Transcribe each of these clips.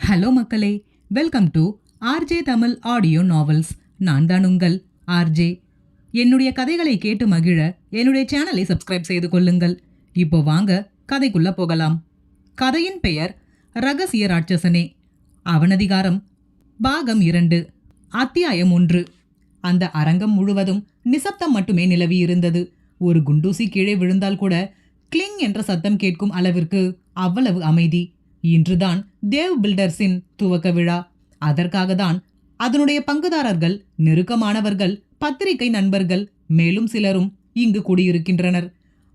Hello மக்களே, welcome to RJ Tamil audio novels. நான் தான் உங்கள் ஆர்ஜே. என்னுடைய கதைகளை கேட்டு மகிழ என்னுடைய சேனலை சப்ஸ்கிரைப் செய்து கொள்ளுங்கள். இப்போ வாங்க கதைக்குள்ள போகலாம். கதையின் பெயர் ரகசிய ராட்சசனே. அவனதிகாரம் பாகம் 2, அத்தியாயம் 1. அந்த அரங்கம் முழுவதும் நிசப்தம் மட்டுமே நிலவி இருந்தது. ஒரு குண்டூசி கீழே விழுந்தால் கூட கிளிங் என்ற சத்தம் கேட்கும் அளவிற்கு அவ்வளவு அமைதி. இன்றுதான் தேவ் பில்டர்ஸின் துவக்க விழா. அதற்காக தான் அதனுடைய பங்குதாரர்கள், நெருக்கமானவர்கள், பத்திரிகை நண்பர்கள், மேலும் சிலரும் இங்கு கூடியிருக்கின்றனர்.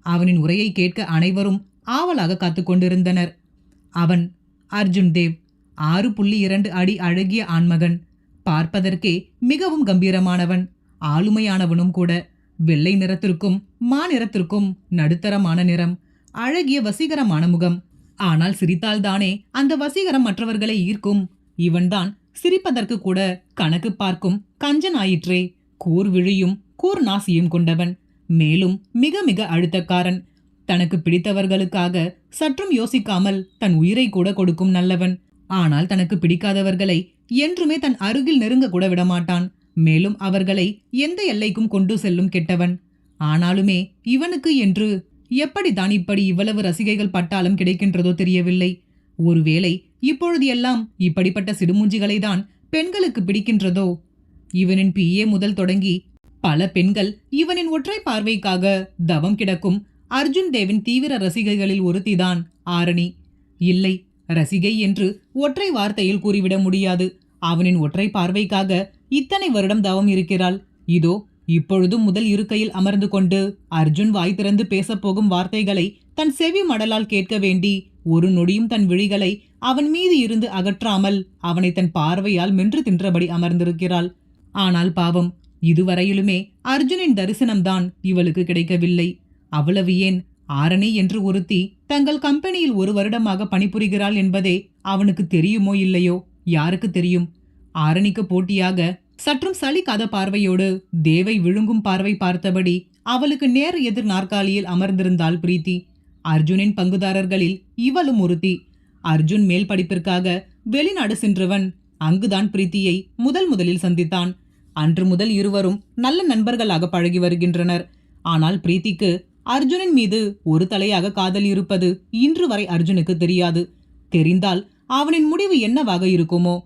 அவனின் உரையை கேட்க அனைவரும் ஆவலாக காத்து கொண்டிருந்தனர். அவன் அர்ஜுன் தேவ், 6.2 அடி அழகிய ஆண்மகன். பார்ப்பதற்கே மிகவும் கம்பீரமானவன், ஆளுமையானவனும் கூட. வெள்ளை நிறத்திற்கும் மாநிறத்திற்கும் நடுத்தரமான நிறம், அழகிய வசீகரமான முகம். ஆனால் சிரித்தால்தானே அந்த வசீகரம் மற்றவர்களை ஈர்க்கும். இவன்தான் சிரிப்பதற்கு கூட கணக்கு பார்க்கும் கஞ்சன் ஆயிற்றே. கூர் விழியும் கூர் நாசியும் கொண்டவன். மேலும் மிக மிக அழுத்தக்காரன். தனக்கு பிடித்தவர்களுக்காக சற்றும் யோசிக்காமல் தன் உயிரை கூட கொடுக்கும் நல்லவன். ஆனால் தனக்கு பிடிக்காதவர்களை என்றுமே தன் அருகில் நெருங்க கூட விடமாட்டான். மேலும் அவர்களை எந்த எல்லைக்கும் கொண்டு செல்லும் கெட்டவன். ஆனாலுமே இவனுக்கு என்று எப்படித்தான் இப்படி இவ்வளவு ரசிகைகள் பட்டாலும் கிடைக்கின்றதோ தெரியவில்லை. ஒருவேளை இப்பொழுது எல்லாம் இப்படிப்பட்ட சிடுமூஞ்சிகளை தான் பெண்களுக்கு பிடிக்கின்றதோ? இவனின் பிஏ முதல் தொடங்கி பல பெண்கள் இவனின் ஒற்றை பார்வைக்காக தவம் கிடக்கும் அர்ஜுன் தேவின் தீவிர ரசிகைகளில் ஒருத்திதான் ஆரணி. இல்லை, ரசிகை என்று ஒற்றை வார்த்தையில் கூறிவிட முடியாது. அவனின் ஒற்றை பார்வைக்காக இத்தனை வருடம் தவம் இருக்கிறாள். இதோ இப்பொழுதும் முதல் இருக்கையில் அமர்ந்து கொண்டு அர்ஜுன் வாய் திறந்து பேசப்போகும் வார்த்தைகளை தன் செவி மடலால் கேட்க வேண்டி ஒரு நொடியும் தன் விழிகளை அவன் மீது இருந்து அகற்றாமல் அவனை தன் பார்வையால் மென்று தின்றபடி அமர்ந்திருக்கிறாள். ஆனால் பாவம், இதுவரையிலுமே அர்ஜுனின் தரிசனம்தான் இவளுக்கு கிடைக்கவில்லை. அவ்வளவு ஏன், ஆரணி என்று ஒருத்தி தங்கள் கம்பெனியில் 1 வருடமாக பணிபுரிகிறாள் என்பதே அவனுக்கு தெரியுமோ இல்லையோ? யாருக்கு தெரியும்? ஆரணிக்கு போட்டியாக சற்றும் சலிக்காத பார்வையோடு தேவை விழுங்கும் பார்வை பார்த்தபடி அவளுக்கு நேர் எதிர் நாற்காலியில் அமர்ந்திருந்தாள் பிரீத்தி. அர்ஜுனின் பங்குதாரர்களில் இவளும் ஒருத்தி. அர்ஜுன் மேல் படிப்பிற்காக வெளிநாடு சென்றவன். அங்குதான் பிரீத்தியை முதலில் சந்தித்தான். அன்று முதல் இருவரும் நல்ல நண்பர்களாக பழகி வருகின்றனர். ஆனால் பிரீத்திக்கு அர்ஜுனின் மீது ஒரு தலையாக காதல் இருப்பது இன்று வரை அர்ஜுனுக்கு தெரியாது. தெரிந்தால் அவனின் முடிவு என்னவாக இருக்குமோ?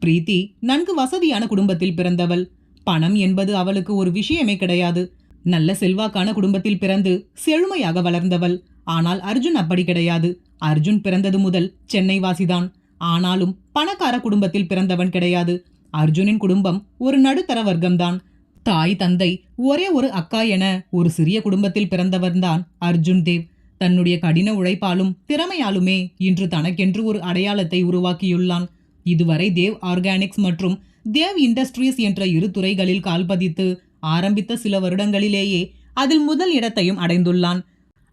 பிரீத்தி நன்கு வசதியான குடும்பத்தில் பிறந்தவள். பணம் என்பது அவளுக்கு ஒரு விஷயமே கிடையாது. நல்ல செல்வாக்கான குடும்பத்தில் பிறந்து செழுமையாக வளர்ந்தவள். ஆனால் அர்ஜுன் அப்படி கிடையாது. அர்ஜுன் பிறந்தது முதல் சென்னை வாசிதான். ஆனாலும் பணக்கார குடும்பத்தில் பிறந்தவன் கிடையாது. அர்ஜுனின் குடும்பம் ஒரு நடுத்தர வர்க்கம்தான். தாய், தந்தை, ஒரே ஒரு அக்கா என ஒரு சிறிய குடும்பத்தில் பிறந்தவன்தான் அர்ஜுன் தேவ். தன்னுடைய கடின உழைப்பாலும் திறமையாலுமே இன்று தனக்கென்று ஒரு அடையாளத்தை உருவாக்கியுள்ளான். இதுவரை தேவ் ஆர்கானிக்ஸ் மற்றும் தேவ் இண்டஸ்ட்ரீஸ் என்ற 2 துறைகளில் கால்பதித்து ஆரம்பித்த சில வருடங்களிலேயே அதில் முதல் இடத்தையும் அடைந்துள்ளான்.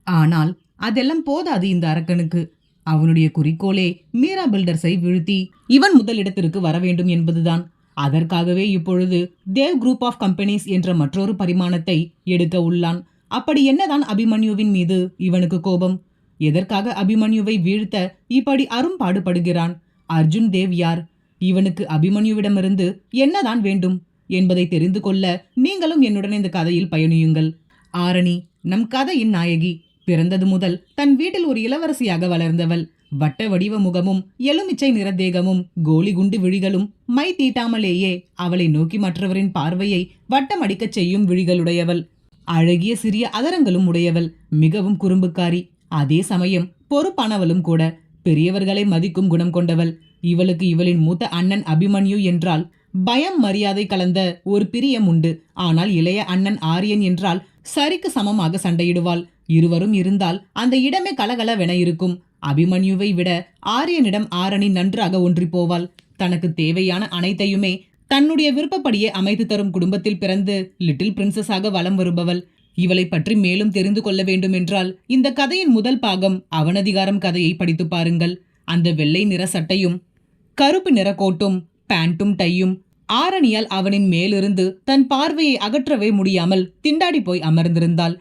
ஆனால் அதெல்லாம் போதாது இந்த அரக்கனுக்கு. அவனுடைய குறிக்கோளே மீரா பில்டர்ஸை வீழ்த்தி இவன் முதலிடத்திற்கு வர வேண்டும் என்பதுதான். அதற்காகவே இப்பொழுது தேவ் குரூப் ஆஃப் கம்பெனிஸ் என்ற மற்றொரு பரிமாணத்தை எடுக்க உள்ளான். அப்படி என்னதான் அபிமன்யுவின் மீது இவனுக்கு கோபம்? எதற்காக அபிமன்யுவை வீழ்த்த இப்படி அரும்பாடுபடுகிறான்? அர்ஜுன் தேவ் யார்? இவனுக்கு அபிமன்யுவிடமிருந்து என்னதான் வேண்டும் என்பதை தெரிந்து கொள்ள நீங்களும் என்னுடன் இந்த கதையில் பயணியுங்கள். ஆரணி நம் கதையின் நாயகி. பிறந்தது முதல் தன் வீட்டில் ஒரு இளவரசியாக வளர்ந்தவள். வட்ட வடிவ முகமும் எலுமிச்சை நிற தேகமும் கோலி குண்டு விழிகளும் மை தீட்டாமலேயே அவளை நோக்கி மற்றவரின் பார்வையை வட்டமடிக்கச் செய்யும் விழிகளுடையவள். அழகிய சிறிய அதரங்களும் உடையவள். மிகவும் குறும்புக்காரி. அதே சமயம் பொறுப்பானவளும் கூட. பெரியவர்களை மதிக்கும் குணம் கொண்டவள். இவளுக்கு இவளின் மூத்த அண்ணன் அபிமன்யு என்றால் பயம் மரியாதை கலந்த ஒரு பிரியம் உண்டு. ஆனால் இளைய அண்ணன் ஆரியன் என்றால் சரிக்கு சமமாக சண்டையிடுவாள். இருவரும் இருந்தால் அந்த இடமே கலகலவென இருக்கும். அபிமன்யுவை விட ஆரியனிடம் ஆரணி நன்றாக ஒன்றி போவாள். தனக்கு தேவையான அனைத்தையுமே தன்னுடைய விருப்பப்படியே அமைத்து தரும் குடும்பத்தில் பிறந்து லிட்டில் பிரின்சஸாக வலம் வருபவள். இவளை பற்றி மேலும் தெரிந்து கொள்ள வேண்டும் என்றால் இந்த கதையின் முதல் பாகம் அவனதிகாரம் கதையை படித்து பாருங்கள். அந்த வெள்ளை நிற சட்டையும் கருப்பு நிற கோட்டும் பேண்ட்டும் டையும் ஆரணியால் அவனின் மேலிருந்து தன் பார்வையை அகற்றவே முடியாமல் திண்டாடி போய் அமர்ந்திருந்தாள்.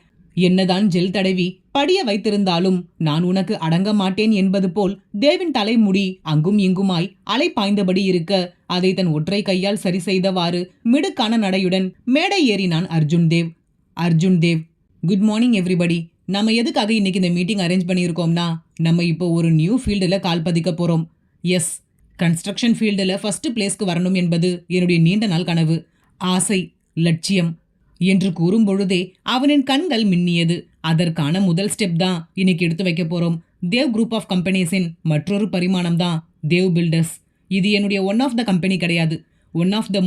என்னதான் ஜெல் தடவி படிய வைத்திருந்தாலும் நான் உனக்கு அடங்க மாட்டேன் என்பது போல் தேவின் தலைமுடி அங்கும் இங்குமாய் அலை பாய்ந்தபடி இருக்க அதை தன் ஒற்றை கையால் சரி செய்தவாறு மிடுக்கான நடையுடன் மேடை ஏறினான் Arjun Dev. Good morning everybody. நம்ம எதுக்காக இன்னைக்கு இந்த மீட்டிங் அரேஞ்ச் பண்ணியிருக்கோம்னா, நம்ம இப்போ ஒரு நியூ ஃபீல்டில் கால் பதிக்க போகிறோம். எஸ், கன்ஸ்ட்ரக்ஷன் ஃபீல்டில் ஃபர்ஸ்ட் பிளேஸ்க்கு வரணும் என்பது என்னுடைய நீண்ட நாள் கனவு, ஆசை, லட்சியம் என்று கூறும்பொழுதே அவனின் கண்கள் மின்னியது. அதற்கான முதல் ஸ்டெப் தான் இன்னைக்கு எடுத்து வைக்க போகிறோம். தேவ் குரூப் ஆஃப் கம்பெனிஸின் மற்றொரு பரிமாணம் தான் தேவ் பில்டர்ஸ். இது என்னுடைய ஒன் ஆஃப் த கம்பெனி கிடையாது, one of the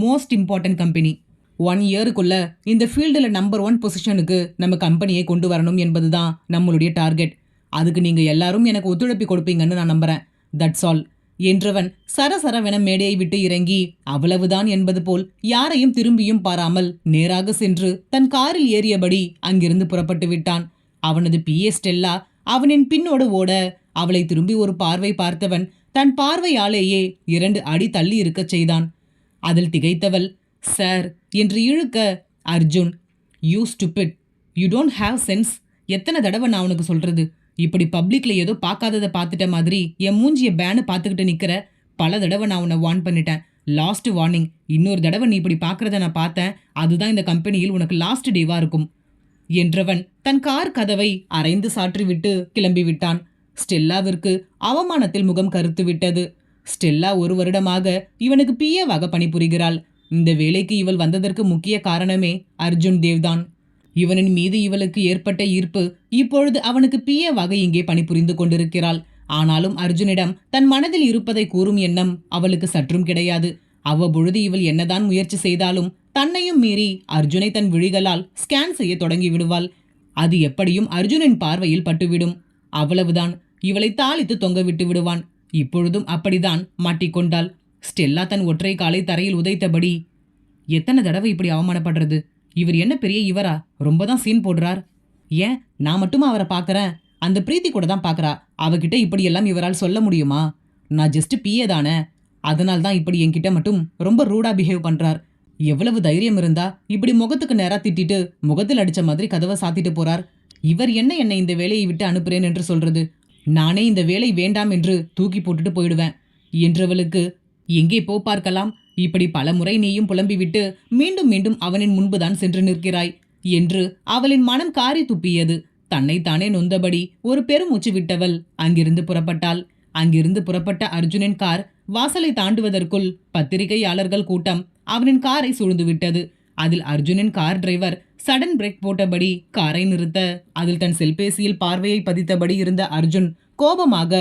most important company. 1 இயருக்குள்ள இந்த ஃபீல்டில் நம்பர் 1 பொசிஷனுக்கு நம்ம கம்பெனியை கொண்டு வரணும் என்பது தான் நம்மளுடைய டார்கெட். அதுக்கு நீங்கள் எல்லாரும் எனக்கு ஒத்துழைப்பு கொடுப்பீங்கன்னு நான் நம்புகிறேன். தட்ஸ் ஆல் என்றவன் சரசரவென மேடையை விட்டு இறங்கி அவ்வளவுதான் என்பது போல் யாரையும் திரும்பியும் பாராமல் நேராக சென்று தன் காரில் ஏறியபடி அங்கிருந்து புறப்பட்டு விட்டான். அவனது பிஏ ஸ்டெல்லா அவனின் பின்னோடு ஓட அவளை திரும்பி ஒரு பார்வை பார்த்தவன் தன் பார்வையாலேயே 2 அடி தள்ளி இருக்கச் செய்தான். அதில் திகைத்தவள் சார் என்று இழுக்க, Arjun, you stupid, you don't have sense. எத்தனை தடவை நான் உனக்கு சொல்றது? இப்படி பப்ளிக்ல ஏதோ பார்க்காததை பார்த்துட்ட மாதிரி என் மூஞ்சிய பேனு பார்த்துக்கிட்டு நிக்கிற. பல தடவை நான் உன்னை வார்ன் பண்ணிட்டேன். Last warning. இன்னொரு தடவை நீ இப்படி பார்க்கறத நான் பார்த்தேன். அதுதான் இந்த கம்பெனியில் உனக்கு லாஸ்ட் டேவா இருக்கும் என்றவன் தன் கார் கதவை அரைந்து சாற்றி விட்டு கிளம்பி விட்டான். ஸ்டெல்லாவிற்கு அவமானத்தில் முகம் கருத்து விட்டது. ஸ்டெல்லா 1 வருடமாக இவனுக்கு பிஏவாக பணிபுரிகிறாள். இந்த வேலைக்கு இவள் வந்ததற்கு முக்கிய காரணமே அர்ஜுன் தேவ்தான். இவனின் மீது இவளுக்கு ஏற்பட்ட ஈர்ப்பு இப்பொழுது அவனுக்கு பிஏவாக இங்கே பணிபுரிந்து கொண்டிருக்கிறாள். ஆனாலும் அர்ஜுனிடம் தன் மனதில் இருப்பதை கூறும் எண்ணம் அவளுக்கு சற்றும் கிடையாது. அவ்வப்பொழுது இவள் என்னதான் முயற்சி செய்தாலும் தன்னையும் மீறி அர்ஜுனை தன் விழிகளால் ஸ்கேன் செய்ய தொடங்கி விடுவாள். அது எப்படியும் அர்ஜுனின் பார்வையில் பட்டுவிடும். அவ்வளவுதான், இவளை தாளித்து தொங்க விட்டு விடுவான். இப்பொழுதும் அப்படிதான் மாட்டிக்கொண்டாள். ஸ்டெல்லா தன் ஒற்றை காலை தரையில் உதைத்தபடி, எத்தனை தடவை இப்படி அவமானப்படுறது? இவர் என்ன பெரிய இவரா? ரொம்ப தான் சீன் போடுறார். ஏன் நான் மட்டுமா அவரை பார்க்கறேன்? அந்த பிரீத்தி கூட தான் பார்க்கறா. அவகிட்ட இப்படியெல்லாம் இவரால் சொல்ல முடியுமா? நான் ஜஸ்ட் பிஏ தானே, அதனால தான் இப்படி என்கிட்ட மட்டும் ரொம்ப ரூடா பிஹேவ் பண்றார். எவ்வளவு தைரியம் இருந்தா இப்படி முகத்துக்கு நேரா திட்டிட்டு முகத்தில் அடிச்ச மாதிரி கதவை சாத்திட்டு போறார். இவர் என்னை இந்த வேலையை விட்டு அனுப்புறேன் என்று சொல்றது? நானே இந்த வேலை வேண்டாம் என்று தூக்கி போட்டுட்டு போயிடுவேன் என்றவளுக்கு, எங்கே போ பார்க்கலாம், இப்படி பல முறை நீயும் புலம்பிவிட்டு மீண்டும் மீண்டும் அவனின் முன்புதான் சென்று நிற்கிறாய் என்று அவளின் மனம் காரி துப்பியது. தன்னைத்தானே நொந்தபடி ஒரு பெருமூச்சு விட்டவள் அங்கிருந்து புறப்பட்டாள். அங்கிருந்து புறப்பட்ட அர்ஜுனின் கார் வாசலை தாண்டுவதற்குள் பத்திரிகையாளர்கள் கூட்டம் அவனின் காரை சூழ்ந்துவிட்டது. அதில் அர்ஜுனின் கார் டிரைவர் சடன் பிரேக் போட்டபடி காரை நிறுத்த அதில் தன் செல்பேசியில் பார்வையை பதித்தபடி இருந்த அர்ஜுன் கோபமாக,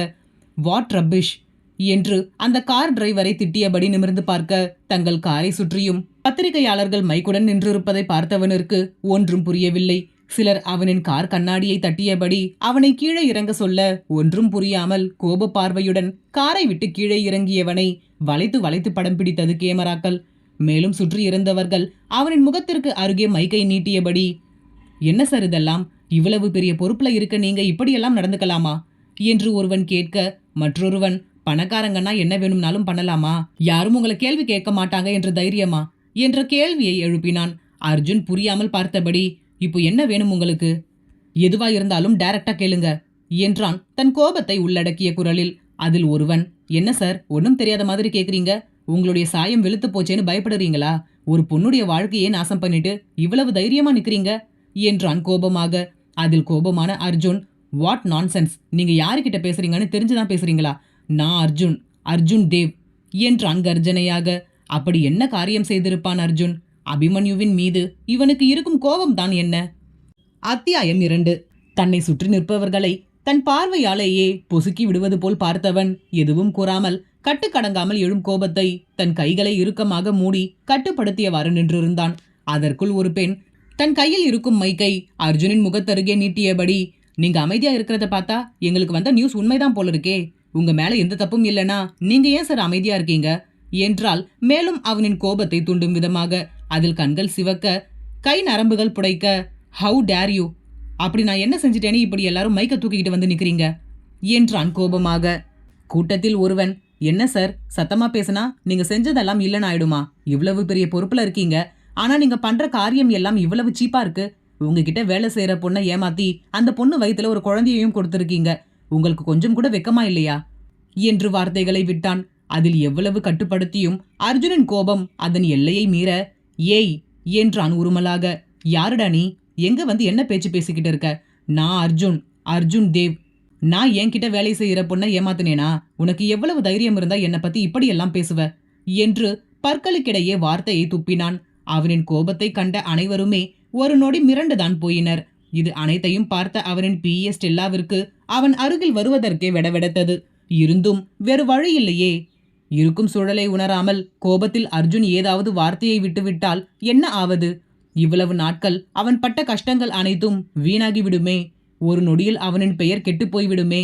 வாட் ரப்பிஷ் என்று அந்த கார் டிரைவரை திட்டியபடி நிமிர்ந்து பார்க்க தங்கள் காரை சுற்றியும் பத்திரிகையாளர்கள் மைக்குடன் நின்றிருப்பதை பார்த்தவனிற்கு ஒன்றும் புரியவில்லை. சிலர் அவனின் கார் கண்ணாடியை தட்டியபடி அவனை கீழே இறங்க சொல்ல ஒன்றும் புரியாமல் கோப பார்வையுடன் காரை விட்டு கீழே இறங்கியவனை வளைத்து வளைத்து படம் பிடித்தது கேமராக்கள். மேலும் சுற்றி இருந்தவர்கள் அவனின் முகத்திற்கு அருகே மைக்கை நீட்டியபடி, என்ன சார் இதெல்லாம்? இவ்வளவு பெரிய பொறுப்புல இருக்க நீங்க இப்படியெல்லாம் நடந்துக்கலாமா என்று ஒருவன் கேட்க, மற்றொருவன், பணக்காரங்கன்னா என்ன வேணும்னாலும் பண்ணலாமா? யாரும் உங்களை கேள்வி கேட்க மாட்டாங்க என்ற தைரியமா என்ற கேள்வியை எழுப்பினான். அர்ஜுன் புரியாமல் பார்த்தபடி, இப்போ என்ன வேணும் உங்களுக்கு? எதுவா இருந்தாலும் டைரக்டா கேளுங்க என்றான் தன் கோபத்தை உள்ளடக்கிய குரலில். அதில் ஒருவன், என்ன சார் ஒன்னும் தெரியாத மாதிரி கேக்குறீங்க? உங்களுடைய சாயம் வெளுத்து போச்சேன்னு பயப்படுறீங்களா? ஒரு பொண்ணுடைய வாழ்க்கையே நாசம் பண்ணிட்டு இவ்வளவு தைரியமா நிக்கிறீங்க என்றான் கோபமாக. அதில் கோபமான அர்ஜுன், வாட் நான்சென்ஸ், நீங்க யாருக்கிட்ட பேசுறீங்கன்னு தெரிஞ்சுதான் பேசுறீங்களா? நான் அர்ஜுன் தேவ் என்றான் கர்ஜனையாக. அப்படி என்ன காரியம் செய்திருப்பான் அர்ஜுன்? அபிமன்யுவின் மீது இவனுக்கு இருக்கும் கோபம்தான் என்ன? அத்தியாயம் 2. தன்னை சுற்றி நிற்பவர்களை தன் பார்வையாலேயே பொசுக்கி விடுவது போல் பார்த்தவன் எதுவும் கூறாமல் கட்டுக்கடங்காமல் எழும் கோபத்தை தன் கைகளை இறுக்கமாக மூடி கட்டுப்படுத்தியவாறு நின்றிருந்தான். அதற்குள் ஒரு பெண் தன் கையில் இருக்கும் மைக்கை அர்ஜுனின் முகத்தருகே நீட்டியபடி, நீங்க அமைதியா இருக்கிறத பார்த்தா எங்களுக்கு வந்த நியூஸ் உண்மைதான் போல இருக்கே. உங்க மேல எந்த தப்பும் இல்லைனா நீங்க ஏன் சார் அமைதியா இருக்கீங்க என்றால் மேலும் அவனின் கோபத்தை தூண்டும் விதமாக. அதில் கண்கள் சிவக்க, கை நரம்புகள் புடைக்க, ஹவு டேர் யூ, அப்படி நான் என்ன செஞ்சிட்டேன்னு இப்படி எல்லாரும் மைக்க தூக்கிக்கிட்டு வந்து நிக்கிறீங்க என்றான் கோபமாக. கூட்டத்தில் ஒருவன், என்ன சார் சத்தமா பேசினா நீங்க செஞ்சதெல்லாம் இல்லைன்னு ஆயிடுமா? இவ்வளவு பெரிய பொறுப்புல இருக்கீங்க, ஆனா நீங்க பண்ற காரியம் எல்லாம் இவ்வளவு சீப்பா இருக்கு. உங்ககிட்ட வேலை செய்யற பொண்ணை ஏமாத்தி அந்த பொண்ணு வயித்துல ஒரு குழந்தையையும் கொடுத்திருக்கீங்க. உங்களுக்கு கொஞ்சம் கூட வெக்கமா இல்லையா என்று வார்த்தைகளை விட்டான். அதில் எவ்வளவு கட்டுப்படுத்தியும் அர்ஜுனின் கோபம் அதன் எல்லையை மீற, ஏய் என்றான் உருமலாக. யாருடா நீ? எங்க வந்து என்ன பேச்சு பேசிக்கிட்டு இருக்க? நான் அர்ஜுன், அர்ஜுன் தேவ். நான் என்கிட்ட வேலை செய்யற பொண்ணை ஏமாத்தினேனா? உனக்கு எவ்வளவு தைரியம் இருந்தா என்னை பத்தி இப்படியெல்லாம் பேசுவ என்று பற்களுக்கிடையே வார்த்தையை துப்பினான். அவனின் கோபத்தை கண்ட அனைவருமே ஒரு நொடி மிரண்டுதான் போயினர். இது அனைத்தையும் பார்த்த அவனின் பிஏ ஸ்டெல்லாவிற்கு அவன் அருகில் வருவதற்கே வெடவெடத்தது. இருந்தும் வேறு வழி இல்லையே. இருக்கும் சூழலை உணராமல் கோபத்தில் அர்ஜுன் ஏதாவது வார்த்தையை விட்டுவிட்டால் என்ன ஆவது? இவ்வளவு நாட்கள் அவன் பட்ட கஷ்டங்கள் அனைத்தும் வீணாகிவிடுமே. ஒரு நொடியில் அவனின் பெயர் கெட்டுப் போய்விடுமே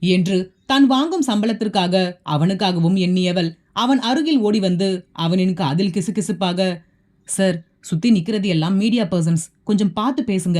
என்று தான் வாங்கும் சம்பளத்திற்காக அவனுக்காகவும் எண்ணியவள் அவன் அருகில் ஓடி வந்து அவனின் காதில் கிசுகிசுப்பாக, சார், சுத்தி நிக்கிறது எல்லாம் மீடியா பர்சன்ஸ், கொஞ்சம் பார்த்து பேசுங்க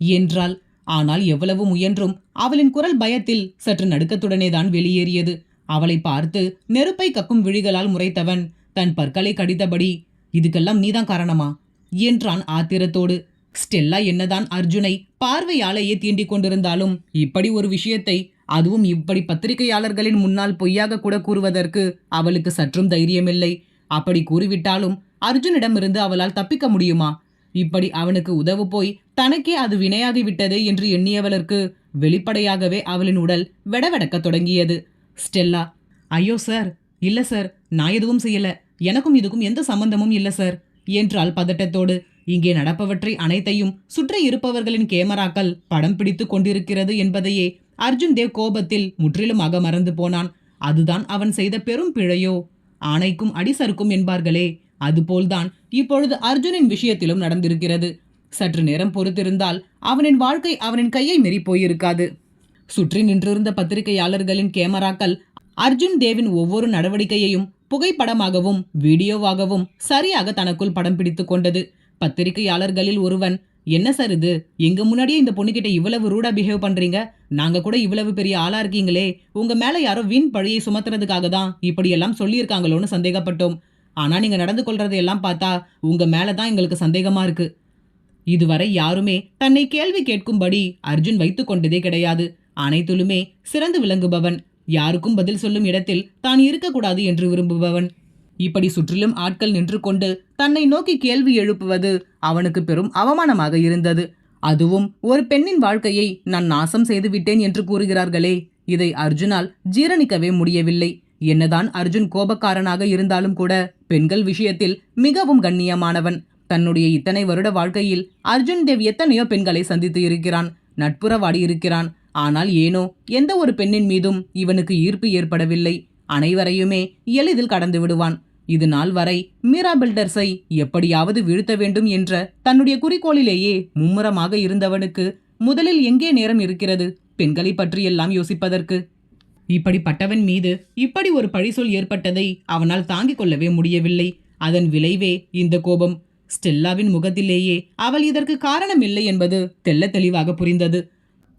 என்றாள். ஆனால் எவ்வளவு முயன்றும் அவளின் குரல் பயத்தில் சற்று நடுக்கத்துடனே தான் வெளியேறியது. அவளை பார்த்து நெருப்பை கக்கும் விழிகளால் முறைத்தவன் தன் பற்களை கடித்தபடி, இதுக்கெல்லாம் நீதான் காரணமா என்றான் ஆத்திரத்தோடு. ஸ்டெல்லா என்னதான் அர்ஜுனை பார்வையாலேயே தீண்டிக் கொண்டிருந்தாலும் இப்படி ஒரு விஷயத்தை, அதுவும் இப்படி பத்திரிகையாளர்களின் முன்னால் பொய்யாக கூட கூறுவதற்கு அவளுக்கு சற்றும் தைரியமில்லை. அப்படி கூறிவிட்டாலும் அர்ஜுனிடமிருந்து அவளால் தப்பிக்க முடியுமா? இப்படி அவனுக்கு உதவு போய் தனக்கே அது வினையாகிவிட்டதே என்று எண்ணியவளுக்கு வெளிப்படையாகவே அவளின் உடல் வெடவெடக்க தொடங்கியது. ஸ்டெல்லா, ஐயோ சார், இல்ல சார், நான் எதுவும் செய்யல, எனக்கும் இதுக்கும் எந்த சம்பந்தமும் இல்ல சார் என்றாள் பதட்டத்தோடு. இங்கே நடப்பவற்றை அனைத்தையும் சுற்றி இருப்பவர்களின் கேமராக்கள் படம் பிடித்து கொண்டிருக்கிறது என்பதையே அர்ஜுன் தேவ் கோபத்தில் முற்றிலுமாக மறந்து போனான். அதுதான் அவன் செய்த பெரும் பிழையோ? ஆணைக்கும் அடிசறுக்கும் என்பார்களே, அதுபோல்தான் இப்பொழுது அர்ஜுனின் விஷயத்திலும் நடந்திருக்கிறது. சற்று நேரம் பொறுத்திருந்தால் அவனின் வாழ்க்கை அவனின் கையை மீறி போயிருக்காது. சுற்றி நின்றிருந்த பத்திரிகையாளர்களின் கேமராக்கள் அர்ஜுன் தேவின் ஒவ்வொரு நடவடிக்கையையும் புகைப்படமாகவும் வீடியோவாகவும் சரியாக தனக்குள் படம் பிடித்து கொண்டது. பத்திரிகையாளர்களில் ஒருவன், என்ன சார் இது, எங்க முன்னாடியே இந்த பொண்ணுகிட்ட இவ்வளவு ரூடா பிஹேவ் பண்றீங்க? நாங்க கூட இவ்வளவு பெரிய ஆளா இருக்கீங்களே, உங்க மேல யாரோ வீண் பழியை சுமத்துறதுக்காக தான் இப்படியெல்லாம் சொல்லியிருக்காங்களோன்னு சந்தேகப்பட்டோம். ஆனா நீங்க நடந்து கொள்றதையெல்லாம் பார்த்தா உங்க மேலதான் எங்களுக்கு சந்தேகமா இருக்கு. இதுவரை யாருமே தன்னை கேள்வி கேட்கும்படி அர்ஜுன் வைத்துக் கொண்டதே கிடையாது. அனைத்திலுமே சிறந்து விளங்குபவன், யாருக்கும் பதில் சொல்லும் இடத்தில் தான் இருக்கக்கூடாது என்று விரும்புபவன். இப்படி சுற்றிலும் ஆட்கள் நின்று கொண்டு தன்னை நோக்கி கேள்வி எழுப்புவது அவனுக்கு பெரும் அவமானமாக இருந்தது. அதுவும் ஒரு பெண்ணின் வாழ்க்கையை நான் நாசம் செய்து விட்டேன் என்று கூறுகிறார்களே, இதை அர்ஜுனால் ஜீரணிக்கவே முடியவில்லை. என்னதான் அர்ஜுன் கோபக்காரனாக இருந்தாலும் கூட பெண்கள் விஷயத்தில் மிகவும் கண்ணியமானவன். தன்னுடைய இத்தனை வருட வாழ்க்கையில் அர்ஜுன் தேவ் எத்தனையோ பெண்களை சந்தித்து இருக்கிறான், நட்புறவாடி இருக்கிறான். ஆனால் ஏனோ எந்த ஒரு பெண்ணின் மீதும் இவனுக்கு ஈர்ப்பு ஏற்படவில்லை. அனைவரையுமே எளிதில் கடந்து விடுவான். இது நாள் வரை மீரா பில்டர்ஸை எப்படியாவது வீழ்த்த வேண்டும் என்ற தன்னுடைய குறிக்கோளிலேயே மும்முரமாக இருந்தவனுக்கு முதலில் எங்கே நேரம் இருக்கிறது பெண்களை பற்றியெல்லாம் யோசிப்பதற்கு? இப்படிப்பட்டவன் மீது இப்படி ஒரு பழிசொல் ஏற்பட்டதை அவனால் தாங்கிக் கொள்ளவே முடியவில்லை. அதன் விளைவே இந்த கோபம். ஸ்டெல்லாவின் முகத்திலேயே அவள் இதற்கு காரணமில்லை என்பது தெள்ள தெளிவாக புரிந்தது.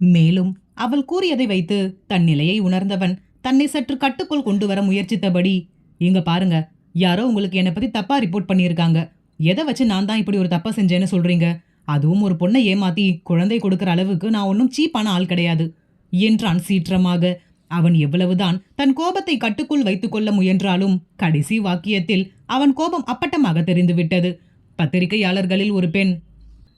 மேலும் அவள் கூறியதை வைத்து தன் நிலையை உணர்ந்தவன் தன்னை சற்று கட்டுக்குள் கொண்டு வர முயற்சித்தபடி, இங்க பாருங்க, யாரோ உங்களுக்கு என்னை பத்தி தப்பா ரிப்போர்ட் பண்ணியிருக்காங்க. எதை வச்சு நான் தான் இப்படி ஒரு தப்பா செஞ்சேன்னு சொல்றீங்க? அதுவும் ஒரு பொண்ணை ஏமாத்தி குழந்தை கொடுக்கிற அளவுக்கு நான் ஒன்றும் சீப்பான ஆள் கிடையாது என்றான் சீற்றமாக. அவன் எவ்வளவுதான் தன் கோபத்தை கட்டுக்குள் வைத்துக் கொள்ள முயன்றாலும் கடைசி வாக்கியத்தில் அவன் கோபம் அப்பட்டமாக தெரிந்துவிட்டது. பத்திரிகையாளர்களில் ஒரு பெண்,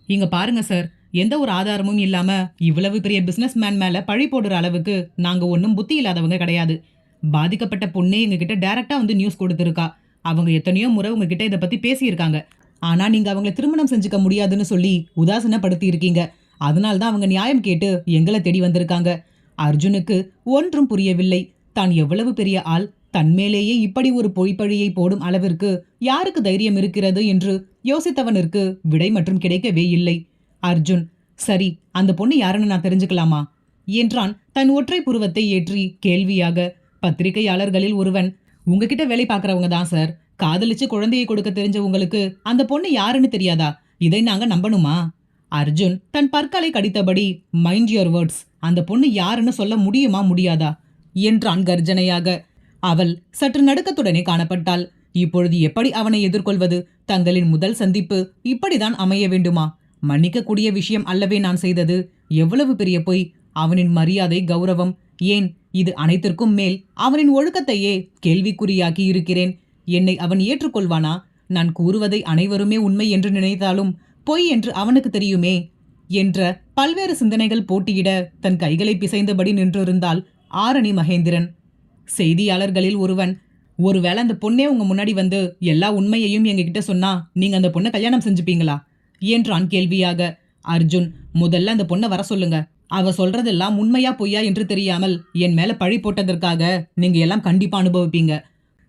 இங்க பாருங்க சார், எந்த ஒரு ஆதாரமும் இல்லாம இவ்வளவு பெரிய பிசினஸ் மேன் மேல பழி போடுற அளவுக்கு நாங்க ஒன்றும் புத்தி இல்லாதவங்க கிடையாது. பாதிக்கப்பட்ட பொண்ணே எங்ககிட்ட டைரக்டா வந்து நியூஸ் கொடுத்துருக்கா. அவங்க எத்தனையோ முறை உங்ககிட்ட இதை பத்தி பேசியிருக்காங்க. ஆனா நீங்க அவங்களை திருமணம் செஞ்சுக்க முடியாதுன்னு சொல்லி உதாசீனப்படுத்தி இருக்கீங்க. அதனால்தான் அவங்க நியாயம் கேட்டு எங்களை தேடி வந்திருக்காங்க. அர்ஜுனுக்கு ஒன்றும் புரியவில்லை. தான் எவ்வளவு பெரிய ஆள், தன்மேலேயே இப்படி ஒரு பொய்ப்பழியை போடும் அளவிற்கு யாருக்கு தைரியம் இருக்கிறது என்று யோசித்தவனிற்கு விடை மற்றும் கிடைக்கவே இல்லை. அர்ஜுன், சரி, அந்த பொண்ணு யாருன்னு நான் தெரிஞ்சுக்கலாமா என்றான் தன் ஒற்றை புருவத்தை ஏற்றி கேள்வியாக. பத்திரிகையாளர்களில் ஒருவன், உங்ககிட்ட வேலை பார்க்கறவங்க தான் சார். காதலிச்சு குழந்தையை கொடுக்க தெரிஞ்ச உங்களுக்கு அந்த பொண்ணு யாருன்னு தெரியாதா? இதை நாங்க நம்பணுமா? அர்ஜுன் தன் பற்களை கடித்தபடி, மைண்ட் யுவர் வேர்ட்ஸ், அந்த பொண்ணு யாருன்னு சொல்ல முடியுமா முடியாதா என்றான் கர்ஜனையாக. அவள் சற்று நடுக்கத்துடனே காணப்பட்டாள். இப்பொழுது எப்படி அவனை எதிர்கொள்வது? தங்களின் முதல் சந்திப்பு இப்படிதான் அமைய வேண்டுமா? மன்னிக்கக்கூடிய விஷயம் அல்லவே நான் செய்தது. எவ்வளவு பெரிய பொய்! அவனின் மரியாதை, கௌரவம், ஏன் இது அனைத்திற்கும் மேல் அவனின் ஒழுக்கத்தையே கேள்விக்குறியாக்கி இருக்கிறேன். என்னை அவன் ஏற்றுக்கொள்வானா? நான் கூறுவதை அனைவருமே உண்மை என்று நினைத்தாலும் பொய் என்று அவனுக்கு தெரியுமே என்ற பல்வேறு சிந்தனைகள் போட்டியிட தன் கைகளை பிசைந்தபடி நின்றிருந்தாள் ஆரணி மகேந்திரன். செய்தியாளர்களில் ஒருவன், ஒருவேளை அந்த பொண்ணே உங்க முன்னாடி வந்து எல்லா உண்மையையும் எங்ககிட்ட சொன்னா நீங்க அந்த பொண்ணை கல்யாணம் செஞ்சுப்பீங்களா என்றான் கேள்வியாக. அர்ஜுன், முதல்ல அந்த பொண்ணை வர சொல்லுங்க. அவ சொல்றதெல்லாம் உண்மையா பொய்யா என்று தெரியாமல் என் மேல பழி போட்டதற்காக நீங்க எல்லாம் கண்டிப்பா அனுபவிப்பீங்க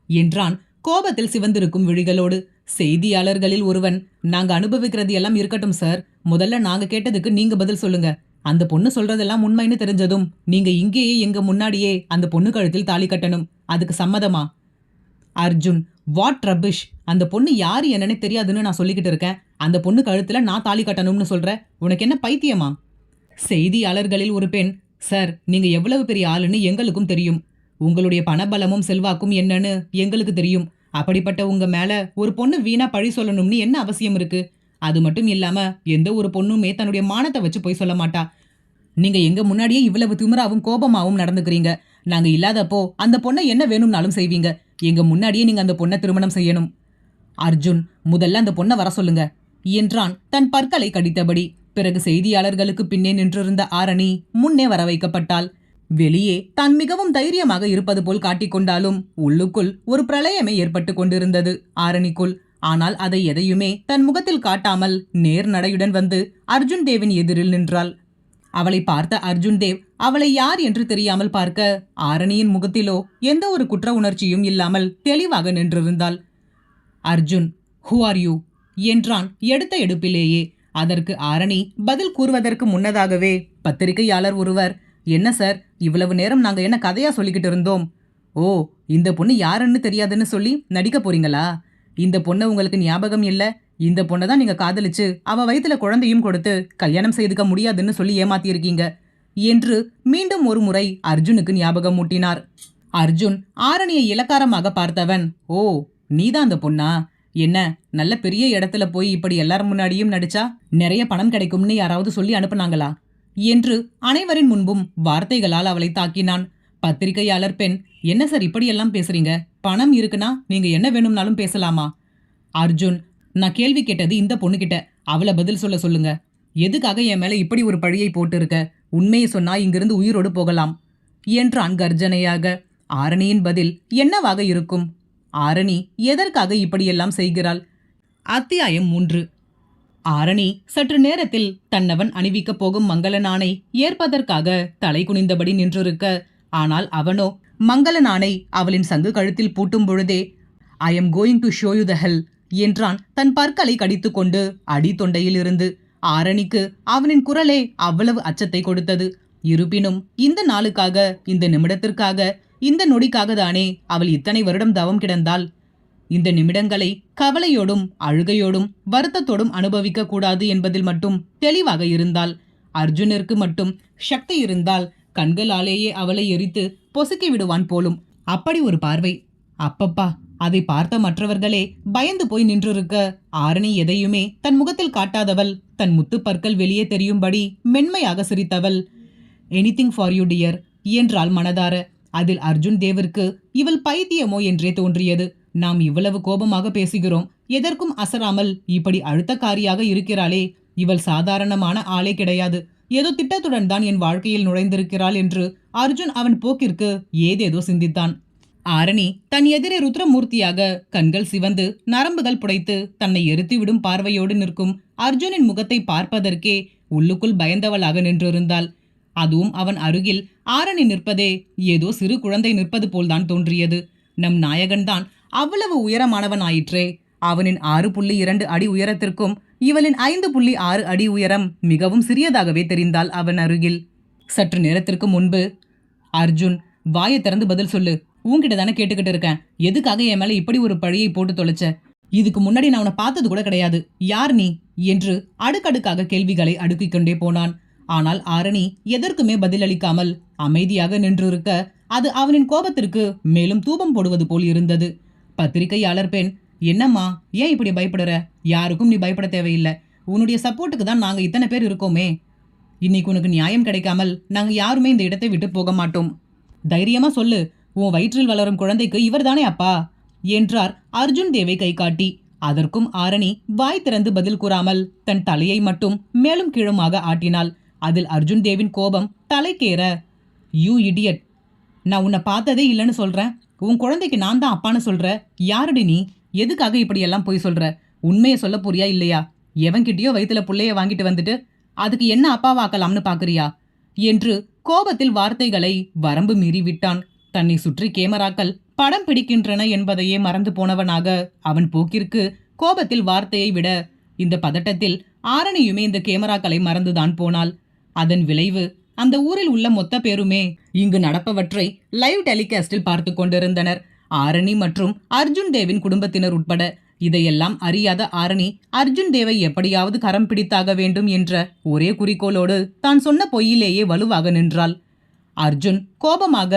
என்றான் கோபத்தில் சிவந்திருக்கும் விழிகளோடு. செய்தியாளர்களில் ஒருவன், நாங்க அனுபவிக்கிறது எல்லாம் இருக்கட்டும் சார், முதல்ல நாங்க கேட்டதுக்கு நீங்க பதில் சொல்லுங்க. அந்த பொண்ணு சொல்றதெல்லாம் உண்மைன்னு தெரிஞ்சதும் நீங்க இங்கேயே எங்க முன்னாடியே அந்த பொண்ணு கழுத்தில் தாலி கட்டணும். அதுக்கு சம்மதமா? Arjun, what rubbish! அந்த பொண்ணு யாரு என்னன்னு தெரியாதுன்னு நான் சொல்லிக்கிட்டு இருக்கேன். அந்த பொண்ணு கழுத்துல நான் தாலி கட்டணும்னு சொல்ற? உனக்கு என்ன பைத்தியமா? செய்தியாளர்களில் ஒரு பெண், சார், நீங்க எவ்வளவு பெரிய ஆளுன்னு எங்களுக்கும் தெரியும். உங்களுடைய பணபலமும் செல்வாக்கும் என்னன்னு எங்களுக்கு தெரியும். அப்படிப்பட்ட உங்க மேல ஒரு பொண்ணு வீணா பழி சொல்லணும்னு என்ன அவசியம் இருக்கு? அது மட்டும் இல்லாம எந்த ஒரு பொண்ணுமே தன்னுடைய மானத்தை வச்சு போய் சொல்ல மாட்டா. நீங்க எங்க முன்னாடியே இவ்வளவு திமிராவும் கோபமாவும் நடந்துக்கிறீங்க. நாங்க இல்லாதப்போ அந்த பொண்ணை என்ன வேணும்னாலும் செய்வீங்க. எங்க முன்னாடியே நீங்க அந்த பொண்ணை திருமணம் செய்யணும். அர்ஜுன், முதல்ல அந்த பொண்ணை வர சொல்லுங்க என்றான் தன் பற்களை கடித்தபடி. பிறகு செய்தியாளர்களுக்கு பின்னே நின்றிருந்த ஆரணி முன்னே வர வைக்கப்பட்டாள். வெளியே தான் மிகவும் தைரியமாக இருப்பது போல் காட்டிக்கொண்டாலும் உள்ளுக்குள் ஒரு பிரளயமே ஏற்பட்டு கொண்டிருந்தது ஆரணிக்குள். ஆனால் அதை எதையுமே தன் முகத்தில் காட்டாமல் நேர் நடையுடன் வந்து அர்ஜுன் தேவின் எதிரில் நின்றாள். அவளை பார்த்த அர்ஜுன் தேவ் அவளை யார் என்று தெரியாமல் பார்க்க, ஆரணியின் முகத்திலோ எந்த ஒரு குற்ற உணர்ச்சியும் இல்லாமல் தெளிவாக நின்றிருந்தாள். அர்ஜுன், ஹூ ஆர் யூ என்றான் எடுத்த எடுப்பிலேயே. அதற்கு ஆரணி பதில் கூறுவதற்கு முன்னதாகவே பத்திரிகையாளர் ஒருவர், என்ன சார், இவ்வளவு நேரம் நாங்க என்ன கதையா சொல்லிக்கிட்டு இருந்தோம்? ஓ, இந்த பொண்ணு யாருன்னு தெரியாதுன்னு சொல்லி நடிக்க போறீங்களா? இந்த பொண்ணை உங்களுக்கு ஞாபகம் இல்ல? இந்த பொண்ணை தான் நீங்க காதலிச்சு அவ வயித்துல குழந்தையும் கொடுத்து கல்யாணம் செய்துக்க முடியாதுன்னு சொல்லி ஏமாத்தியிருக்கீங்க என்று மீண்டும் ஒரு முறை அர்ஜுனுக்கு ஞாபகம் மூட்டினார். அர்ஜுன் ஆரணியை இலக்காரமாக பார்த்தவன், ஓ, நீதான் அந்த பொண்ணா? என்ன, நல்ல பெரிய இடத்துல போய் இப்படி எல்லாரும் முன்னாடியும் நடிச்சா நிறைய பணம் கிடைக்கும்னு யாராவது சொல்லி அனுப்புனாங்களா என்று அனைவரின் முன்பும் வார்த்தைகளால் அவளை தாக்கினான். பத்திரிகையாளர் பெண், என்ன சார் இப்படியெல்லாம் பேசுறீங்க? பணம் இருக்குன்னா நீங்க என்ன வேணும்னாலும் பேசலாமா? அர்ஜுன், நான் கேள்வி கேட்டது இந்த பொண்ணுகிட்ட, அவளை பதில் சொல்ல சொல்லுங்க. எதுக்காக என் மேல இப்படி ஒரு பழியை போட்டு இருக்க? உண்மையை சொன்னா இங்கிருந்து உயிரோடு போகலாம் என்றான் கர்ஜனையாக. ஆரணியின் பதில் என்னவாக இருக்கும்? ஆரணி எதற்காக இப்படியெல்லாம் செய்கிறாள்? அத்தியாயம் 3. ஆரணி சற்று நேரத்தில் தன்னவன் அணிவிக்கப் போகும் மங்கள நாணை ஏற்பதற்காக தலை குனிந்தபடி நின்றிருக்க, ஆனால் அவனோ மங்கள நாணை அவளின் சங்கு கழுத்தில் பூட்டும் பொழுதே, I am going to show you the hell என்றான் தன் பற்களை கடித்துக்கொண்டு அடி தொண்டையில் இருந்து. ஆரணிக்கு அவனின் குரலே அவ்வளவு அச்சத்தை கொடுத்தது. இருப்பினும் இந்த நாளுக்காக, இந்த நிமிடத்திற்காக, இந்த நொடிக்காக தானே அவள் இத்தனை வருடம் தவம் கிடந்தாள். இந்த நிமிடங்களை கவலையோடும் அழுகையோடும் வருத்தத்தோடும் அனுபவிக்க கூடாது என்பதில் மட்டும் தெளிவாக இருந்தாள். அர்ஜுனிற்கு மட்டும் சக்தி இருந்தால் கண்களாலேயே அவளை எரித்து பொசுக்கி விடுவான் போலும். அப்படி ஒரு பார்வை. அப்பப்பா, அதை பார்த்த மற்றவர்களே பயந்து போய் நின்றிருக்க, ஆரணி எதையுமே தன் முகத்தில் காட்டாதவள், தன் முத்து பற்கள் வெளியே தெரியும்படி மென்மையாக சிரித்தவள். எனிதிங் ஃபார் யூ டியர் என்றாள் மனதார. அதில் அர்ஜுன் தேவிற்கு இவள் பைத்தியமோ என்றே தோன்றியது. நாம் இவ்வளவு கோபமாக பேசுகிறோம், எதற்கும் அசராமல் இப்படி அழுத்தக்காரியாக இருக்கிறாளே, இவள் சாதாரணமான ஆளே கிடையாது. ஏதோ திட்டத்துடன் தான் என் வாழ்க்கையில் நுழைந்திருக்கிறாள் என்று அர்ஜுன் அவன் போக்கிற்கு ஏதேதோ சிந்தித்தான். ஆரணி தன் எதிரே ருத்ரமூர்த்தியாக கண்கள் சிவந்து நரம்புகள் புடைத்து தன்னை எரித்துவிடும் பார்வையோடு நிற்கும் அர்ஜுனின் முகத்தை பார்ப்பதற்கே உள்ளுக்குள் பயந்தவளாக நின்றிருந்தாள். அதுவும் அவன் அருகில் ஆரணி நிற்பதே ஏதோ சிறு குழந்தை நிற்பது போல்தான் தோன்றியது. நம் நாயகன்தான் அவ்வளவு உயரமானவன் ஆயிற்றே. அவனின் 6.2 அடி உயரத்திற்கும் இவளின் 5.6 அடி உயரம் மிகவும் சிறியதாகவே தெரிந்தாள் அவன் அருகில். சற்று நேரத்திற்கு முன்பு, அர்ஜுன், வாயை திறந்து பதில் சொல்லு, உன்கிட்ட தானே கேட்டுக்கிட்டு இருக்கேன். எதுக்காக என் மேல இப்படி ஒரு பழியை போட்டு தொலைச்ச? இதுக்கு முன்னாடி நான் உன்னை பார்த்தது கூட கிடையாது. யார் நீ என்று அடுக்கடுக்காக கேள்விகளை அடுக்கிக் கொண்டே போனான். ஆனால் ஆரணி எதற்குமே பதிலளிக்காமல் அமைதியாக நின்றிருக்க, அது அவனின் கோபத்திற்கு மேலும் தூபம் போடுவது போல் இருந்தது. பத்திரிகையாளர் பெண், என்னம்மா, ஏன் இப்படி பயப்படுற? யாருக்கும் நீ பயப்பட தேவையில்லை. உன்னுடைய சப்போர்ட்டுக்கு தான் நாங்க இத்தனை பேர் இருக்கோமே. இன்னைக்கு உனக்கு நியாயம் கிடைக்காமல் நாங்க யாருமே இந்த இடத்தை விட்டு போக மாட்டோம். தைரியமா சொல்லு, உன் வயிற்றில் வளரும் குழந்தைக்கு இவர்தானே அப்பா என்றார் அர்ஜுன் தேவை கை காட்டி. அதற்கும் ஆரணி வாய் திறந்து பதில் கூறாமல் தன் தலையை மட்டும் மேலும் கீழுமாக ஆட்டினாள். அதில் அர்ஜுன் தேவின் கோபம் தலைக்கேற, யூ இடியட், நான் உன்னை பார்த்ததே இல்லைன்னு சொல்றேன். உன் குழந்தைக்கு நான் தான் அப்பான்னு சொல்ற. யாருடி நீ? எதுக்காக இப்படியெல்லாம் போய் சொல்ற? உண்மையை சொல்ல போறியா இல்லையா? எவன்கிட்டயோ வயிற்றுல புள்ளைய வாங்கிட்டு வந்துட்டு அதுக்கு என்ன அப்பாவாக்கலாம்னு பாக்குறியா என்று கோபத்தில் வார்த்தைகளை வரம்பு மீறி விட்டான். தன்னை சுற்றி கேமராக்கள் படம் பிடிக்கின்றன என்பதையே மறந்து போனவனாக அவன் போக்கிற்கு கோபத்தில் வார்த்தையை விட இந்த பதட்டத்தில் ஆரணியுமே இந்த கேமராக்களை மறந்துதான் போனாள். அதன் விளைவு அந்த ஊரில் உள்ள மொத்த பேருமே இங்கு நடப்பவற்றை லைவ் டெலிகாஸ்டில் பார்த்து கொண்டிருந்தனர். ஆரணி மற்றும் அர்ஜுன் தேவின் குடும்பத்தினர் உட்பட. இதையெல்லாம் அறியாத ஆரணி அர்ஜுன் தேவை எப்படியாவது கரம் பிடித்தாக வேண்டும் என்ற ஒரே குறிக்கோளோடு தான் சொன்ன பொய்யிலேயே வலுவாக நின்றாள். அர்ஜுன் கோபமாக,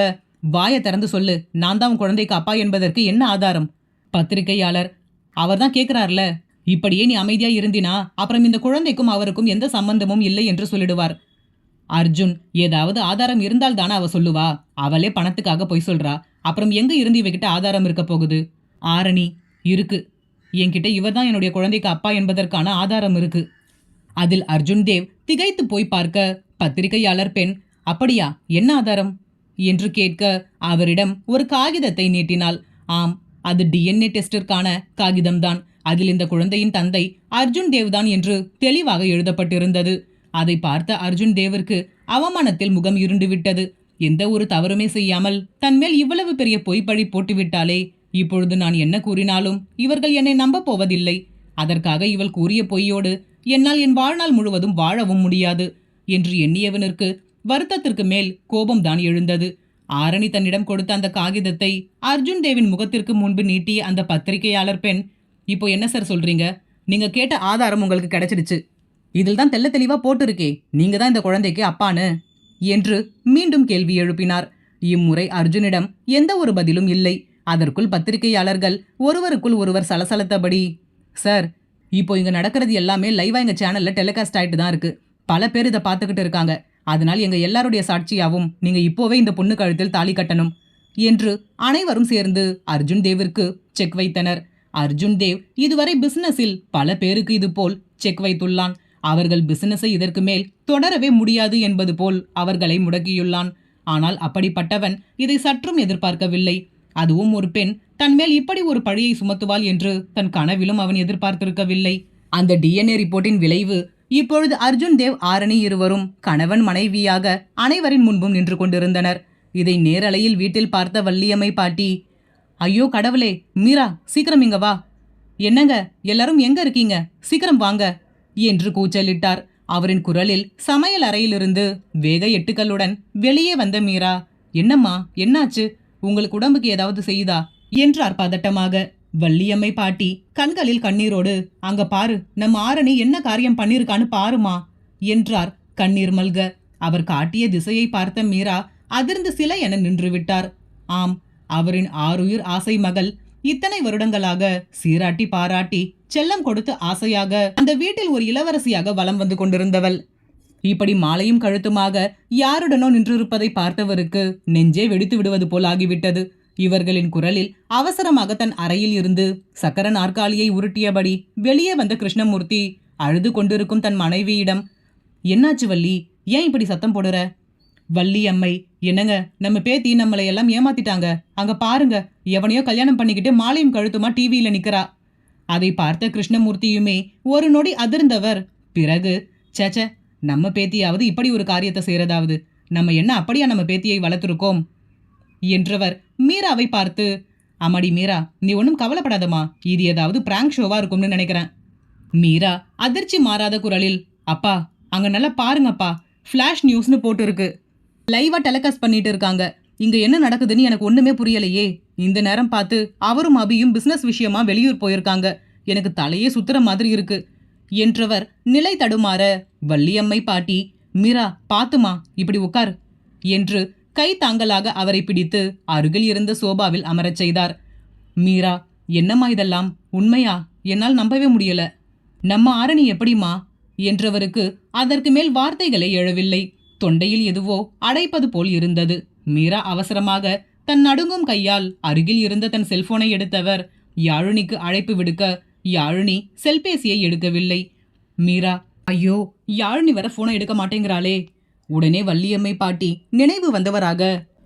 வாயை திறந்து சொல்லு, நான் தான் உன் குழந்தைக்கு அப்பா என்பதற்கு என்ன ஆதாரம்? பத்திரிகையாளர், அவர்தான் கேட்கிறார்ல, இப்படியே நீ அமைதியா இருந்தினா அப்புறம் இந்த குழந்தைக்கும் அவருக்கும் எந்த சம்பந்தமும் இல்லை என்று சொல்லிடுவார். அர்ஜுன், ஏதாவது ஆதாரம் இருந்தால் தானே அவ சொல்லுவா. அவளே பணத்துக்காக பொய் சொல்றா. அப்புறம் எங்க இருந்து இவகிட்ட ஆதாரம் இருக்க போகுது? ஆரணி, இருக்கு, என்கிட்ட இவர்தான் என்னுடைய குழந்தைக்கு அப்பா என்பதற்கான ஆதாரம் இருக்கு. அதில் அர்ஜுன் தேவ் திகைத்து போய் பார்க்க, பத்திரிகையாளர் பெண், அப்படியா, என்ன ஆதாரம் என்று கேட்க அவரிடம் ஒரு காகிதத்தை நீட்டினாள். ஆம், அது டிஎன்ஏ டெஸ்டிற்கான காகிதம்தான். அதில் இந்த குழந்தையின் தந்தை அர்ஜுன் தேவ் தான் என்று தெளிவாக எழுதப்பட்டிருந்தது. அதை பார்த்த அர்ஜுன் தேவிற்கு அவமானத்தில் முகம் இருண்டு விட்டது. எந்த ஒரு தவறுமே செய்யாமல் தன்மேல் இவ்வளவு பெரிய பொய்ப்பழி போட்டுவிட்டாலே. இப்பொழுது நான் என்ன கூறினாலும் இவர்கள் என்னை நம்ப போவதில்லை. அதற்காக இவள் கூறிய பொய்யோடு என்னால் என் வாழ்நாள் முழுவதும் வாழவும் முடியாது என்று எண்ணியவனுக்கு வருத்தத்திற்கு மேல் கோபம்தான் எழுந்தது. ஆரணி தன்னிடம் கொடுத்த அந்த காகிதத்தை அர்ஜுன் தேவின் முகத்திற்கு முன்பு நீட்டிய அந்த பத்திரிகையாளர் பெண், இப்போ என்ன சார் சொல்றீங்க? நீங்க கேட்ட ஆதாரம் உங்களுக்கு கிடைச்சிடுச்சு. இதில் தான் தெள்ள தெளிவா போட்டிருக்கே, நீங்க தான் இந்த குழந்தைக்கு அப்பான்னு என்று மீண்டும் கேள்வி எழுப்பினார். இம்முறை அர்ஜுனிடம் எந்த ஒரு பதிலும் இல்லை. அதற்குள் பத்திரிகையாளர்கள் ஒருவருக்குள் ஒருவர் சலசலத்தபடி, சார், இப்போ இங்க நடக்கிறது எல்லாமே லைவா எங்க சேனல்ல டெலிகாஸ்ட் ஆயிட்டு தான் இருக்கு. பல பேர் இதை பார்த்துக்கிட்டு இருக்காங்க. அதனால் எங்க எல்லாருடைய சாட்சியாவும் நீங்க இப்போவே இந்த பொண்ணு கழுத்தில் தாலி கட்டணும் என்று அனைவரும் சேர்ந்து அர்ஜுன் தேவிற்கு செக் வைத்தனர். அர்ஜுன் தேவ் இதுவரை பிசினஸில் பல பேருக்கு இது போல் செக் வைத்துள்ளான். அவர்கள் பிசினஸை இதற்கு மேல் தொடரவே முடியாது என்பது போல் அவர்களை முடக்கியுள்ளான். ஆனால் அப்படிப்பட்டவன் இதை சற்றும் எதிர்பார்க்கவில்லை. அதுவும் ஒரு பெண் தன்மேல் இப்படி ஒரு பழியை சுமத்துவாள் என்று தன் கனவிலும் அவன் எதிர்பார்த்திருக்கவில்லை. அந்த டிஎன்ஏ ரிப்போர்ட்டின் விளைவு இப்பொழுது அர்ஜுன் தேவ் ஆரணி இருவரும் கணவன் மனைவியாக அனைவரின் முன்பும் நின்று கொண்டிருந்தனர். இதை நேரலையில் வீட்டில் பார்த்த வள்ளியம்மை பாட்டி, ஐயோ கடவுளே, மீரா சீக்கிரம் இங்க வா. என்னங்க, எல்லாரும் எங்க இருக்கீங்க? சீக்கிரம் வாங்க என்று கூச்சலிட்டார். அவரின் குரலில் சமையல் அறையிலிருந்து வேக எட்டுக்களுடன் வெளியே வந்த மீரா, என்னம்மா, என்னாச்சு? உங்களுக்கு உடம்புக்கு ஏதாவது செய்யுதா என்றார் பதட்டமாக. வள்ளியம்மை பாட்டி கண்களில் கண்ணீரோடு, அங்க பாரு, நம்ம ஆரணி என்ன காரியம் பண்ணிருக்கான்னு பாருமா என்றார் கண்ணீர் மல்க. அவர் காட்டிய திசையை பார்த்த மீரா அதிர்ந்து சிலை என நின்று விட்டார். ஆம், அவரின் ஆருயிர் ஆசை மகள் இத்தனை வருடங்களாக சீராட்டி பாராட்டி செல்லம் கொடுத்து ஆசையாக அந்த வீட்டில் ஒரு இளவரசியாக வலம் வந்து கொண்டிருந்தவள் இப்படி மாலையும் கழுத்துமாக யாருடனோ நின்றிருப்பதை பார்த்தவருக்கு நெஞ்சே வெடித்து விடுவது போல் ஆகிவிட்டது. இவர்களின் குரலில் அவசரமாக தன் அறையில் இருந்து சக்கர நாற்காலியை உருட்டியபடி வெளியே வந்த கிருஷ்ணமூர்த்தி அழுது கொண்டிருக்கும் தன் மனைவியிடம், என்னாச்சு வள்ளி, ஏன் இப்படி சத்தம் போடுற? வள்ளி அம்மை, என்னங்க, நம்ம பேத்தி நம்மளை எல்லாம் ஏமாத்திட்டாங்க. அங்க பாருங்க, எவனையோ கல்யாணம் பண்ணிக்கிட்டு மாலையும் கழுத்துமா டிவியில நிக்கிறா. அதை பார்த்த கிருஷ்ணமூர்த்தியுமே ஒரு நொடி அதிர்ந்தவர் பிறகு, சேச்ச, நம்ம பேத்தியாவது இப்படி ஒரு காரியத்தை செய்யறதாவது, நம்ம என்ன அப்படியா நம்ம பேத்தியை வளர்த்துருக்கோம் என்றவர் மீராவை பார்த்து, அம்மாடி மீரா, நீ ஒன்றும் கவலைப்படாதம்மா, இது ஏதாவது பிராங்க் ஷோவா இருக்கும்னு நினைக்கிறேன். மீரா அதிர்ச்சி மாறாத குரலில், அப்பா அங்க நல்லா பாருங்கப்பா, ஃபிளாஷ் நியூஸ்னு போட்டு இருக்கு, லைவா டெலிகாஸ்ட் பண்ணிட்டு இருக்காங்க. இங்க என்ன நடக்குதுன்னு எனக்கு ஒண்ணுமே புரியலையே. இந்த நேரம் பார்த்து அவரும் அபியும் பிசினஸ் விஷயமா வெளியூர் போயிருக்காங்க. எனக்கு தலையே சுத்துற மாதிரி இருக்கு என்றவர் நிலை தடுமாற வள்ளியம்மை பாட்டி, மீரா பாத்துமா, இப்படி உட்கார் என்று கை தாங்கலாக அவரை பிடித்து அருகில் இருந்த சோபாவில் அமரச் செய்தார். மீரா, என்னம்மா இதெல்லாம், உண்மையா? என்னால் நம்பவே முடியல. நம்ம ஆரணி எப்படிமா என்றவருக்கு அதற்கு மேல் வார்த்தைகளே எழவில்லை. தொண்டையில் எதுவோ அடைப்பது போல் இருந்தது. மீரா அவசரமாக தன் நடுங்கும் கையால் அருகில் இருந்த தன் செல்போனை எடுத்தவர் யாழினிக்கு அழைப்பு விடுக்க யாழினி செல்பேசியை எடுக்கவில்லை. மீரா, ஐயோ, யாழினி வர போனை எடுக்க மாட்டேங்கிறாளே. உடனே வள்ளியம்மை பாட்டி நினைவு வந்தவராக,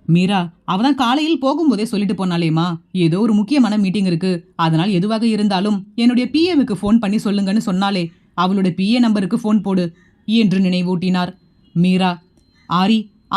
மீரா, அவதான் காலையில் போகும்போதே சொல்லிட்டு போனாலேமா, ஏதோ ஒரு முக்கியமான மீட்டிங் இருக்கு, அதனால் எதுவாக இருந்தாலும் என்னுடைய பிஏவுக்கு ஃபோன் பண்ணி சொல்லுங்கன்னு சொன்னாலே, அவளோட பிஏ நம்பருக்கு ஃபோன் போடு என்று நினைவூட்டினார். மீரா,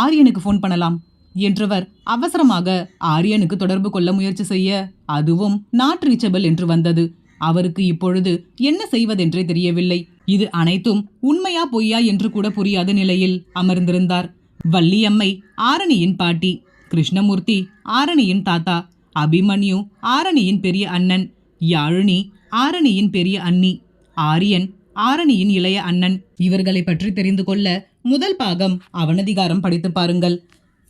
ஆரியனுக்கு ஃபோன் பண்ணலாம் என்றவர் அவசரமாக ஆரியனுக்கு தொடர்பு கொள்ள முயற்சி செய்ய அதுவும் நாட் ரீச்சபிள் என்று வந்தது. அவருக்கு இப்பொழுது என்ன செய்வதென்றே தெரியவில்லை. இது அனைத்தும் உண்மையா பொய்யா என்று கூட புரியாத நிலையில் அமர்ந்திருந்தார். வள்ளியம்மை ஆரணியின் பாட்டி, கிருஷ்ணமூர்த்தி ஆரணியின் தாத்தா, அபிமன்யு ஆரணியின் பெரிய அண்ணன், யாழினி ஆரணியின் பெரிய அண்ணி, ஆரியன் ஆரணியின் இளைய அண்ணன். இவர்களை பற்றி தெரிந்து கொள்ள முதல் பாகம் அவனதிகாரம் படித்து பாருங்கள்.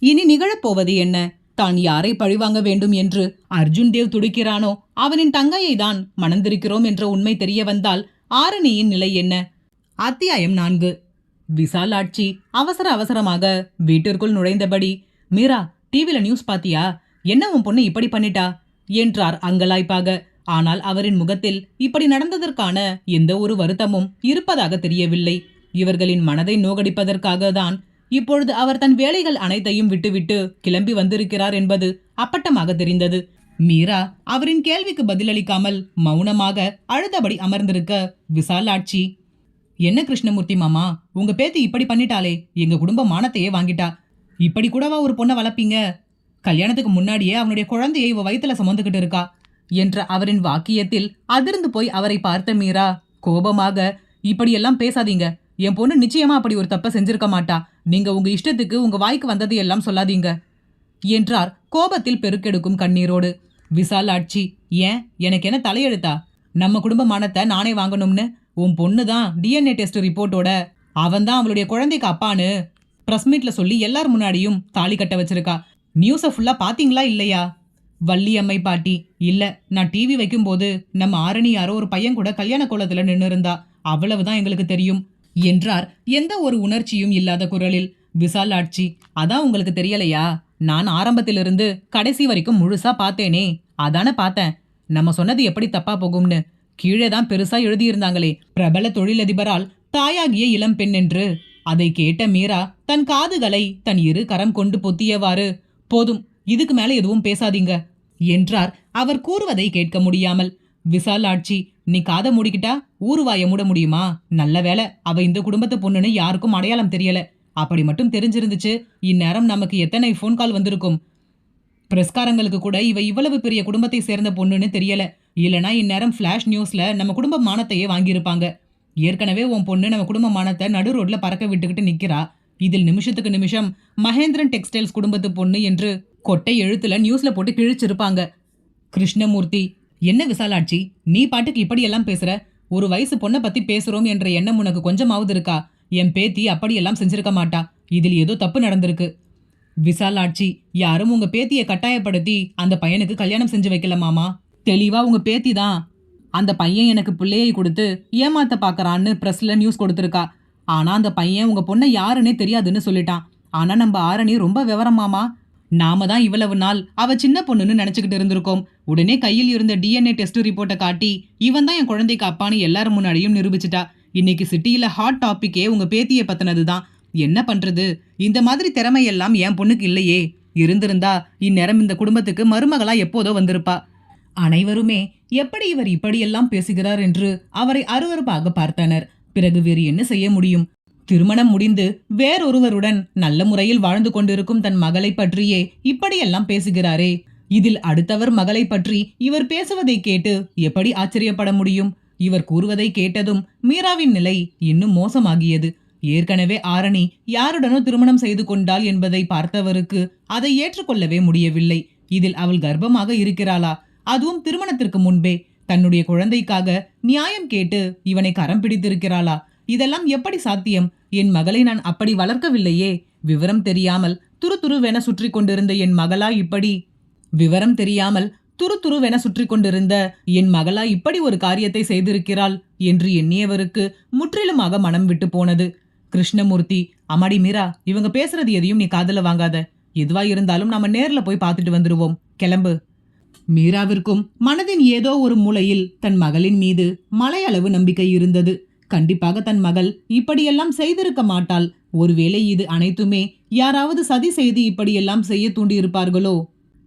இனி நிகழப்போவது என்ன? தான் யாரை பழிவாங்க வேண்டும் என்று அர்ஜுன் தேவ் துடிக்கிறானோ அவனின் தங்கையை தான் மணந்திருக்கிறோம் என்ற உண்மை தெரிய வந்தால் ஆரணியின் நிலை என்ன? அத்தியாயம் 4. விசாலாட்சி அவசர அவசரமாக வீட்டிற்குள் நுழைந்தபடி, மீரா, டிவில நியூஸ் பாத்தியா? என்ன உன் பொண்ணு இப்படி பண்ணிட்டா என்றார் அங்கலாய்ப்பாக. ஆனால் அவரின் முகத்தில் இப்படி நடந்ததற்கான எந்த ஒரு வருத்தமும் இருப்பதாக தெரியவில்லை. இவர்களின் மனதை நோகடிப்பதற்காக தான் இப்பொழுது அவர் தன் வேலைகள் அனைத்தையும் விட்டுவிட்டு கிளம்பி வந்திருக்கிறார் என்பது அப்பட்டமாக தெரிந்தது. மீரா அவரின் கேள்விக்கு பதிலளிக்காமல் மௌனமாக அழுதபடி அமர்ந்திருக்க விசாலாட்சி, என்ன கிருஷ்ணமூர்த்தி மாமா, உங்க பேத்தி இப்படி பண்ணிட்டாலே, எங்க குடும்ப மானத்தையே வாங்கிட்டா. இப்படி கூடவா ஒரு பொண்ணை வளர்ப்பீங்க? கல்யாணத்துக்கு முன்னாடியே அவனுடைய குழந்தையை இவ வயித்துல சுமந்துகிட்டு இருக்கா என்ற அவரின் வாக்கியத்தில் அதிர்ந்து போய் அவரை பார்த்த மீரா கோபமாக, இப்படியெல்லாம் பேசாதீங்க, என் பொண்ணு நிச்சயமா அப்படி ஒரு தப்பை செஞ்சிருக்க மாட்டா. நீங்க உங்க இஷ்டத்துக்கு உங்க வாய்க்கு வந்தது எல்லாம் சொல்லாதீங்க என்றார் கோபத்தில் பெருக்கெடுக்கும் கண்ணீரோடு. விசாலாட்சி, ஏன், எனக்கு என்ன தலையெழுத்தா? நம்ம குடும்ப மானத்தை நானே வாங்கணும்னு? உன் பொண்ணு தான் டிஎன்ஏ டெஸ்ட் ரிப்போர்ட்டோட அவன் தான் அவளுடைய குழந்தைக்கு அப்பான்னு பிரஸ் மீட்ல சொல்லி எல்லார் முன்னாடியும் தாலி கட்ட வச்சிருக்கா. நியூஸை ஃபுல்லா பாத்தீங்களா இல்லையா? வள்ளியம்மை பாட்டி, இல்ல, நான் டிவி வைக்கும்போது நம்ம ஆரணி யாரோ ஒரு பையன் கூட கல்யாண கோலத்துல நின்று இருந்தா, அவ்வளவுதான் எங்களுக்கு தெரியும் என்றார் எந்த ஒரு உணர்ச்சியும் இல்லாத குரலில். விசாலாட்சி, அதான் உங்களுக்கு தெரியலையா? நான் ஆரம்பத்திலிருந்து கடைசி வரைக்கும் முழுசா பார்த்தேனே, அதான பார்த்தேன். நம்ம சொன்னது எப்படி தப்பா போகும்னு கீழே தான் பெருசா எழுதியிருந்தாங்களே, பிரபல தொழிலதிபரால் தாயாகிய இளம் பெண் என்று. அதை கேட்ட மீரா தன் காதுகளை தன் இரு கரம் கொண்டு பொத்தியவாறு, போதும், இதுக்கு மேல எதுவும் பேசாதீங்க என்றார். அவர் கூறுவதை கேட்க முடியாமல். விசாலாட்சி, நீ காதை மூடிக்கிட்டா ஊருவாய மூட முடியுமா? நல்ல வேலை அவ இந்த குடும்பத்து பொண்ணுன்னு யாருக்கும் அடையாளம் தெரியல. அப்படி மட்டும் தெரிஞ்சிருந்துச்சு, இந்நேரம் நமக்கு எத்தனை ஃபோன் கால் வந்திருக்கும். பிரஸ்காரங்களுக்கு கூட இவ இவ்வளவு பெரிய குடும்பத்தை சேர்ந்த பொண்ணுன்னு தெரியல. இல்லனா இந்நேரம் ஃபிளாஷ் நியூஸ்ல நம்ம குடும்ப மானத்தையே வாங்கியிருப்பாங்க. ஏற்கனவே உன் பொண்ணு நம்ம குடும்ப மானத்தை நடு ரோட்ல பறக்க விட்டுக்கிட்டு நிக்கிறா. இதில் நிமிஷத்துக்கு நிமிஷம் மகேந்திரன் டெக்ஸ்டைல்ஸ் குடும்பத்து பொண்ணு என்று கொட்டை எழுத்துல நியூஸ்ல போட்டு கிழிச்சிருப்பாங்க. கிருஷ்ணமூர்த்தி, என்ன விசாலாட்சி, நீ பாட்டுக்கு இப்படியெல்லாம் பேசுற? ஒரு வயசு பொண்ணை பத்தி பேசுறோம் என்ற எண்ணம் உனக்கு கொஞ்சமாவது இருக்கா? என் பேத்தி அப்படியெல்லாம் செஞ்சிருக்க மாட்டா. இதில் ஏதோ தப்பு நடந்திருக்கு. விசாலாட்சி, யாரும் உங்க பேத்தியை கட்டாயப்படுத்தி அந்த பையனுக்கு கல்யாணம் செஞ்சு வைக்கல மாமா. தெளிவா உங்க பேத்தி தான் அந்த பையன் எனக்கு பிள்ளையை கொடுத்து ஏமாத்த பாக்கறான்னு பிரஸ்ல நியூஸ் கொடுத்திருக்கா. ஆனா அந்த பையன் உங்க பொண்ணை யாருன்னே தெரியாதுன்னு சொல்லிட்டான். ஆனா நம்ம ஆரணி ரொம்ப விவரமாமா. நாம தான் இவ்வளவு நாள் அவ சின்ன பொண்ணுன்னு நினைச்சுக்கிட்டு இருந்திருக்கோம். உடனே கையில் இருந்த டிஎன்ஏ டெஸ்ட் ரிப்போர்ட்டை காட்டி இவன் தான் என் குழந்தைக்கு அப்பான்னு எல்லாரும் முன்னாடியும் நிரூபிச்சிட்டா. இன்னைக்கு சிட்டியில ஹாட் டாபிக்கே உங்க பேத்தியை பத்தினது தான். என்ன பண்றது, இந்த மாதிரி திறமையெல்லாம் என் பொண்ணுக்கு இல்லையே. இருந்திருந்தா இந்நேரம் இந்த குடும்பத்துக்கு மருமகளா எப்போதோ வந்திருப்பா. அனைவருமே எப்படி இவர் இப்படியெல்லாம் பேசுகிறார் என்று அவரை அருவருப்பாக பார்த்தனர். பிறகு வேறு என்ன செய்ய முடியும்? திருமணம் முடிந்து வேறொருவருடன் நல்ல முறையில் வாழ்ந்து கொண்டிருக்கும் தன் மகளை பற்றியே இப்படியெல்லாம் பேசுகிறாரே. இதில் அடுத்தவர் மகளை பற்றி இவர் பேசுவதை கேட்டு எப்படி ஆச்சரியப்பட முடியும்? இவர் கூறுவதை கேட்டதும் மீராவின் நிலை இன்னும் மோசமாகியது. ஏற்கனவே ஆரணி யாருடனோ திருமணம் செய்து கொண்டாள் என்பதை பார்த்தவருக்கு அதை ஏற்றுக்கொள்ளவே முடியவில்லை. இதில் அவள் கர்ப்பமாக இருக்கிறாளா? அதுவும் திருமணத்திற்கு முன்பே தன்னுடைய குழந்தைக்காக நியாயம் கேட்டு இவனை கரம் பிடித்திருக்கிறாளா? இதெல்லாம் எப்படி சாத்தியம்? என் மகளை நான் அப்படி வளர்க்கவில்லையே. விவரம் தெரியாமல் துரு துருவென சுற்றி கொண்டிருந்த என் மகளா இப்படி? விவரம் தெரியாமல் துரு துருவென சுற்றி கொண்டிருந்த என் மகளா இப்படி ஒரு காரியத்தை செய்திருக்கிறாள் என்று எண்ணியவருக்கு முற்றிலுமாக மனம் விட்டு போனது. கிருஷ்ணமூர்த்தி, அம்மாடி மீரா, இவங்க பேசுறது எதையும் நீ காதுல வாங்காத. எதுவா இருந்தாலும் நாம நேர்ல போய் பார்த்துட்டு வந்துருவோம். கிளம்பு. மீராவிற்கும் மனதின் ஏதோ ஒரு மூலையில் தன் மகளின் மீது மலையளவு நம்பிக்கை இருந்தது. கண்டிப்பாக தன் மகள் இப்படியெல்லாம் செய்திருக்க மாட்டாள். ஒருவேளை இது அனைத்துமே யாராவது சதி செய்து இப்படியெல்லாம் செய்ய தூண்டியிருப்பார்களோ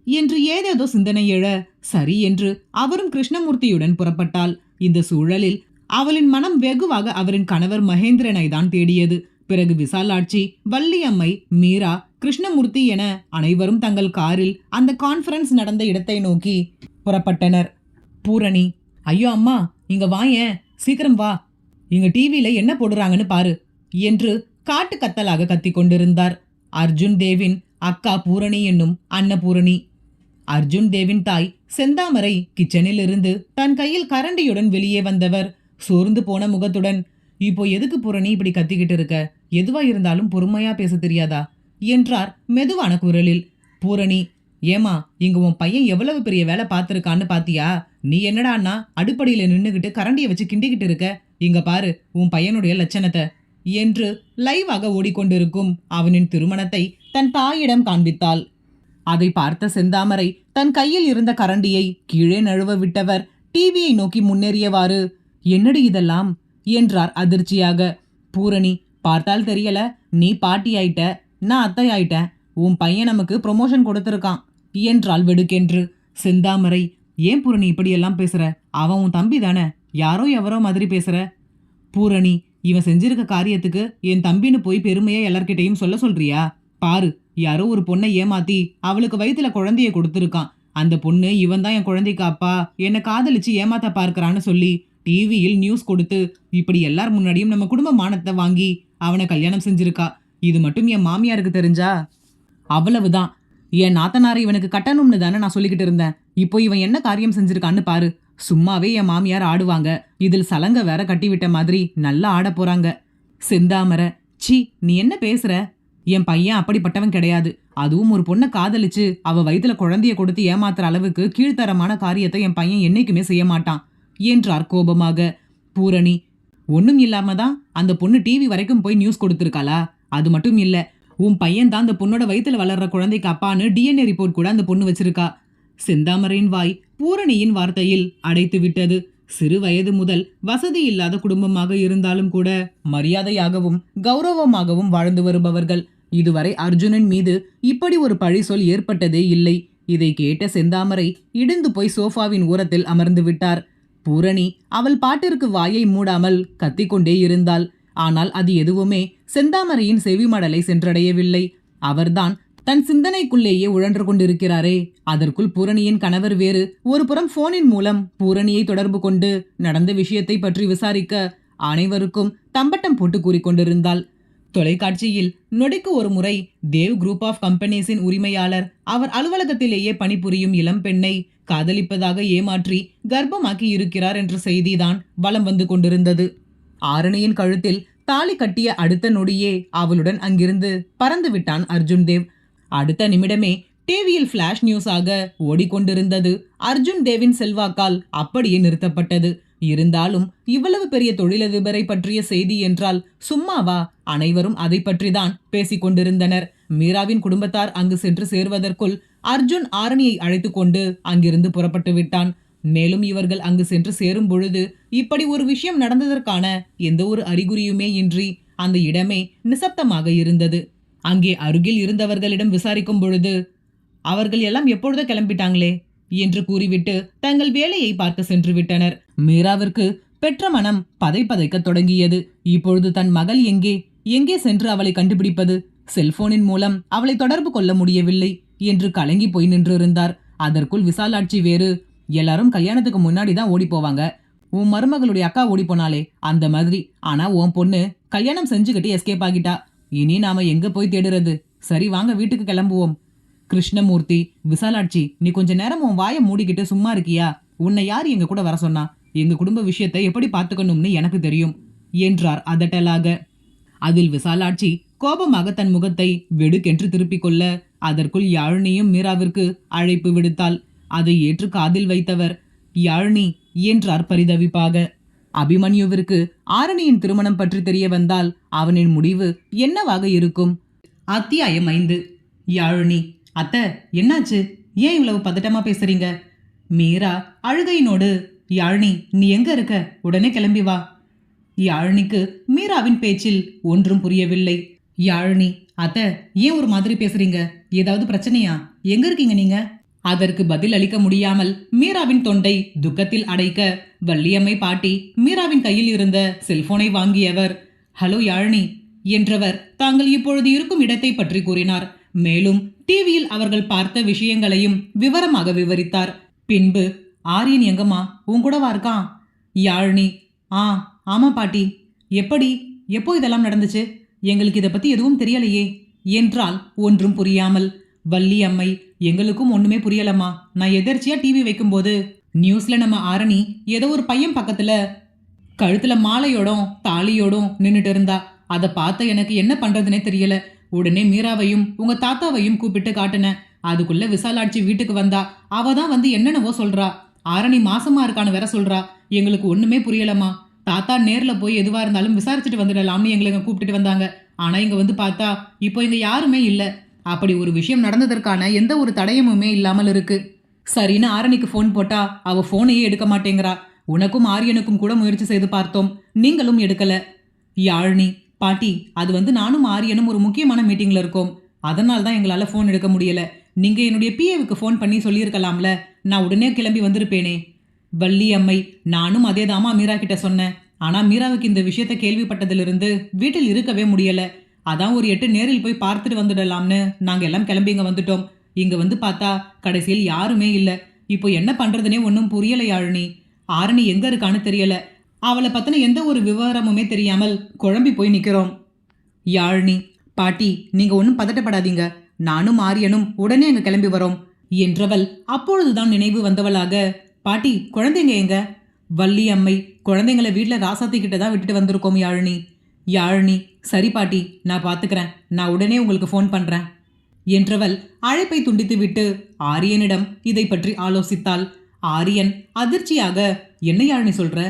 என்று ஏதேதோ சிந்தனை எழ, சரி என்று அவரும் கிருஷ்ணமூர்த்தியுடன் புறப்பட்டாள். இந்த சூழலில் அவளின் மனம் வெகுவாக அவரின் கணவர் மகேந்திரனை தான் தேடியது. பிறகு விசாலாட்சி, வள்ளியம்மை, மீரா, கிருஷ்ணமூர்த்தி என அனைவரும் தங்கள் காரில் அந்த கான்ஃபரன்ஸ் நடந்த இடத்தை நோக்கி புறப்பட்டனர். பூரணி, ஐயோ அம்மா, இங்க வாயேன், சீக்கிரம் வா, இங்க டிவியில என்ன போடுறாங்கன்னு பாரு என்று காட்டு கத்தலாக கத்திக் கொண்டிருந்தார். அர்ஜுன் தேவின் அக்கா பூரணி என்னும் அன்னபூரணி. அர்ஜுன் தேவின் தாய் செந்தாமரை கிச்சனில் இருந்து தன் கையில் கரண்டியுடன் வெளியே வந்தவர் சோர்ந்து போன முகத்துடன், இப்போ எதுக்கு பூரணி இப்படி கத்திக்கிட்டு இருக்க? எதுவா இருந்தாலும் பொறுமையா பேச தெரியாதா என்றார் மெதுவான குரலில். பூரணி, ஏமா, இங்க உன் பையன் எவ்வளவு பெரிய வேலை பார்த்திருக்கான்னு பாத்தியா? நீ என்னடான்னா அடுப்படியில நின்னுகிட்டு கரண்டியை வச்சு கிண்டிக்கிட்டு இருக்க? இங்க பாரு உன் பையனுடைய லட்சணத்தை என்று லைவாக ஓடிக்கொண்டிருக்கும் அவனின் திருமணத்தை தன் தாயிடம் காண்பித்தாள். அதை பார்த்த செந்தாமரை தன் கையில் இருந்த கரண்டியை கீழே நழுவ விட்டவர் டிவியை நோக்கி முன்னேறியவாறு, என்னடி இதெல்லாம் என்றார் அதிர்ச்சியாக. பூரணி, பார்த்தால் தெரியல, நீ பாட்டி ஆயிட்ட, நான் அத்தை ஆயிட்டேன். உன் பையன் நமக்கு ப்ரொமோஷன் கொடுத்திருக்கான் என்றாள் வெடுக்கென்று. செந்தாமரை, ஏன் பூரணி இப்படியெல்லாம் பேசுற? அவன் உன் தம்பி தானே, யாரோ எவரோ மாதிரி பேசுற. பூரணி, இவன் செஞ்சிருக்க காரியத்துக்கு என் தம்பின்னு போய் பெருமையா எல்லார்கிட்டையும் சொல்ல சொல்றியா? பாரு, யாரோ ஒரு பொண்ணை ஏமாத்தி அவளுக்கு வயித்துல குழந்தைய கொடுத்துருக்கான். அந்த பொண்ணு இவன் தான் என் குழந்தைக்கு அப்பா, என்னை காதலிச்சு ஏமாத்த பார்க்கறான்னு சொல்லி டிவியில் நியூஸ் கொடுத்து இப்படி எல்லார் முன்னாடியும் நம்ம குடும்ப மானத்தை வாங்கி அவனை கல்யாணம் செஞ்சிருக்கா. இது மட்டும் என் மாமியாருக்கு தெரிஞ்சா அவ்வளவுதான். என் நாத்தனாரை இவனுக்கு கட்டணும்னு தானே நான் சொல்லிக்கிட்டு இருந்தேன். இப்போ இவன் என்ன காரியம் செஞ்சிருக்கான்னு பாரு. சும்மாவே என் மாமியார் ஆடுவாங்க, இதில் சலங்க வேற கட்டிவிட்ட மாதிரி நல்லா ஆட போறாங்க. செந்தாமரை, சி, நீ என்ன பேசுற? என் பையன் அப்படிப்பட்டவன் கிடையாது. அதுவும் ஒரு பொண்ணை காதலிச்சு அவ வயித்துல குழந்தைய கொடுத்து ஏமாத்துற அளவுக்கு கீழ்த்தரமான காரியத்தை என் பையன் என்னைக்குமே செய்ய மாட்டான் என்றார் கோபமாக. பூரணி, ஒன்னும் இல்லாம தான் அந்த பொண்ணு டிவி வரைக்கும் போய் நியூஸ் கொடுத்திருக்காளா? அது மட்டும் இல்ல, உன் பையன் தான் அந்த பொண்ணோட வயித்துல வளர்ற குழந்தைக்கு அப்பான்னு டிஎன்ஏ ரிப்போர்ட் கூட அந்த பொண்ணு வச்சிருக்கா. செந்தாமரையின் வாய் பூரணியின் வார்த்தையில் அடைத்து விட்டது. சிறு வயது முதல் வசதி இல்லாத குடும்பமாக இருந்தாலும் கூட மரியாதையாகவும் கௌரவமாகவும் வாழ்ந்து வருபவர்கள். இதுவரை அர்ஜுனன் மீது இப்படி ஒரு பழி சொல் ஏற்பட்டதே இல்லை. இதை கேட்ட செந்தாமரை இடிந்து போய் சோஃபாவின் ஓரத்தில் அமர்ந்து விட்டார். பூரணி அவள் பாட்டிற்கு வாயை மூடாமல் கத்திக்கொண்டே இருந்தாள். ஆனால் அது எதுவுமே செந்தாமரையின் செவிமடலை சென்றடையவில்லை. அவர்தான் தன் சிந்தனைக்குள்ளேயே உழன்று கொண்டிருக்கிறாரே. அதற்குள் பூரணியின் கணவர் வேறு ஒரு புறம் போனின் மூலம் பூரணியை தொடர்பு கொண்டு நடந்த விஷயத்தை பற்றி விசாரிக்க அனைவருக்கும் தம்பட்டம் போட்டு கூறிக்கொண்டிருந்தாள். தொலைக்காட்சியில் நொடிக்கு ஒரு முறை தேவ் குரூப் ஆஃப் கம்பெனிஸின் உரிமையாளர் அவர் அலுவலகத்திலேயே பணிபுரியும் இளம் பெண்ணை காதலிப்பதாக ஏமாற்றி கர்ப்பமாக்கி இருக்கிறார் என்ற செய்திதான் வலம் வந்து கொண்டிருந்தது. ஆரணியின் கழுத்தில் தாலி கட்டிய அடுத்த நொடியே அவளுடன் அங்கிருந்து பறந்து விட்டான் அர்ஜுன் தேவ். அடுத்த நிமிடமே டிவியில் ஃபிளாஷ் நியூஸாக ஓடிக்கொண்டிருந்தது. அர்ஜுன் தேவின் செல்வாக்கால் அப்படியே நிறுத்தப்பட்டது. இருந்தாலும் இவ்வளவு பெரிய தொழிலதிபரை பற்றிய செய்தி என்றால் சும்மாவா? அனைவரும் அதை பற்றிதான் பேசிக் கொண்டிருந்தனர். மீராவின் குடும்பத்தார் அங்கு சென்று சேர்வதற்குள் அர்ஜுன் ஆரணியை அழைத்து கொண்டு அங்கிருந்து புறப்பட்டு விட்டான். மேலும் இவர்கள் அங்கு சென்று சேரும் பொழுது இப்படி ஒரு விஷயம் நடந்ததற்கான எந்த ஒரு அறிகுறியுமே இன்றி அந்த இடமே நிசப்தமாக இருந்தது. அங்கே அருகில் இருந்தவர்களிடம் விசாரிக்கும் பொழுது, அவர்கள் எல்லாம் எப்பொழுதோ கிளம்பிட்டாங்களே என்று கூறிவிட்டு தங்கள் வேலையை பார்த்து சென்று விட்டனர். மீராவிற்கு பெற்ற மனம் பதைக்க தொடங்கியது. இப்பொழுது தன் மகள் எங்கே சென்று அவளை கண்டுபிடிப்பது? செல்போனின் மூலம் அவளை தொடர்பு கொள்ள முடியவில்லை என்று கலங்கி போய் நின்றிருந்தார். அதற்குள் விசாலாட்சி வேறு, எல்லாரும் கல்யாணத்துக்கு முன்னாடி தான் ஓடி போவாங்க. உன் மருமகளுடைய அக்கா ஓடி போனாலே அந்த மாதிரி. ஆனா உன் பொண்ணு கல்யாணம் செஞ்சுக்கிட்டு எஸ்கேப் ஆகிட்டா. இனி நாம எங்க போய் தேடுறது? சரி, வாங்க வீட்டுக்கு கிளம்புவோம். கிருஷ்ணமூர்த்தி, விசாலாட்சி, நீ கொஞ்ச நேரம் உன் வாயை மூடிக்கிட்டு சும்மா இருக்கியா? உன்னை யார் எங்க கூட வர சொன்னா? எங்க குடும்ப விஷயத்தை எப்படி பார்த்துக்கணும்னு எனக்கு தெரியும் என்றார் அதட்டலாக. அதில் விசாலாட்சி கோபமாக தன் முகத்தை வெடுக்கென்று திருப்பிக் கொள்ள அதற்குள் யாழினியும் மீராவிற்கு அழைப்பு விடுத்தாள். அதை ஏற்று காதில் வைத்தவர், யாழினி என்றார் பரிதவிப்பாக. அபிமன்யுவிற்கு ஆரணியின் திருமணம் பற்றி தெரிய வந்தால் அவனின் முடிவு என்னவாக இருக்கும்? அத்தியாயம் 5. யாழினி. அத்தை, என்னாச்சு? ஏன் இவ்வளவு பதட்டமா பேசுறீங்க? மீரா அழுகையினோடு, யாழினி நீ எங்க இருக்க? உடனே கிளம்பி வா. யாழினிக்கு மீராவின் பேச்சில் ஒன்றும் புரியவில்லை. யாழினி. அத்தை, ஏன் ஒரு மாதிரி பேசுறீங்க? ஏதாவது பிரச்சனையா? எங்க இருக்கீங்க நீங்க? அதற்கு பதில் அளிக்க முடியாமல் மீராவின் தொண்டை துக்கத்தில் அடைக்க வள்ளியம்மை பாட்டி மீராவின் கையில் இருந்த செல்போனை வாங்கியவர், ஹலோ யாழினி என்றவர் தாங்கள் இப்பொழுது இருக்கும் இடத்தை பற்றி கூறினார். மேலும் டிவியில் அவர்கள் பார்த்த விஷயங்களையும் விவரமாக விவரித்தார். பின்பு, ஆரியன் எங்கம்மா? உங்கூடவா இருக்கான்? யாழினி. ஆமா பாட்டி. எப்படி? எப்போ இதெல்லாம் நடந்துச்சு? எங்களுக்கு இதை பத்தி எதுவும் தெரியலையே என்றால் ஒன்றும் புரியாமல். வள்ளியம்மை, எங்களுக்கும் ஒண்ணுமே புரியலம்மா. நான் எதர்ச்சியா டிவி வைக்கும்போது நியூஸ்ல நம்ம ஆரணி ஏதோ ஒரு பையன் பக்கத்துல கழுத்துல மாலையோடும் தாலியோடும் நின்னுட்டு இருந்தா. அதை பார்த்த எனக்கு என்ன பண்றதுனே தெரியல. உடனே மீராவையும் உங்க தாத்தாவையும் கூப்பிட்டு காட்டினேன். அதுக்குள்ள விசாலாட்சி வீட்டுக்கு வந்தா. அவ தான் வந்து என்னென்னவோ சொல்றா. ஆரணி மாசமா இருக்கான்னு வேற சொல்றா. எங்களுக்கு ஒண்ணுமே புரியலம்மா. தாத்தா நேர்ல போய் எதுவா இருந்தாலும் விசாரிச்சுட்டு வந்துடலாம்னு எங்களை இங்க கூப்பிட்டுட்டு வந்தாங்க. ஆனா இங்க வந்து பார்த்தா இப்போ இங்க யாருமே இல்ல. அப்படி ஒரு விஷயம் நடந்ததற்கான எந்த ஒரு தடயமுமே இல்லாமல் இருக்கு. சரின்னு ஆரணிக்கு ஃபோன் போட்டா அவ ஃபோனையே எடுக்க மாட்டேங்கிறா. உனக்கும் ஆரியனுக்கும் கூட முயற்சி செய்து பார்த்தோம், நீங்களும் எடுக்கல. யாழினி. பாட்டி, அது வந்து நானும் ஆரியனும் ஒரு முக்கியமான மீட்டிங்ல இருக்கோம். அதனால தான் எங்களால ஃபோன் எடுக்க முடியல. நீங்க என்னுடைய பிஏவுக்கு ஃபோன் பண்ணி சொல்லியிருக்கலாம்ல. நான் உடனே கிளம்பி வந்திருப்பேனே. வள்ளி அம்மை. நானும் அதே தாமா மீரா கிட்ட சொன்னேன். ஆனா மீராவுக்கு இந்த விஷயத்த கேள்விப்பட்டதிலிருந்து வீட்டில் இருக்கவே முடியல. அதான் ஒரு 8 நேரில் போய் பார்த்துட்டு வந்துடலாம்னு நாங்க எல்லாம் கிளம்பி இங்க வந்துட்டோம். இங்க வந்து பார்த்தா கடைசியில் யாருமே இல்ல. இப்போ என்ன பண்றதுனே ஒன்றும் புரியல யாழினி. ஆரணி எங்க இருக்கான்னு தெரியல. அவளை பத்தின எந்த ஒரு விவரமுமே தெரியாமல் குழம்பி போய் நிக்கிறோம். யாழினி. பாட்டி, நீங்க ஒன்றும் பதட்டப்படாதீங்க. நானும் ஆரியனும் உடனே அங்க கிளம்பி வரோம் என்றவள் அப்பொழுதுதான் நினைவு வந்தவளாக, பாட்டி குழந்தைங்க எங்க? வள்ளி அம்மை. குழந்தைங்களை வீட்டுல ராசாத்தி கிட்ட தான் விட்டுட்டு வந்திருக்கோம் யாழினி. யாழினி. சரி பாட்டி, நான் பாத்துக்கிறேன். நான் உடனே உங்களுக்கு ஃபோன் பண்றேன் என்றவள் அழைப்பை துண்டித்து விட்டு ஆரியனிடம் இதை பற்றி ஆலோசித்தாள். ஆரியன் அதிர்ச்சியாக, என்ன யாழினி சொல்ற?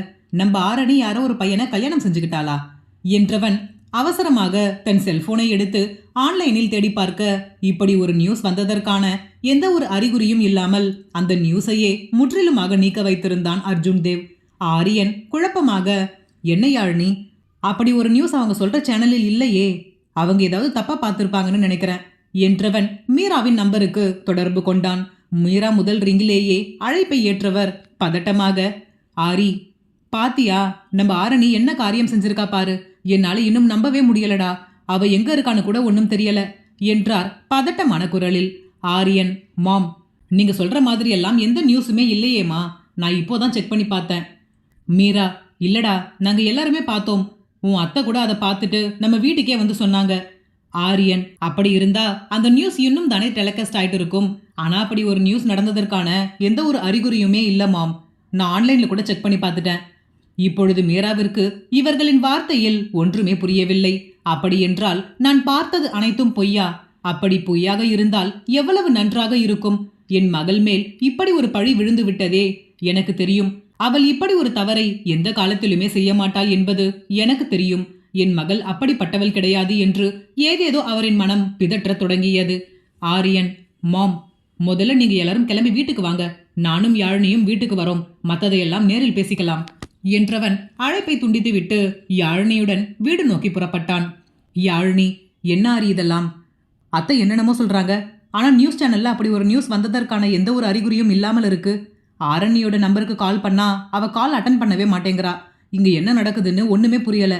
நம்ம ஆரணி யாரோ ஒரு பையனை கல்யாணம் செஞ்சுக்கிட்டாளா என்றவன் அவசரமாக தன் செல்போனை எடுத்து ஆன்லைனில் தேடி பார்க்க இப்படி ஒரு நியூஸ் வந்ததற்கான எந்த ஒரு அறிகுறியும் இல்லாமல் அந்த நியூஸையே முற்றிலுமாக நீக்க வைத்திருந்தான் அர்ஜுன் தேவ். ஆரியன் குழப்பமாக, என்ன யாழினி, அப்படி ஒரு நியூஸ் அவங்க சொல்ற சேனலில் இல்லையே. அவங்க ஏதாவது தப்பா பார்த்திருப்பாங்கன்னு நினைக்கிறேன் என்றவன் மீராவின் நம்பருக்கு தொடர்பு கொண்டான். மீரா முதல் ரிங்கிலேயே அழைப்பை ஏற்றவர் பதட்டமாக, ஆரி பாத்தியா, நம்ம ஆரணி என்ன காரியம் செஞ்சிருக்கா பாரு. என்னால இன்னும் நம்பவே முடியலடா. அவ எங்க இருக்கான்னு கூட ஒன்னும் தெரியல என்றார் பதட்டமான குரலில். ஆரியன். மாம், நீங்க சொல்ற மாதிரி எல்லாம் எந்த நியூஸுமே இல்லையேமா. நான் இப்போதான் செக் பண்ணி பார்த்தேன். மீரா. இல்லடா, நாங்க எல்லாருமே பார்த்தோம். உன் அத்தை கூட அதை பார்த்துட்டு நம்ம வீட்டுக்கே வந்து சொன்னாங்க. ஆரியன். அப்படி இருந்தா அந்த நியூஸ் இன்னும் தானே டெலிகாஸ்ட் ஆயிட்டு இருக்கும். ஆனா அப்படி ஒரு நியூஸ் நடந்ததற்கான எந்த ஒரு அறிகுறியுமே இல்ல மாம். நான் ஆன்லைன்ல கூட செக் பண்ணி பார்த்துட்டேன். இப்பொழுது மீராவிற்கு இவர்களின் வார்த்தையில் ஒன்றுமே புரியவில்லை. அப்படி என்றால் நான் பார்த்தது அனைத்தும் பொய்யா? அப்படி பொய்யாக இருந்தால் எவ்வளவு நன்றாக இருக்கும். என் மகள் மேல் இப்படி ஒரு பழி விழுந்து விட்டதே. எனக்கு தெரியும், அவள் இப்படி ஒரு தவறை எந்த காலத்திலுமே செய்ய மாட்டாள் என்பது எனக்கு தெரியும். என் மகள் அப்படிப்பட்டவள் கிடையாது என்று ஏதேதோ அவரின் மனம் பிதற்றத் தொடங்கியது. ஆரியன். மாம், முதல்ல நீங்க எல்லாரும் கிளம்பி வீட்டுக்கு வாங்க. நானும் யாழினியும் வீட்டுக்கு வரோம். மற்றதையெல்லாம் நேரில் பேசிக்கலாம் என்றவன் அழைப்பை துண்டித்துவிட்டு யாழினியுடன் வீடு நோக்கி புறப்பட்டான். யாழினி. என்ன ஆரி இதெல்லாம்? அத்தை என்னென்னமோ சொல்றாங்க. ஆனா நியூஸ் சேனல்ல அப்படி ஒரு நியூஸ் வந்ததற்கான எந்த ஒரு அறிகுறியும் இல்லாமல் இருக்கு. ஆரண்யோட நம்பருக்கு கால் பண்ணா அவ கால் அட்டன் பண்ணவே மாட்டேங்கிறா. இங்க என்ன நடக்குதுன்னு ஒண்ணுமே புரியல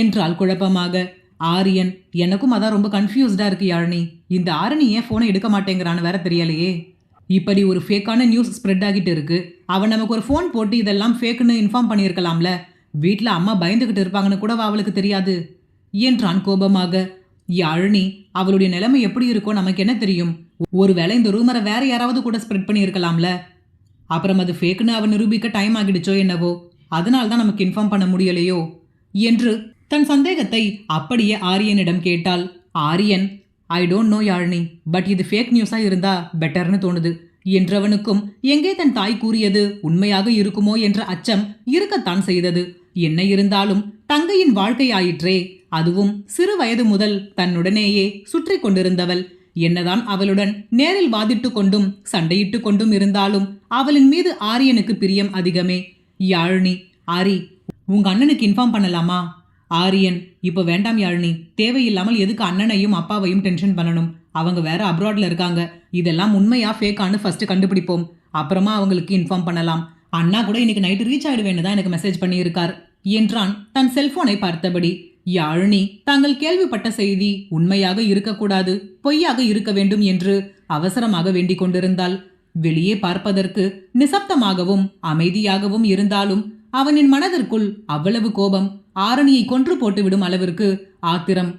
என்றாள் குழப்பமாக. ஆரியன். எனக்கும் அதான் ரொம்ப கன்ஃபியூஸ்டா இருக்கு யாழினி. இந்த ஆரணி ஏன் போனை எடுக்க மாட்டேங்கிறான்னு வேற தெரியலையே. இப்படி ஒரு ஃபேக்கான நியூஸ் ஸ்ப்ரெட் ஆகிட்டு இருக்கு. அவன் நமக்கு ஒரு ஃபோன் போட்டு இதெல்லாம் ஃபேக்குன்னு இன்ஃபார்ம் பண்ணியிருக்கலாம்ல. வீட்டில் அம்மா பயந்துகிட்டு இருப்பாங்கன்னு கூட அவளுக்கு தெரியாது என்றான் கோபமாக. யாழினி. அவளுடைய நிலைமை எப்படி இருக்கோ நமக்கு என்ன தெரியும்? ஒருவேளை இந்த ரூமரை வேற யாராவது கூட ஸ்ப்ரெட் பண்ணியிருக்கலாம்ல. அப்புறம் அது ஃபேக்குன்னு அவன் நிரூபிக்க டைம் ஆகிடுச்சோ என்னவோ. அதனால்தான் நமக்கு இன்ஃபார்ம் பண்ண முடியலையோ என்று தன் சந்தேகத்தை அப்படியே ஆரியனிடம் கேட்டாள். Aryan. I don't know Yazhini, but இது ஃபேக் நியூஸா இருந்தா பெட்டர்னு தோணுது. என்றவனுக்கும் எங்கே தன் தாய் கூறியது உண்மையாக இருக்குமோ என்ற அச்சம் இருக்கத்தான் செய்தது. என்ன இருந்தாலும் தங்கையின் வாழ்க்கையாயிற்றே, அதுவும் சிறு வயது முதல் தன்னுடனேயே சுற்றி கொண்டிருந்தவள். என்னதான் அவளுடன் நேரில் வாதிட்டு கொண்டும் சண்டையிட்டு கொண்டும் இருந்தாலும் அவளின் மீது ஆரியனுக்கு பிரியம் அதிகமே. யாழினி, ஆரி, உங்க அண்ணனுக்கு இன்ஃபார்ம் பண்ணலாமா? ஆரியன், இப்போ வேண்டாம் யாழினி, தேவையில்லாமல் எதுக்கு அண்ணனையும் அப்பாவையும் டென்ஷன் பண்ணணும். அவங்க வேற அப்ராட்ல இருக்காங்க. இதெல்லாம் உண்மையா ஃபேக்கான்னு ஃபர்ஸ்ட் கண்டுபிடிப்போம், அப்புறமா அவங்களுக்கு இன்ஃபார்ம் பண்ணலாம். அண்ணா கூட இன்னைக்கு நைட்டு ரீச் ஆயிடுவேன்னு தான் எனக்கு மெசேஜ் பண்ணியிருக்கார் என்றான் தன் செல்போனை பார்த்தபடி. யாழினி தாங்கள் கேள்விப்பட்ட செய்தி உண்மையாக இருக்கக்கூடாது, பொய்யாக இருக்க வேண்டும் என்று அவசரமாக வேண்டிக் கொண்டிருந்தாள். வெளியே பார்ப்பதற்கு நிசப்தமாகவும் அமைதியாகவும் இருந்தாலும் அவனின் மனதிற்குள் அவ்வளவு கோபம், ஆரணியை கொன்று போட்டுவிடும் அளவிற்கு ஆத்திரம்.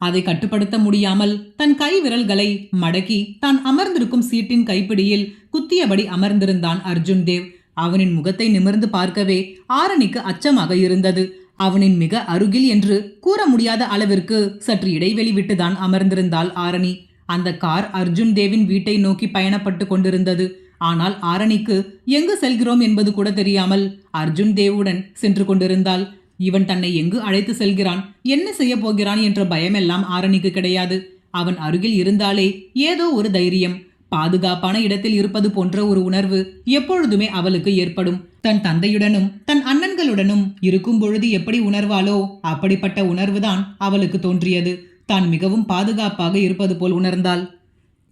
அதை கட்டுப்படுத்த முடியாமல் தன் கை விரல்களை மடக்கி தான் அமர்ந்திருக்கும் சீட்டின் கைப்பிடியில் குத்தியபடி அமர்ந்திருந்தான் அர்ஜுன் தேவ். அவனின் முகத்தை நிமிர்ந்து பார்க்கவே ஆரணிக்கு அச்சமாக இருந்தது. அவனின் மிக அருகில் என்று கூற முடியாத அளவிற்கு சற்று இடைவெளி விட்டுதான் அமர்ந்திருந்தாள் ஆரணி. அந்த கார் அர்ஜுன் தேவின் வீட்டை நோக்கி பயணப்பட்டு கொண்டிருந்தது. ஆனால் ஆரணிக்கு எங்கு செல்கிறோம் என்பது கூட தெரியாமல் அர்ஜுன் தேவுடன் சென்று கொண்டிருந்தாள். இவன் தன்னை எங்கு அழைத்து செல்கிறான், என்ன செய்ய போகிறான் என்ற பயமெல்லாம் ஆரணிக்கு கிடையாது. அவன் அருகில் இருந்தாலே ஏதோ ஒரு தைரியம், பாதுகாப்பான இடத்தில் இருப்பது போன்ற ஒரு உணர்வு எப்பொழுதுமே அவளுக்கு ஏற்படும். தன் தந்தையுடனும் தன் அண்ணன்களுடனும் இருக்கும் பொழுது எப்படி உணர்வாளோ அப்படிப்பட்ட உணர்வுதான் அவளுக்கு தோன்றியது. தான் மிகவும் பாதுகாப்பாக இருப்பது போல் உணர்ந்தாள்.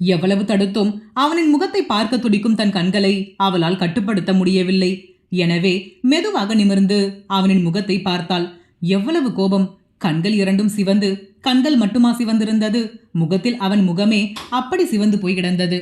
எவ்வளவு தடுத்தும் அவனின் முகத்தை பார்க்க துடிக்கும் தன் கண்களை அவளால் கட்டுப்படுத்த முடியவில்லை. எனவே மெதுவாக நிமிர்ந்து அவனின் முகத்தை பார்த்தாள். எவ்வளவு கோபம்! கண்கள் இரண்டும் சிவந்து, கண்கள் மட்டுமா சிவந்திருந்தது, முகத்தில் அவன் முகமே அப்படி சிவந்து போய் கிடந்தது.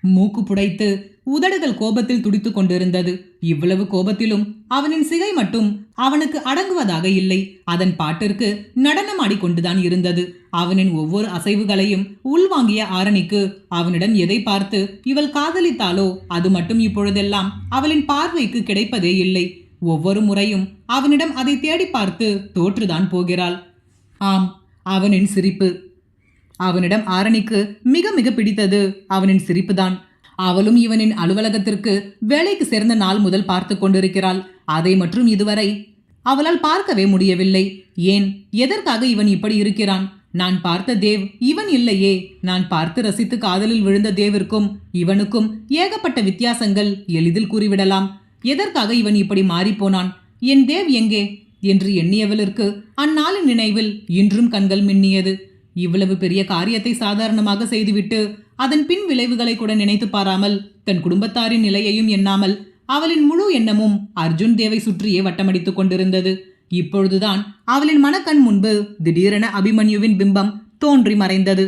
மூக்கு புடைத்து உதடுகள் கோபத்தில் துடித்து கொண்டிருந்தது. இவ்வளவு கோபத்திலும் அவனின் சிகை மட்டும் அவனுக்கு அடங்குவதாக இல்லை. அதன் பாட்டிற்கு நடனமாடி கொண்டுதான் இருந்தது. அவனின் ஒவ்வொரு அசைவுகளையும் உள்வாங்கிய ஆரணிக்கு அவனிடம் எதை பார்த்து இவள் காதலித்தாலோ அது மட்டும் இப்பொழுதெல்லாம் அவளின் பார்வைக்கு கிடைப்பதே இல்லை. ஒவ்வொரு முறையும் அவனிடம் அதை தேடி பார்த்து தோற்றுதான் போகிறாள். ஆம், அவனின் சிரிப்பு. அவனிடம் ஆரணிக்கு மிக மிக பிடித்தது அவனின் சிரிப்புதான். அவளும் இவனின் அலுவலகத்திற்கு வேலைக்கு சேர்ந்த நாள் முதல் பார்த்து கொண்டிருக்கிறாள். அதை மற்றும் இதுவரை அவளால் பார்க்கவே முடியவில்லை. ஏன், எதற்காக இவன் இப்படி இருக்கிறான்? நான் பார்த்த தேவ் இவன் இல்லையே. நான் பார்த்து ரசித்து காதலில் விழுந்த தேவிற்கும் இவனுக்கும் ஏகப்பட்ட வித்தியாசங்கள் எளிதில் கூறிவிடலாம். எதற்காக இவன் இப்படி மாறிப்போனான்? என் தேவ் எங்கே என்று எண்ணியவளிற்கு அந்நாளின் நினைவில் இன்றும் கண்கள் மின்னியது. இவ்வளவு பெரிய காரியத்தை சாதாரணமாக செய்துவிட்டு அதன் பின் விளைவுகளை கூட நினைத்து பாராமல் தன் குடும்பத்தாரின் நிலையையும் எண்ணாமல் அவளின் முழு எண்ணமும் அர்ஜுன் தேவை சுற்றியே வட்டமடித்துக் கொண்டிருந்தது. இப்பொழுதுதான் அவளின் மனக்கண் முன்பு திடீரென அபிமன்யுவின் பிம்பம் தோன்றி மறைந்தது.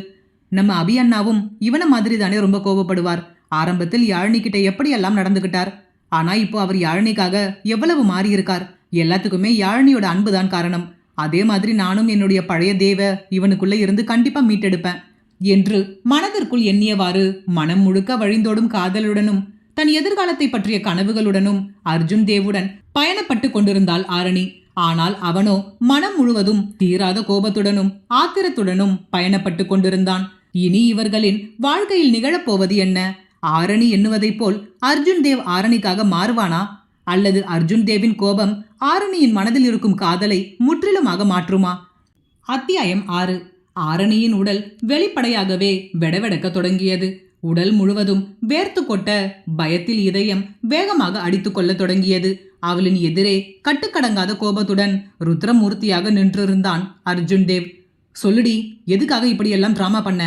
நம்ம அபி அண்ணாவும் இவன மாதிரி தானே ரொம்ப கோபப்படுவார். ஆரம்பத்தில் யாழினி கிட்ட எப்படியெல்லாம் நடந்துகிட்டார். ஆனா இப்போ அவர் யாழினிக்காக எவ்வளவு மாறியிருக்கார். எல்லாத்துக்குமே யாழினியோட அன்புதான் காரணம். அதே மாதிரி நானும் என்னுடைய பழைய தேவ இவனுக்குள்ள இருந்து கண்டிப்பா மீட்டெடுப்பேன் என்று மனதிற்குள் எண்ணியவாறு மனம் முழுக்க வழிந்தோடும் காதலுடனும் தன் எதிர்காலத்தை பற்றிய கனவுகளுடனும் அர்ஜுன் தேவுடன் பயணப்பட்டு கொண்டிருந்தாள் ஆரணி. ஆனால் அவனோ மனம் முழுவதும் தீராத கோபத்துடனும் ஆத்திரத்துடனும் பயணப்பட்டு கொண்டிருந்தான். இனி இவர்களின் வாழ்க்கையில் நிகழப்போவது என்ன? ஆரணி எண்ணுவதைப் போல் அர்ஜுன் தேவ் ஆரணிக்காக மாறுவானா? அல்லது அர்ஜுன் தேவின் கோபம் ஆரணியின் மனதில் இருக்கும் காதலை முற்றிலுமாக மாற்றுமா? அத்தியாயம் 6. ஆரணியின் உடல் வெளிப்படையாகவே வெடவெடக்க தொடங்கியது. உடல் முழுவதும் வேர்த்து கொட்ட, பயத்தில் இதயம் வேகமாக அடித்து கொள்ள தொடங்கியது. அவளின் எதிரே கட்டுக்கடங்காத கோபத்துடன் ருத்ரமூர்த்தியாக நின்றிருந்தான் அர்ஜுன் தேவ். சொல்லுடி, எதுக்காக இப்படியெல்லாம் டிராமா பண்ண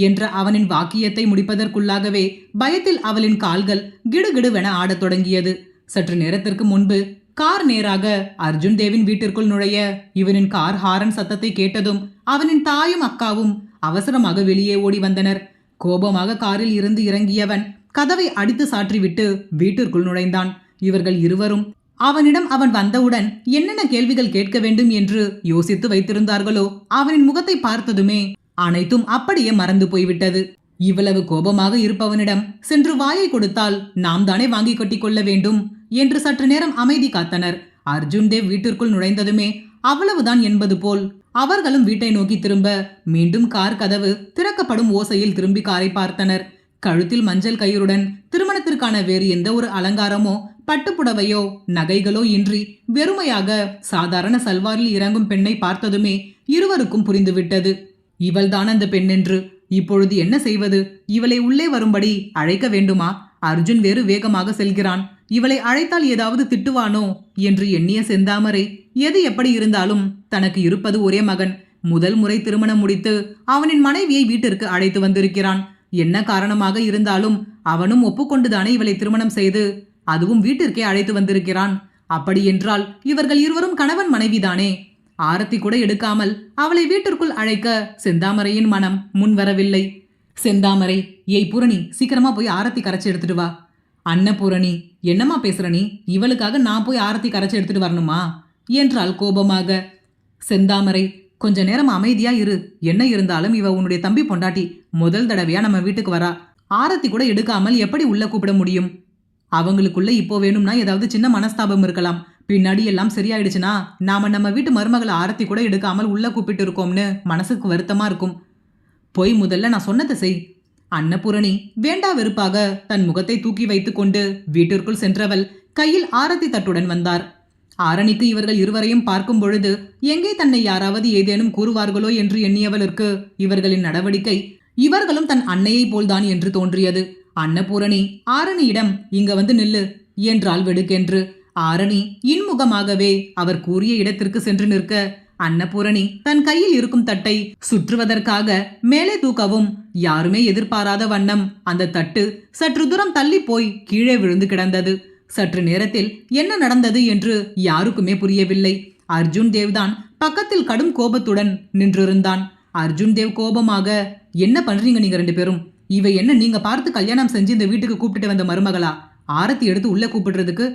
என்ற அவனின் வாக்கியத்தை முடிப்பதற்குள்ளாகவே பயத்தில் அவளின் கால்கள் கிடுகிடுவென ஆடத் தொடங்கியது. சற்று நேரத்திற்கு முன்பு கார் நேராக அர்ஜுன் தேவின் வீட்டிற்குள் நுழைய இவனின் கார் ஹாரன் சத்தத்தை கேட்டதும் அவனின் தாயும் அக்காவும் அவசரமாக வெளியே ஓடி வந்தனர். கோபமாக காரில் இருந்து இறங்கியவன் கதவை அடித்து சாற்றிவிட்டு வீட்டிற்குள் நுழைந்தான். இவர்கள் இருவரும் அவனிடம் அவன் வந்தவுடன் என்னென்ன கேள்விகள் கேட்க வேண்டும் என்று யோசித்து வைத்திருந்தார்களோ அவனின் முகத்தை பார்த்ததுமே அனைத்தும் அப்படியே மறந்து போய்விட்டது. இவ்வளவு கோபமாக இருப்பவனிடம் சென்று வாயை கொடுத்தால் நாம் தானே வாங்கி கட்டி கொள்ள வேண்டும் என்று சற்று நேரம் அமைதி காத்தனர். அர்ஜுன் தேவ் வீட்டிற்குள் நுழைந்ததுமே அவ்வளவுதான் என்பது போல் அவர்களும் வீட்டை நோக்கி திரும்ப மீண்டும் கார் கதவு திறக்கப்படும் ஓசையில் திரும்பி காரை பார்த்தனர். கழுத்தில் மஞ்சள் கயிறுடன் திருமணத்திற்கான வேறு எந்த ஒரு அலங்காரமோ பட்டுப்புடவையோ நகைகளோ இன்றி வெறுமையாக சாதாரண சல்வாரில் இறங்கும் பெண்ணை பார்த்ததுமே இருவருக்கும் புரிந்துவிட்டது. இவள்தான் அந்த பெண் என்று. இப்பொழுது என்ன செய்வது? இவளை உள்ளே வரும்படி அழைக்க வேண்டுமா? அர்ஜுன் வேறு வேகமாக செல்கிறான். இவளை அழைத்தால் ஏதாவது திட்டுவானோ என்று எண்ணிய செந்தாமரை எது எப்படி இருந்தாலும் தனக்கு இருப்பது ஒரே மகன். முதல் முறை திருமணம் முடித்து அவனின் மனைவியை வீட்டிற்கு அழைத்து வந்திருக்கிறான். என்ன காரணமாக இருந்தாலும் அவனும் ஒப்புக்கொண்டுதானே இவளை திருமணம் செய்து அதுவும் வீட்டிற்கே அழைத்து வந்திருக்கிறான். அப்படி என்றால் இவர்கள் இருவரும் கணவன் மனைவிதானே. ஆரத்தி கூட எடுக்காமல் அவளை வீட்டிற்குள் அழைக்க செந்தாமரையின் மனம் முன்வரவில்லை. செந்தாமரை, ஏய் பூரணி, சீக்கிரமா போய் ஆரத்தி கரைச்சி எடுத்துட்டு வா. அன்னபூரணி, என்னம்மா பேசுற நீ? இவளுக்காக நான் போய் ஆரத்தி கரைச்சி எடுத்துட்டு வரணுமா என்றாள் கோபமாக. செந்தாமரை, கொஞ்ச நேரம் அமைதியா இரு. என்ன இருந்தாலும் இவ உன்னுடைய தம்பி பொண்டாட்டி. முதல் தடவையா நம்ம வீட்டுக்கு வரா. ஆரத்தி கூட எடுக்காமல் எப்படி உள்ள கூப்பிட முடியும்? அவங்களுக்குள்ள இப்போ வேணும்னா ஏதாவது சின்ன மனஸ்தாபம் இருக்கலாம். பின்னாடி எல்லாம் சரியாயிடுச்சுன்னா நாம நம்ம வீட்டு மருமகளை ஆரத்தி கூட எடுக்காமல் உள்ள கூப்பிட்டு இருக்கோம்னு மனசுக்கு வருத்தமா இருக்கும். போய் முதல்ல நான் சொன்னதை செய். அன்னபூரணி வேண்டா வெறுப்பாக தன் முகத்தை தூக்கி வைத்துக் கொண்டு வீட்டிற்குள் சென்றவள் கையில் ஆரத்தி தட்டுடன் வந்தார். ஆரணிக்கு இவர்கள் இருவரையும் பார்க்கும் பொழுது எங்கே தன்னை யாராவது ஏதேனும் கூறுவார்களோ என்று எண்ணியவளுக்கு இவர்களின் நடவடிக்கை இவர்களும் தன் அன்னையை போல்தான் என்று தோன்றியது. அன்னபூரணி ஆரணியிடம் இங்க வந்து நில்லு என்றாள் வெடுக்கென்று. ஆரணி இன்முகமாகவே அவர் கூறிய இடத்திற்கு சென்று நிற்க அன்னபூரணி தன் கையில் இருக்கும் தட்டை சுற்றுவதற்காக மேலே தூக்கவும் யாருமே எதிர்பாராத வண்ணம் அந்த தட்டு சற்று தூரம் தள்ளி போய் கீழே விழுந்து கிடந்தது. சற்று நேரத்தில் என்ன நடந்தது என்று யாருக்குமே புரியவில்லை. அர்ஜுன் தேவ்தான் பக்கத்தில் கடும் கோபத்துடன் நின்றிருந்தான். அர்ஜுன் தேவ் கோபமாக, என்ன பண்றீங்க நீங்க ரெண்டு பேரும்? இவை என்ன நீங்க பார்த்து கல்யாணம் செஞ்சு இந்த வீட்டுக்கு கூப்பிட்டு வந்த மருமகளா? ஆரத்தி எடுத்து உள்ள கூப்பிடுறதுக்கு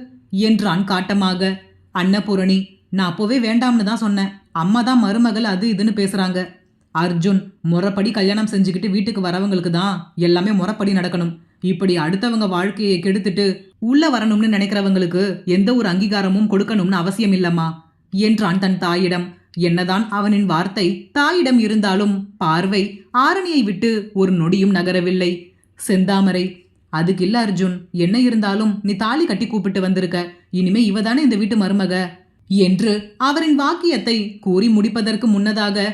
என்றான் காட்டமாக. அன்னபூரணி, நான் அப்போவே வேண்டாம்னு தான் சொன்னேன். அம்மா தான் மருமகள் அது இதுன்னு பேசுறாங்க. அர்ஜுன், முறைப்படி கல்யாணம் செஞ்சுக்கிட்டு வீட்டுக்கு வரவங்களுக்கு தான் எல்லாமே முறைப்படி நடக்கணும். இப்படி அடுத்தவங்க வாழ்க்கையை கெடுத்துட்டு உள்ள வரணும்னு நினைக்கிறவங்களுக்கு எந்த ஒரு அங்கீகாரமும் கொடுக்கணும்னு அவசியம் இல்லம்மா என்றான் தன் தாயிடம். என்னதான் அவனின் வார்த்தை தாயிடம் இருந்தாலும் பார்வை ஆரணியை விட்டு ஒரு நொடியும் நகரவில்லை. செந்தாமரை, அதுக்கு இல்ல அர்ஜுன், என்ன இருந்தாலும் நீ தாலி கட்டி கூப்பிட்டு வந்திருக்க. இனிமே இவதானே இந்த வீட்டு மருமக என்று அவரின் வாக்கியத்தை கூறி முடிப்பதற்கு முன்னதாக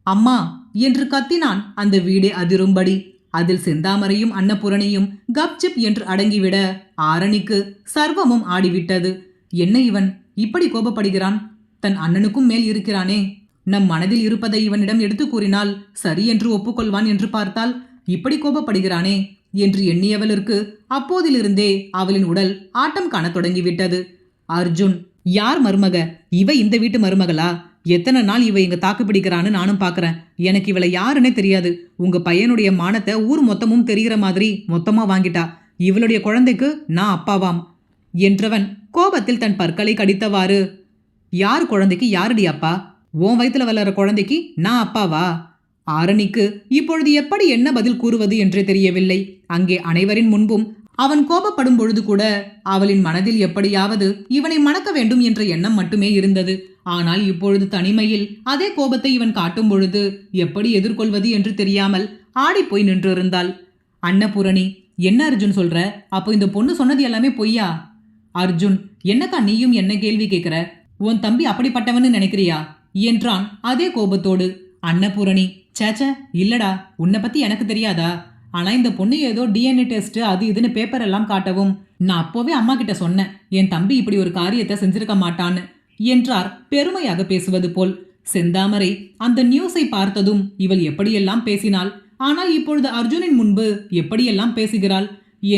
அம்மா என்று கத்தினான் அந்த வீடே அதிரும்படி. அதில் செந்தாமரையும் அன்னபூரணியும் கப்சிப் என்று அடங்கிவிட ஆரணிக்கு சர்வமும் ஆடிவிட்டது. என்ன இவன் இப்படி கோபப்படுகிறான்? தன் அண்ணனுக்கும் மேல் இருக்கிறானே. நம் மனதில் இருப்பதை இவனிடம் எடுத்து கூறினால் சரி என்று ஒப்புக்கொள்வான் என்று பார்த்தால் இப்படி கோபப்படுகிறானே என்று எண்ணியவளிற்கு அப்போதிலிருந்தே அவளின் உடல் ஆட்டம் காணத் தொடங்கிவிட்டது. அர்ஜுன், யார் மருமக? இவ இந்த வீட்டு மருமகளா? எத்தனை நாள் இவ இங்க தாக்கு பிடிக்கிறான்னு நானும் பாக்குறேன். எனக்கு இவளை யாருன்னே தெரியாது. உங்க பையனுடைய மானத்தை ஊர் மொத்தமும் தெரிகிற மாதிரி மொத்தமா வாங்கிட்டா. இவளுடைய குழந்தைக்கு நான் அப்பாவாம் என்றவன் கோபத்தில் தன் பற்களை கடித்தவாறு, யார் குழந்தைக்கு யாருடி அப்பா? உன் வயிற்றுல வளர குழந்தைக்கு நான் அப்பாவா? ஆரணிக்கு இப்பொழுது எப்படி என்ன பதில் கூறுவது என்றே தெரியவில்லை. அங்கே அனைவரின் முன்பும் அவன் கோபப்படும் பொழுது கூட அவளின் மனதில் எப்படியாவது இவனை மணக்க வேண்டும் என்ற எண்ணம் மட்டுமே இருந்தது. ஆனால் இப்பொழுது தனிமையில் அதே கோபத்தை இவன் காட்டும் பொழுது எப்படி எதிர்கொள்வது என்று தெரியாமல் ஆடிப்போய் நின்றிருந்தாள். அன்னபூரணி, என்ன அர்ஜுன் சொல்ற? அப்போ இந்த பொண்ணு சொன்னது எல்லாமே பொய்யா? அர்ஜுன், என்னக்கா நீயும் என்ன கேள்வி கேட்கிற? உன் தம்பி அப்படிப்பட்டவன்னு நினைக்கிறியா என்றான் அதே கோபத்தோடு. அன்னபூரணி, சேச்ச இல்லடா, உன்னை பத்தி எனக்கு தெரியாதா? ஆனா இந்த பொண்ணு ஏதோ DNA டெஸ்ட் அது இதுன்னு பேப்பர் எல்லாம் காட்டவும் நான் அப்போவே அம்மா கிட்ட சொன்னேன், என் தம்பி இப்படி ஒரு காரியத்தை செஞ்சிருக்க மாட்டான்னு என்றார் பெருமையாக பேசுவது போல். செந்தாமரை அந்த நியூஸை பார்த்ததும் இவள் எப்படியெல்லாம் பேசினாள், ஆனால் இப்பொழுது அர்ஜுனின் முன்பு எப்படியெல்லாம் பேசுகிறாள்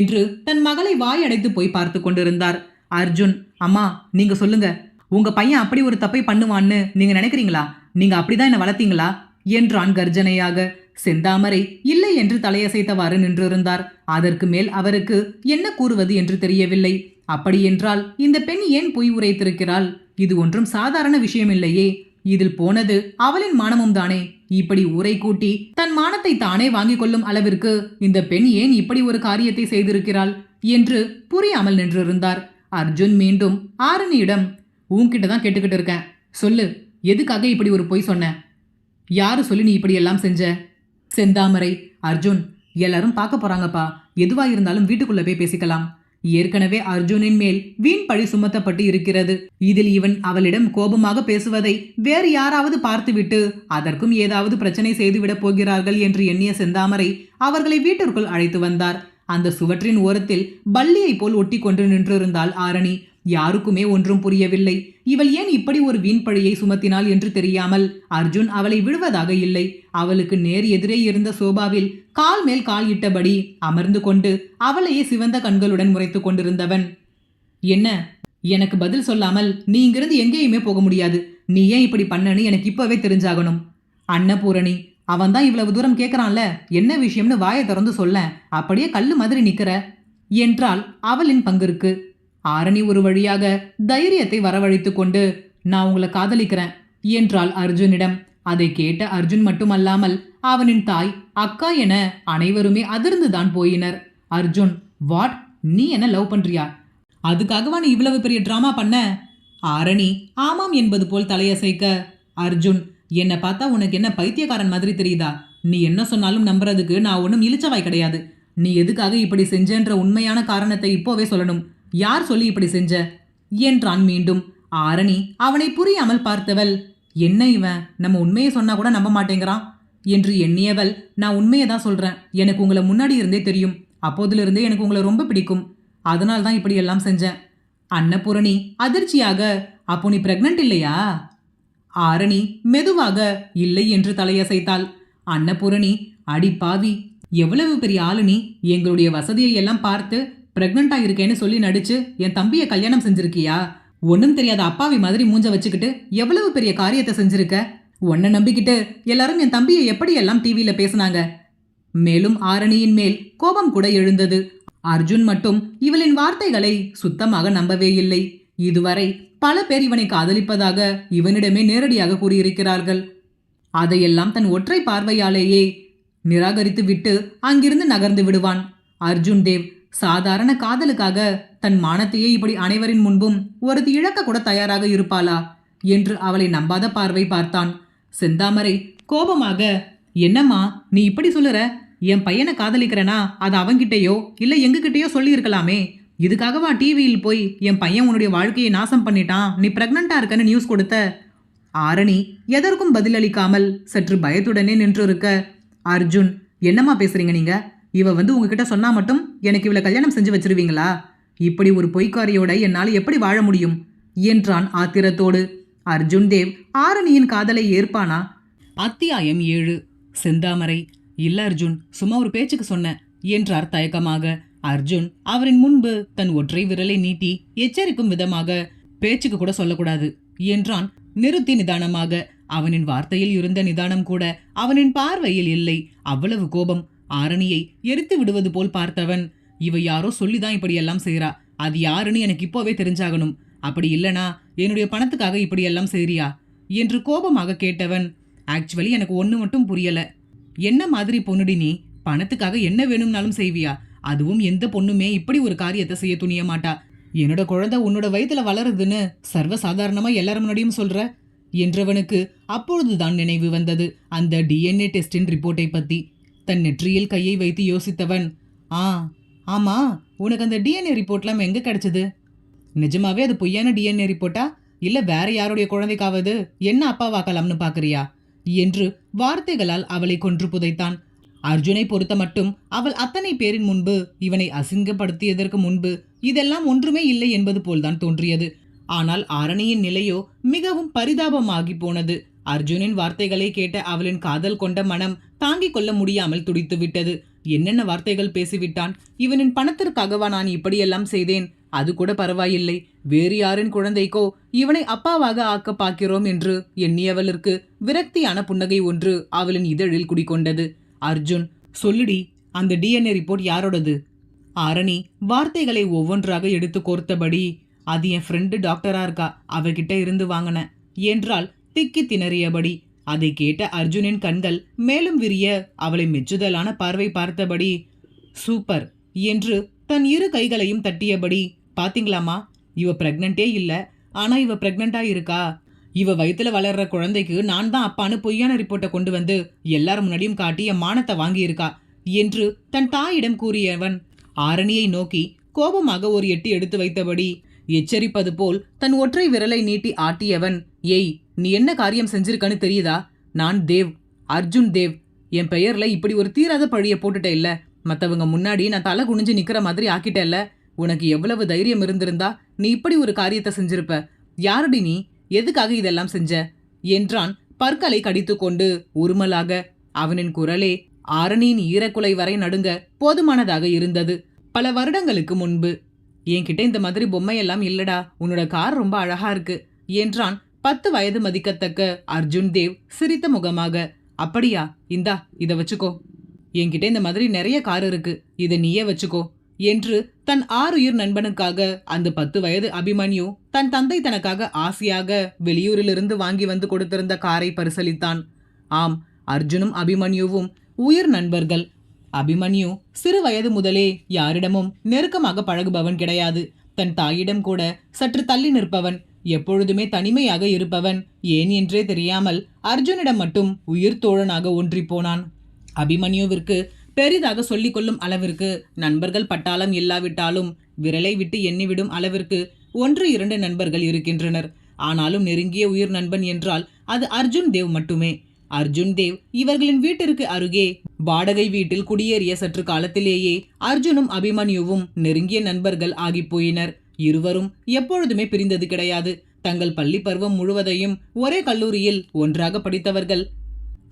என்று தன் மகளை வாயடைத்து போய் பார்த்து கொண்டிருந்தார். அர்ஜுன், அம்மா நீங்க சொல்லுங்க, உங்க பையன் அப்படி ஒரு தப்பை பண்ணுவான்னு நீங்க நினைக்கிறீங்களா? நீங்க அப்படிதான் என்ன வளர்த்தீங்களா என்றான் கர்ஜனையாக. செந்தாமரை இல்லை என்று தலையசைத்தவாறு நின்றிருந்தார். அதற்கு மேல் அவருக்கு என்ன கூறுவது என்று தெரியவில்லை. அப்படியென்றால் இந்த பெண் ஏன் பொய் உரைத்திருக்கிறாள்? இது ஒன்றும் சாதாரண விஷயமில்லையே. இதில் போனது அவளின் மானமும் தானே. இப்படி ஊரை கூட்டி தன் மானத்தை தானே வாங்கிக் கொள்ளும் அளவிற்கு இந்த பெண் ஏன் இப்படி ஒரு காரியத்தை செய்திருக்கிறாள் என்று புரியாமல் நின்றிருந்தார். அர்ஜுன் மீண்டும் ஆரணியிடம், உன்கிட்ட தான் கேட்டுக்கிட்டு இருக்கேன், சொல்லு, எதுக்காக இப்படி ஒரு பொய் சொன்ன? யாரு சொல்லி நீ இப்படி எல்லாம் செஞ்ச? செந்தாமரை, அர்ஜுன், எல்லாரும் பார்க்க போறாங்கப்பா. எதுவா இருந்தாலும் வீட்டுக்குள்ள போய் பேசிக்கலாம். ஏற்கனவே அர்ஜுனின் மேல் வீண் பழி சுமத்தப்பட்டு இருக்கிறது. இதில் இவன் அவளிடம் கோபமாக பேசுவதை வேறு யாராவது பார்த்துவிட்டு அதற்கும் ஏதாவது பிரச்சனை செய்துவிடப் போகிறார்கள் என்று எண்ணிய செந்தாமரை அவர்களை வீட்டிற்குள் அழைத்து வந்தார். அந்த சுவற்றின் ஓரத்தில் பல்லியை போல் ஒட்டி கொண்டு நின்றிருந்தாள் ஆரணி. யாருக்குமே ஒன்றும் புரியவில்லை. இவள் ஏன் இப்படி ஒரு வீண் பழியை சுமத்தினாள் என்று தெரியாமல் அர்ஜுன் அவளை விடுவதாக இல்லை. அவளுக்கு நேர் எதிரே இருந்த சோபாவில் கால் மேல் கால் இட்டபடி அமர்ந்து கொண்டு அவளையே சிவந்த கண்களுடன் முறைத்து கொண்டிருந்தவன், என்ன, எனக்கு பதில் சொல்லாமல் நீ இங்கிருந்து எங்கேயுமே போக முடியாது. நீ ஏன் இப்படி பண்ணனு எனக்கு இப்பவே தெரிஞ்சாகணும். அன்னபூரணி, அவன் தான் இவ்வளவு தூரம் கேட்கறான்ல, என்ன விஷயம்னு வாயை திறந்து சொல்ல, அப்படியே கல்லு மாதிரி நிக்கிற என்றாள் அவளின் பங்கிற்கு. ஆரணி ஒரு வழியாக தைரியத்தை வரவழைத்து கொண்டு, நான் உங்களை காதலிக்கிறேன் என்றாள் அர்ஜுனிடம். அதை கேட்ட அர்ஜுன் மட்டுமல்லாமல் அவனின் தாய், அக்கா என அனைவருமே அதிர்ந்துதான் போயினர். அர்ஜுன், வாட், நீ என்ன லவ் பண்றியா? அதுக்காகவா நீ இவ்வளவு பெரிய டிராமா பண்ண? ஆரணி ஆமாம் என்பது போல் தலையசைக்க, அர்ஜுன், என்னை பார்த்தா உனக்கு என்ன பைத்தியக்காரன் மாதிரி தெரியுதா? நீ என்ன சொன்னாலும் நம்புறதுக்கு நான் ஒன்றும் இளிச்சவாய் கிடையாது. நீ எதுக்காக இப்படி செஞ்சன்ற உண்மையான காரணத்தை இப்போவே சொல்லணும். யார் சொல்லி இப்படி செஞ்ச என்றான் மீண்டும். ஆரணி அவனை புரியாமல் பார்த்தவள், என்ன இவன் நம்ம உண்மையை சொன்னா கூட நம்ப மாட்டேங்கிறான் என்று எண்ணியவள், நான் உண்மையை தான் சொல்றேன். எனக்கு உங்களை முன்னாடி இருந்தே தெரியும். அப்போதிலிருந்தே எனக்கு உங்களை ரொம்ப பிடிக்கும். அதனால தான் இப்படி எல்லாம் செஞ்சேன். அன்னபூரணி அதிர்ச்சியாக, அப்போ நீ பிரெக்னன்ட் இல்லையா? ஆரணி மெதுவாக இல்லை என்று தலையசைத்தாள். அன்னபூரணி, அடி பாவி, எவ்வளவு பெரிய ஆளு நீ! எங்களுடைய வசதியை எல்லாம் பார்த்து பிரெக்னண்டா இருக்கேன்னு சொல்லி நடிச்சு என் தம்பியை கல்யாணம் செஞ்சிருக்கியா? ஒன்னும் தெரியாத அப்பாவி மாதிரி மூஞ்ச வச்சுக்கிட்டு எவ்வளவு பெரிய காரியத்தை செஞ்சிருக்க. உன்னை நம்பிக்கிட்டு எல்லாரும் என் தம்பியை எப்படியெல்லாம் டிவியில பேசினாங்க. மேலும் ஆரணியின் மேல் கோபம் கூட எழுந்தது. அர்ஜுன் மட்டும் இவளின் வார்த்தைகளை சுத்தமாக நம்பவே இல்லை. இதுவரை பல பேர் இவனை காதலிப்பதாக இவனிடமே நேரடியாக கூறியிருக்கிறார்கள். அதையெல்லாம் தன் ஒற்றை பார்வையாலேயே நிராகரித்து விட்டு அங்கிருந்து நகர்ந்து விடுவான். அர்ஜுன் தேவ் சாதாரண காதலுக்காக தன் மானத்தையே இப்படி அனைவரின் முன்பும் ஒருத்தி இழக்க கூட தயாராக இருப்பாளா என்று அவளை நம்பாத பார்வை பார்த்தான். செந்தாமரை கோபமாக, என்னம்மா நீ இப்படி சொல்லுற? என் பையனை காதலிக்கிறனா அது அவன்கிட்டயோ இல்ல எங்ககிட்டயோ சொல்லி இருக்கலாமே. இதுக்காகவா டிவியில் போய் என் பையன் உன்னுடைய வாழ்க்கையை நாசம் பண்ணிட்டான், நீ பிரெக்னண்டா இருக்கன்னு நியூஸ் கொடுத்த? ஆரணி எதற்கும் பதிலளிக்காமல் சற்று பயத்துடனே நின்றிருக்க, அர்ஜுன், என்னம்மா பேசுறீங்க நீங்க? இவ உங்ககிட்ட சொன்னா மட்டும் எனக்கு இவளை கல்யாணம் செஞ்சு வச்சிருவீங்களா? இப்படி ஒரு பொய்க்காரியோட என்னால் எப்படி வாழ முடியும் என்றான் ஆத்திரத்தோடு. அர்ஜுன் தேவ் ஆரணியின் காதலை ஏற்பானா? அத்தியாயம் 7. செந்தாமரை, இல்ல அர்ஜுன், சும்மா ஒரு பேச்சுக்கு சொன்ன என்றார் தயக்கமாக. அர்ஜுன் அவரின் முன்பு தன் ஒற்றை விரலை நீட்டி எச்சரிக்கும் விதமாக, பேச்சுக்கு கூட சொல்லக்கூடாது என்றான் நிறுத்தி நிதானமாக. அவனின் வார்த்தையில் இருந்த நிதானம் கூட அவனின் பார்வையில் இல்லை. அவ்வளவு கோபம். ஆரணியை எரித்து விடுவது போல் பார்த்தவன், இவ யாரோ சொல்லிதான் இப்படியெல்லாம் செய்யறா, அது யாருன்னு எனக்கு இப்போவே தெரிஞ்சாகணும். அப்படி இல்லனா என்னுடைய பணத்துக்காக இப்படியெல்லாம் செய்றியா என்று கோபமாக கேட்டவன், ஆக்சுவலி எனக்கு ஒன்று மட்டும் புரியல. என்ன மாதிரி பொண்ணுடி நீ? பணத்துக்காக என்ன வேணும்னாலும் செய்வியா? அதுவும் எந்த பொண்ணுமே இப்படி ஒரு காரியத்தை செய்ய துணிய மாட்டா. என்னோட குழந்தை உன்னோட வயித்துல வளருதுன்னு சர்வசாதாரணமா எல்லாரும் முன்னாடியும் சொல்ற என்றவனுக்கு அப்பொழுதுதான் நினைவு வந்தது அந்த DNA டெஸ்டின் ரிப்போர்ட்டை பத்தி. தன் நெற்றியில் கையை வைத்து யோசித்தவன், ஆமா, உனக்கு அந்த DNA ரிப்போர்ட்லாம் எங்க கிடைச்சது? நிஜமாவே அது பொய்யான DNA ரிப்போர்ட்டா இல்ல வேற யாருடைய குழந்தைக்காவது என்ன அப்பாவாக்கலாம்னு பாக்குறியா என்று வார்த்தைகளால் அவளை கொன்று புதைத்தான். அர்ஜுனை பொறுத்த மட்டும் அவள் அத்தனை பேரின் முன்பு இவனை அசிங்கப்படுத்தியதற்கு முன்பு இதெல்லாம் ஒன்றுமே இல்லை என்பது போல்தான் தோன்றியது. ஆனால் ஆரணியின் நிலையோ மிகவும் பரிதாபமாகி போனது. அர்ஜுனின் வார்த்தைகளை கேட்ட அவளின் காதல் கொண்ட மனம் தாங்கிக் கொள்ள முடியாமல் துடித்து விட்டது. என்னென்ன வார்த்தைகள் பேசிவிட்டான்! இவனின் பணத்திற்காகவா நான் இப்படியெல்லாம் செய்தேன்? அது கூட பரவாயில்லை, வேறு யாரின் குழந்தைக்கோ இவனை அப்பாவாக ஆக்க பார்க்கிறோம் என்று எண்ணியவளுக்கு விரக்தியான புன்னகை ஒன்று அவளின் இதழில் குடிக்கொண்டது. அர்ஜுன், சொல்லுடி, அந்த DNA ரிப்போர்ட் யாரோடது? ஆரணி வார்த்தைகளை ஒவ்வொன்றாக எடுத்து கோர்த்தபடி, அது என் ஃப்ரெண்டு டாக்டரா இருக்கா, அவகிட்ட இருந்து வாங்கின என்றால் திக்கி திணறியபடி. அதை கேட்ட அர்ஜுனின் கண்கள் மேலும் விரிய அவளை மெச்சுதலான பார்வை பார்த்தபடி, சூப்பர் என்று தன் இரு கைகளையும் தட்டியபடி, பாத்தீங்களாமா, இவ பிரெக்னண்டே இல்ல, ஆனா இவ பிரெக்னண்டா இருக்கா. இவ வயித்துல வளர்ற குழந்தைக்கு நான் தான் அப்பான்னு பொய்யான ரிப்போர்ட்டை கொண்டு வந்து எல்லாரும் முன்னாடியும் காட்டி என் மானத்தை வாங்கி இருக்கா. என்று தன் தாயிடம் கூறியவன் ஆரணியை நோக்கி கோபமாக ஒரு எட்டு எடுத்து வைத்தபடி எச்சரிப்பது போல் தன் ஒற்றை விரலை நீட்டி ஆட்டியவன், ஏய், நீ என்ன காரியம் செஞ்சிருக்கன்னு தெரியுதா? நான் தேவ், அர்ஜுன் தேவ். என் பெயர்ல இப்படி ஒரு தீராத பழிய போட்டுட்ட இல்ல. மத்தவங்க முன்னாடி நான் தலை குனிஞ்சு நிக்கிற மாதிரி ஆக்கிட்டல்ல. உனக்கு எவ்வளவு தைரியம் இருந்திருந்தா நீ இப்படி ஒரு காரியத்தை செஞ்சிருப்ப. யாரடி நீ? எதுக்காக இதெல்லாம் செஞ்ச என்றான் பற்களை கடித்து கொண்டு உருமலாக. அவனின் குரலே ஆரணியின் ஈரக்குலை வரை நடுங்க போதுமானதாக இருந்தது. பல வருடங்களுக்கு முன்பு. என்கிட்ட இந்த மாதிரி பொம்மையெல்லாம் இல்லடா, உன்னோட கார் ரொம்ப அழகா இருக்கு என்றான் 10 வயது மதிக்கத்தக்க அர்ஜுன் தேவ் சிரித்த முகமாக. அப்படியா, இந்தா இத வச்சுக்கோ. என்கிட்ட இந்த மாதிரி நிறைய கார் இருக்கு, இதை நீயே வச்சுக்கோ என்று தன் 6 உயிர் நண்பனுக்காக அந்த 10 வயது அபிமன்யு தன் தந்தை தனக்காக ஆசையாக வெளியூரிலிருந்து வாங்கி வந்து கொடுத்திருந்த காரை பரிசளித்தான். ஆம், அர்ஜுனும் அபிமன்யுவும் உயிர் நண்பர்கள். அபிமன்யு சிறு வயது முதலே யாரிடமும் நெருக்கமாக பழகுபவன் கிடையாது. தன் தாயிடம் கூட சற்று தள்ளி நிற்பவன், எப்பொழுதுமே தனிமையாக இருப்பவன். ஏன் என்றே தெரியாமல் அர்ஜுனிடம் மட்டும் உயிர் தோழனாக ஒன்றி போனான். அபிமன்யுவிற்கு பெரிதாக சொல்லிக் கொள்ளும் அளவிற்கு நண்பர்கள் பட்டாளம் இல்லாவிட்டாலும் விரலை விட்டு எண்ணிவிடும் அளவிற்கு 1-2 நண்பர்கள் இருக்கின்றனர். ஆனாலும் நெருங்கிய உயிர் நண்பன் என்றால் அது அர்ஜுன் தேவ் மட்டுமே. அர்ஜுன் தேவ் இவர்களின் வீட்டிற்கு அருகே வாடகை வீட்டில் குடியேறிய சற்று காலத்திலேயே அர்ஜுனும் அபிமன்யுவும் நெருங்கிய நண்பர்கள் ஆகிப்போயினர். இருவரும் எப்பொழுதுமே பிரிந்தது கிடையாது. தங்கள் பள்ளி பருவம் முழுவதையும் ஒரே கல்லூரியில் ஒன்றாக படித்தவர்கள்.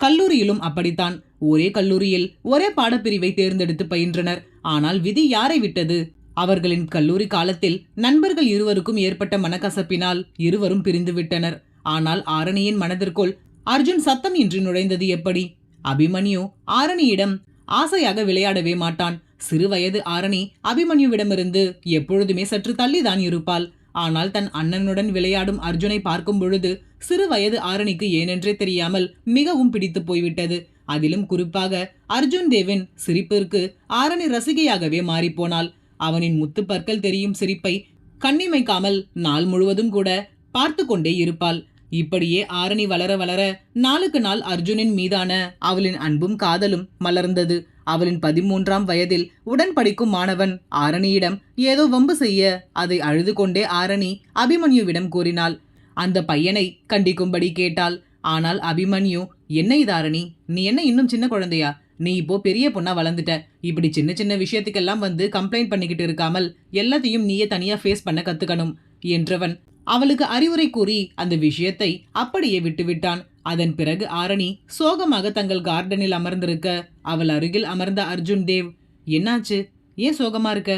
கல்லூரியிலும் அப்படித்தான். ஒரே கல்லூரியில் ஒரே பாடப்பிரிவை தேர்ந்தெடுத்து பயின்றனர். ஆனால் விதி யாரை விட்டது? அவர்களின் கல்லூரி காலத்தில் நண்பர்கள் இருவருக்கும் ஏற்பட்ட மனக்கசப்பினால் இருவரும் பிரிந்து விட்டனர். ஆனால் ஆரணியின் மனதிற்குள் அர்ஜுன் சத்தம் இன்றி நுழைந்தது எப்படி? அபிமன்யு ஆரணியிடம் ஆசையாக விளையாடவே மாட்டான். சிறு வயது ஆரணி அபிமன்யுவிடமிருந்து எப்பொழுதுமே சற்று தள்ளிதான் இருப்பாள். ஆனால் தன் அண்ணனுடன் விளையாடும் அர்ஜுனை பார்க்கும் பொழுது சிறு வயது ஆரணிக்கு ஏனென்றே தெரியாமல் மிகவும் பிடித்து போய்விட்டது. அதிலும் குறிப்பாக அர்ஜுன் தேவின் சிரிப்பிற்கு ஆரணி ரசிகையாகவே மாறிப்போனாள். அவனின் முத்து பற்கள் தெரியும் சிரிப்பை கண்ணிமைக்காமல் நாள் முழுவதும் கூட பார்த்து கொண்டே இருப்பாள். இப்படியே ஆரணி வளர வளர நாளுக்கு நாள் அர்ஜுனின் மீதான அவளின் அன்பும் காதலும் மலர்ந்தது. அவளின் 13ஆம் வயதில் உடன் படிக்கும் மாணவன் ஆரணியிடம் ஏதோ வம்பு செய்ய அதை அழுது கொண்டே ஆரணி அபிமன்யுவிடம் கூறினாள். அந்த பையனை கண்டிக்கும்படி கேட்டாள். ஆனால் அபிமன்யு, என்ன இது ஆரணி, நீ என்ன இன்னும் சின்ன குழந்தையா? நீ இப்போ பெரிய பொண்ணா வளர்ந்துட்ட. இப்படி சின்ன சின்ன விஷயத்துக்கெல்லாம் வந்து கம்ப்ளைண்ட் பண்ணிக்கிட்டு இருக்காமல் எல்லாத்தையும் நீயே தனியா ஃபேஸ் பண்ண கத்துக்கணும் என்றவன் அவளுக்கு அறிவுரை கூறி அந்த விஷயத்தை அப்படியே விட்டுவிட்டான். அதன் பிறகு ஆரணி சோகமாக தங்கள் கார்டனில் அமர்ந்திருக்க அவள் அருகில் அமர்ந்த அர்ஜுன் தேவ், என்னாச்சு, ஏன் சோகமா இருக்க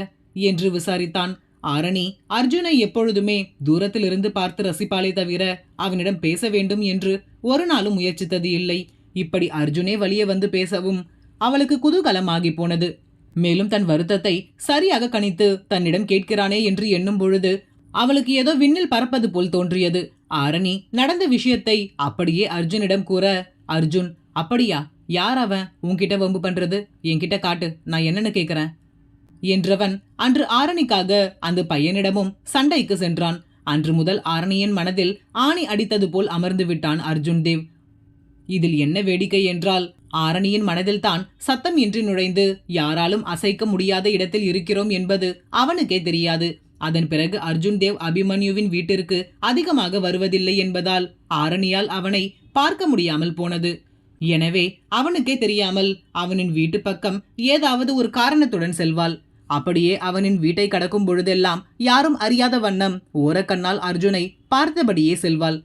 என்று விசாரித்தான். ஆரணி அர்ஜுனை எப்பொழுதுமே தூரத்திலிருந்து பார்த்து ரசிப்பாளே தவிர அவனிடம் பேச வேண்டும் என்று ஒரு நாளும் முயற்சித்தது இல்லை. இப்படி அர்ஜுனே வழியே வந்து பேசவும் அவளுக்கு குதூகலமாகி போனது. மேலும் தன் வருத்தத்தை சரியாக கணித்து தன்னிடம் கேட்கிறானே என்று எண்ணும் பொழுது அவளுக்கு ஏதோ விண்ணில் பறப்பது போல் தோன்றியது. ஆரணி நடந்த விஷயத்தை அப்படியே அர்ஜுனிடம் கூற, அர்ஜுன், அப்படியா, யார் அவன் உன்கிட்ட வம்பு பண்றது? என்கிட்ட காட்டு, நான் என்னன்னு கேட்கிறேன் என்றவன் அன்று ஆரணிக்காக அந்த பையனிடமும் சண்டைக்கு சென்றான். அன்று முதல் ஆரணியின் மனதில் ஆணி அடித்தது போல் அமர்ந்து விட்டான் அர்ஜுன் தேவ். இதில் என்ன வேடிக்கை என்றால் ஆரணியின் மனதில் தான் சத்தம் இன்றி நுழைந்து யாராலும் அசைக்க முடியாத இடத்தில் இருக்கிறோம் என்பது அவனுக்கே தெரியாது. அதன் பிறகு அர்ஜுன் தேவ் அபிமன்யுவின் வீட்டிற்கு அதிகமாக வருவதில்லை என்பதால் ஆரணியால் அவனை பார்க்க முடியாமல் போனது. எனவே அவனுக்கே தெரியாமல் அவனின் வீட்டு பக்கம் ஏதாவது ஒரு காரணத்துடன் செல்வாள். அப்படியே அவனின் வீட்டை கடக்கும் பொழுதெல்லாம் யாரும் அறியாத வண்ணம் ஓரக்கண்ணால் அர்ஜுனை பார்த்தபடியே செல்வாள்.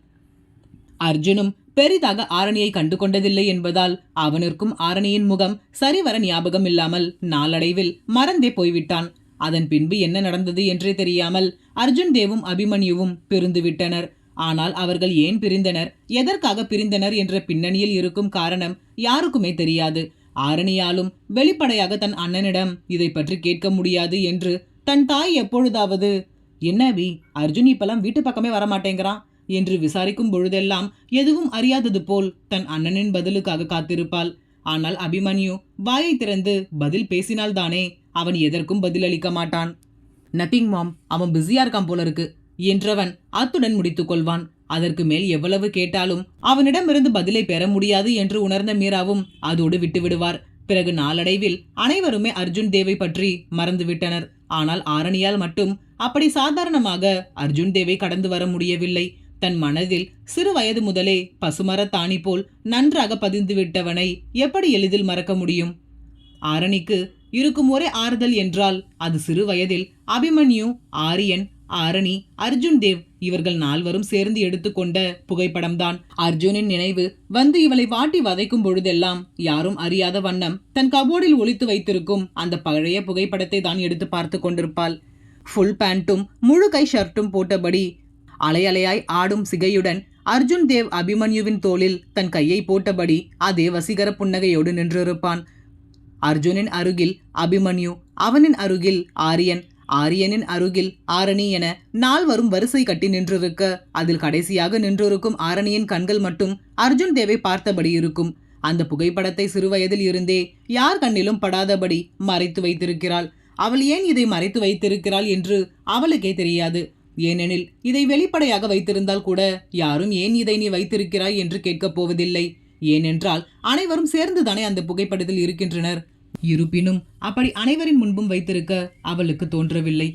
அர்ஜுனும் பெரிதாக ஆரணியை கண்டு கொண்டதில்லை என்பதால் அவனிற்கும் ஆரணியின் முகம் சரிவர ஞாபகம் இல்லாமல் நாளடைவில் மறந்தே போய்விட்டான். அதன் பின்பு என்ன நடந்தது என்றே தெரியாமல் அர்ஜுன் தேவும் அபிமன்யுவும் பிரிந்து விட்டனர். ஆனால் அவர்கள் ஏன் பிரிந்தனர், எதற்காக பிரிந்தனர் என்ற பின்னணியில் இருக்கும் காரணம் யாருக்குமே தெரியாது. ஆரணியாலும் வெளிப்படையாக தன் அண்ணனிடம் இதை பற்றி கேட்க முடியாது என்று தன் தாய் எப்பொழுதாவது, என்ன அபி, அர்ஜுன் இப்பெல்லாம் வீட்டு பக்கமே வரமாட்டேங்கிறான் என்று விசாரிக்கும் பொழுதெல்லாம் எதுவும் அறியாதது போல் தன் அண்ணனின் பதிலுக்காக காத்திருப்பாள். ஆனால் அபிமன்யு வாயை திறந்து பதில் பேசினால்தானே அவன் எதற்கும் பதிலளிக்க மாட்டான். நத்திங் மாம், அவன் பிஸியா இருக்கான் போல இருக்கு என்றவன் அத்துடன் முடித்துக் கொள்வான். அதற்கு மேல் எவ்வளவு கேட்டாலும் அவனிடமிருந்து பதிலை பெற முடியாது என்று உணர்ந்த மீராவும் அதோடு விட்டு விடுவார். பிறகு நாளடைவில் அனைவருமே அர்ஜுன் தேவை பற்றி மறந்துவிட்டனர். ஆனால் ஆரணியால் மட்டும் அப்படி சாதாரணமாக அர்ஜுன் தேவை கடந்து வர முடியவில்லை. தன் மனதில் சிறு வயது முதலே பசுமரத்தாணி போல் நன்றாக பதிந்து விட்டவனை எப்படி எளிதில் மறக்க முடியும்? ஆரணிக்கு இருக்கும் ஒரே ஆறுதல் என்றால் அது சிறு வயதில் அபிமன்யு, ஆரியன், ஆரணி, அர்ஜுன் தேவ் இவர்கள் நால்வரும் சேர்ந்து எடுத்துக்கொண்ட புகைப்படம்தான். அர்ஜுனின் நினைவு வந்து இவளை வாட்டி வதைக்கும் பொழுதெல்லாம் யாரும் அறியாத வண்ணம் தன் கபோர்டில் ஒளித்து வைத்திருக்கும் அந்த பழைய புகைப்படத்தை தான் எடுத்து பார்த்து கொண்டிருப்பாள். ஃபுல் பேண்ட்டும் முழு கை ஷர்ட்டும் போட்டபடி அலையலையாய் ஆடும் சிகையுடன் அர்ஜுன் தேவ் அபிமன்யுவின் தோளில் தன் கையை போட்டபடி அதே வசீகர புன்னகையோடு நின்றிருப்பான். அர்ஜுனின் அருகில் அபிமன்யு, அவனின் அருகில் ஆரியன், ஆரியனின் அருகில் ஆரணி என நால்வரும் வரிசை கட்டி நின்றிருக்க அதில் கடைசியாக நின்றிருக்கும் ஆரணியின் கண்கள் மட்டும் அர்ஜுன் தேவை பார்த்தபடி இருக்கும். அந்த புகைப்படத்தை சிறுவயதில் இருந்தே யார் கண்ணிலும் படாதபடி மறைத்து வைத்திருக்கிறாள். அவள் ஏன் இதை மறைத்து வைத்திருக்கிறாள் என்று அவளுக்கே தெரியாது. ஏனெனில் இதை வெளிப்படையாக வைத்திருந்தால் கூட யாரும் ஏன் இதை நீ வைத்திருக்கிறாய் என்று கேட்கப் போவதில்லை. ஏனென்றால் அனைவரும் சேர்ந்துதானே அந்த புகைப்படத்தில் இருக்கின்றனர். இருப்பினும் அப்படி அனைவரின் முன்பும் வைத்திருக்க அவளுக்கு தோன்றவில்லை.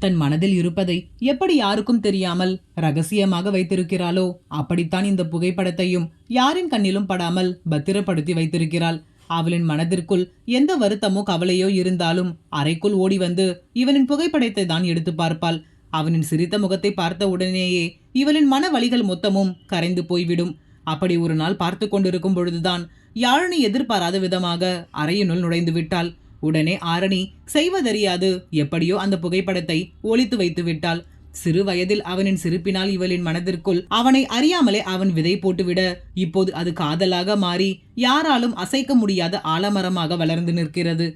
தன் மனதில் இருப்பதை எப்படி யாருக்கும் தெரியாமல் ரகசியமாக வைத்திருக்கிறாளோ அப்படித்தான் இந்த புகைப்படத்தையும் யாரின் கண்ணிலும் படாமல் பத்திரப்படுத்தி வைத்திருக்கிறாள். அவளின் மனதிற்குள் எந்த வருத்தமோ கவலையோ இருந்தாலும் அறைக்குள் ஓடி வந்து இவனின் புகைப்படத்தை தான் எடுத்து பார்ப்பாள். அவனின் சிரித்த முகத்தை பார்த்த உடனேயே இவளின் மன வலிகள் மொத்தமும் கரைந்து போய்விடும். அப்படி ஒரு நாள் பார்த்து கொண்டிருக்கும் பொழுதுதான் யாழினி எதிர்பாராத விதமாக அறையினுள் நுழைந்து விட்டாள். உடனே ஆரணி செய்வதறியாது எப்படியோ அந்த புகைப்படத்தை ஒளித்து வைத்து விட்டாள். சிறு வயதில் அவனின் சிரிப்பினால் இவளின் மனதிற்குள் அவனை அறியாமலே அவன் விதை போட்டுவிட இப்போது அது காதலாக மாறி யாராலும் அசைக்க முடியாத ஆலமரமாக வளர்ந்து நிற்கிறது.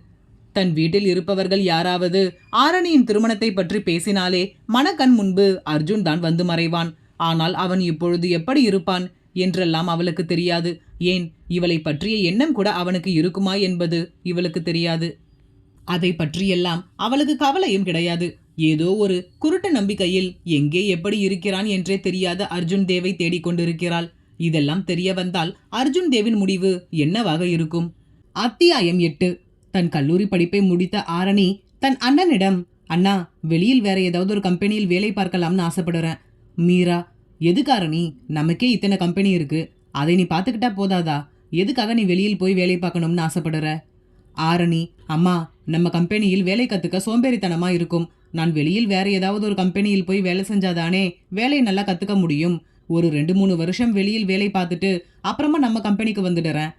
தன் வீட்டில் இருப்பவர்கள் யாராவது ஆரணியின் திருமணத்தை பற்றி பேசினாலே மனக்கண் முன்பு அர்ஜுன் தான் வந்து மறைவான். ஆனால் அவன் இப்பொழுது எப்படி இருப்பான் என்றெல்லாம் அவளுக்கு தெரியாது. ஏன், இவளை பற்றிய எண்ணம் கூட அவனுக்கு இருக்குமா என்பது இவளுக்கு தெரியாது. அதை பற்றியெல்லாம் அவளுக்கு கவலையும் கிடையாது. ஏதோ ஒரு குருட்டு நம்பிக்கையில் எங்கே எப்படி இருக்கிறான் என்றே தெரியாத அர்ஜுன் தேவை தேடிக்கொண்டிருக்கிறாள். இதெல்லாம் தெரிய வந்தால் அர்ஜுன் தேவின் முடிவு என்னவாக இருக்கும்? அத்தியாயம் 8. தன் கல்லூரி படிப்பை முடித்த ஆரணி தன் அண்ணனிடம், அண்ணா, வெளியில் வேற ஏதாவது ஒரு கம்பெனியில் வேலை பார்க்கலாம்னு ஆசைப்படுறேன். மீரா, எதுக்காரணி? நமக்கே இத்தனை கம்பெனி இருக்கு, அதை நீ பார்த்துக்கிட்டா போதாதா? எதுக்காக நீ வெளியில் போய் வேலை பார்க்கணும்னு ஆசைப்படுற? ஆரணி, அம்மா, நம்ம கம்பெனியில் வேலை கற்றுக்க சோம்பேறித்தனமா இருக்கும். நான் வெளியில் வேற ஏதாவது ஒரு கம்பெனியில் போய் வேலை செஞ்சாதானே வேலையை நல்லா கற்றுக்க முடியும். ஒரு 2-3 வருஷம் வெளியில் வேலை பார்த்துட்டு அப்புறமா நம்ம கம்பெனிக்கு வந்துடுறேன்.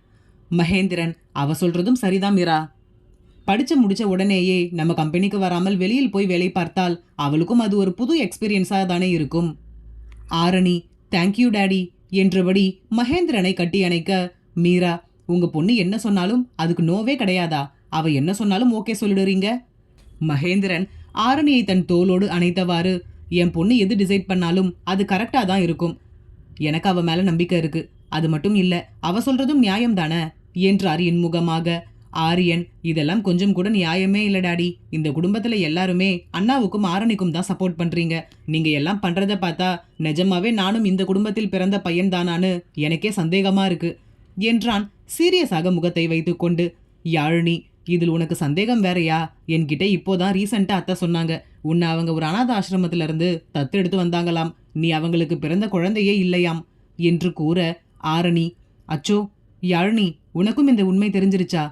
மகேந்திரன், அவ சொல்றதும் சரிதான் மீரா. படிச்சு முடிச்ச உடனேயே நம்ம கம்பெனிக்கு வராமல் வெளியில் போய் வேலை பார்த்தால் அவளுக்கும் அது ஒரு புது எக்ஸ்பீரியன்ஸாக தானே இருக்கும். ஆரணி, தேங்க்யூ டாடி என்றபடி மகேந்திரனை கட்டி அணைக்க, மீரா, உங்க பொண்ணு என்ன சொன்னாலும் அதுக்கு நோவே கிடையாதா? அவ என்ன சொன்னாலும் ஓகே சொல்லிடுறீங்க? மகேந்திரன் ஆரணியை தன் தோளோடு அணைத்தவாறு, என் பொண்ணு எது டிசைட் பண்ணாலும் அது கரெக்டாக தான் இருக்கும். எனக்கு அவ மேல நம்பிக்கை இருக்கு. அது மட்டும் இல்ல, அவ சொல்றதும் நியாயம்தானே என்றார் இன்முகமாக. ஆரியன், இதெல்லாம் கொஞ்சம் கூட நியாயமே இல்ல டாடி. இந்த குடும்பத்துல எல்லாருமே அண்ணாவுக்கும் ஆரணிக்கும் தான் சப்போர்ட் பண்றீங்க. நீங்க எல்லாம் பண்றத பார்த்தா நிஜமாவே நானும் இந்த குடும்பத்தில் பிறந்த பையன்தானான்னு எனக்கே சந்தேகமா இருக்கு என்றான் சீரியஸாக முகத்தை வைத்துக்கொண்டு. யாழினி, இதில் உனக்கு சந்தேகம் வேறையா? என்கிட்ட இப்போதான் ரீசெண்டா அத்தை சொன்னாங்க, உன்னை அவங்க ஒரு அனாத ஆசிரமத்துல இருந்து தத்தெடுத்து வந்தாங்களாம். நீ அவங்களுக்கு பிறந்த குழந்தையே இல்லையாம் என்று கூற, ஆரணி, அச்சோ யாழினி, உனக்கும் இந்த உண்மை தெரிஞ்சிருச்சா?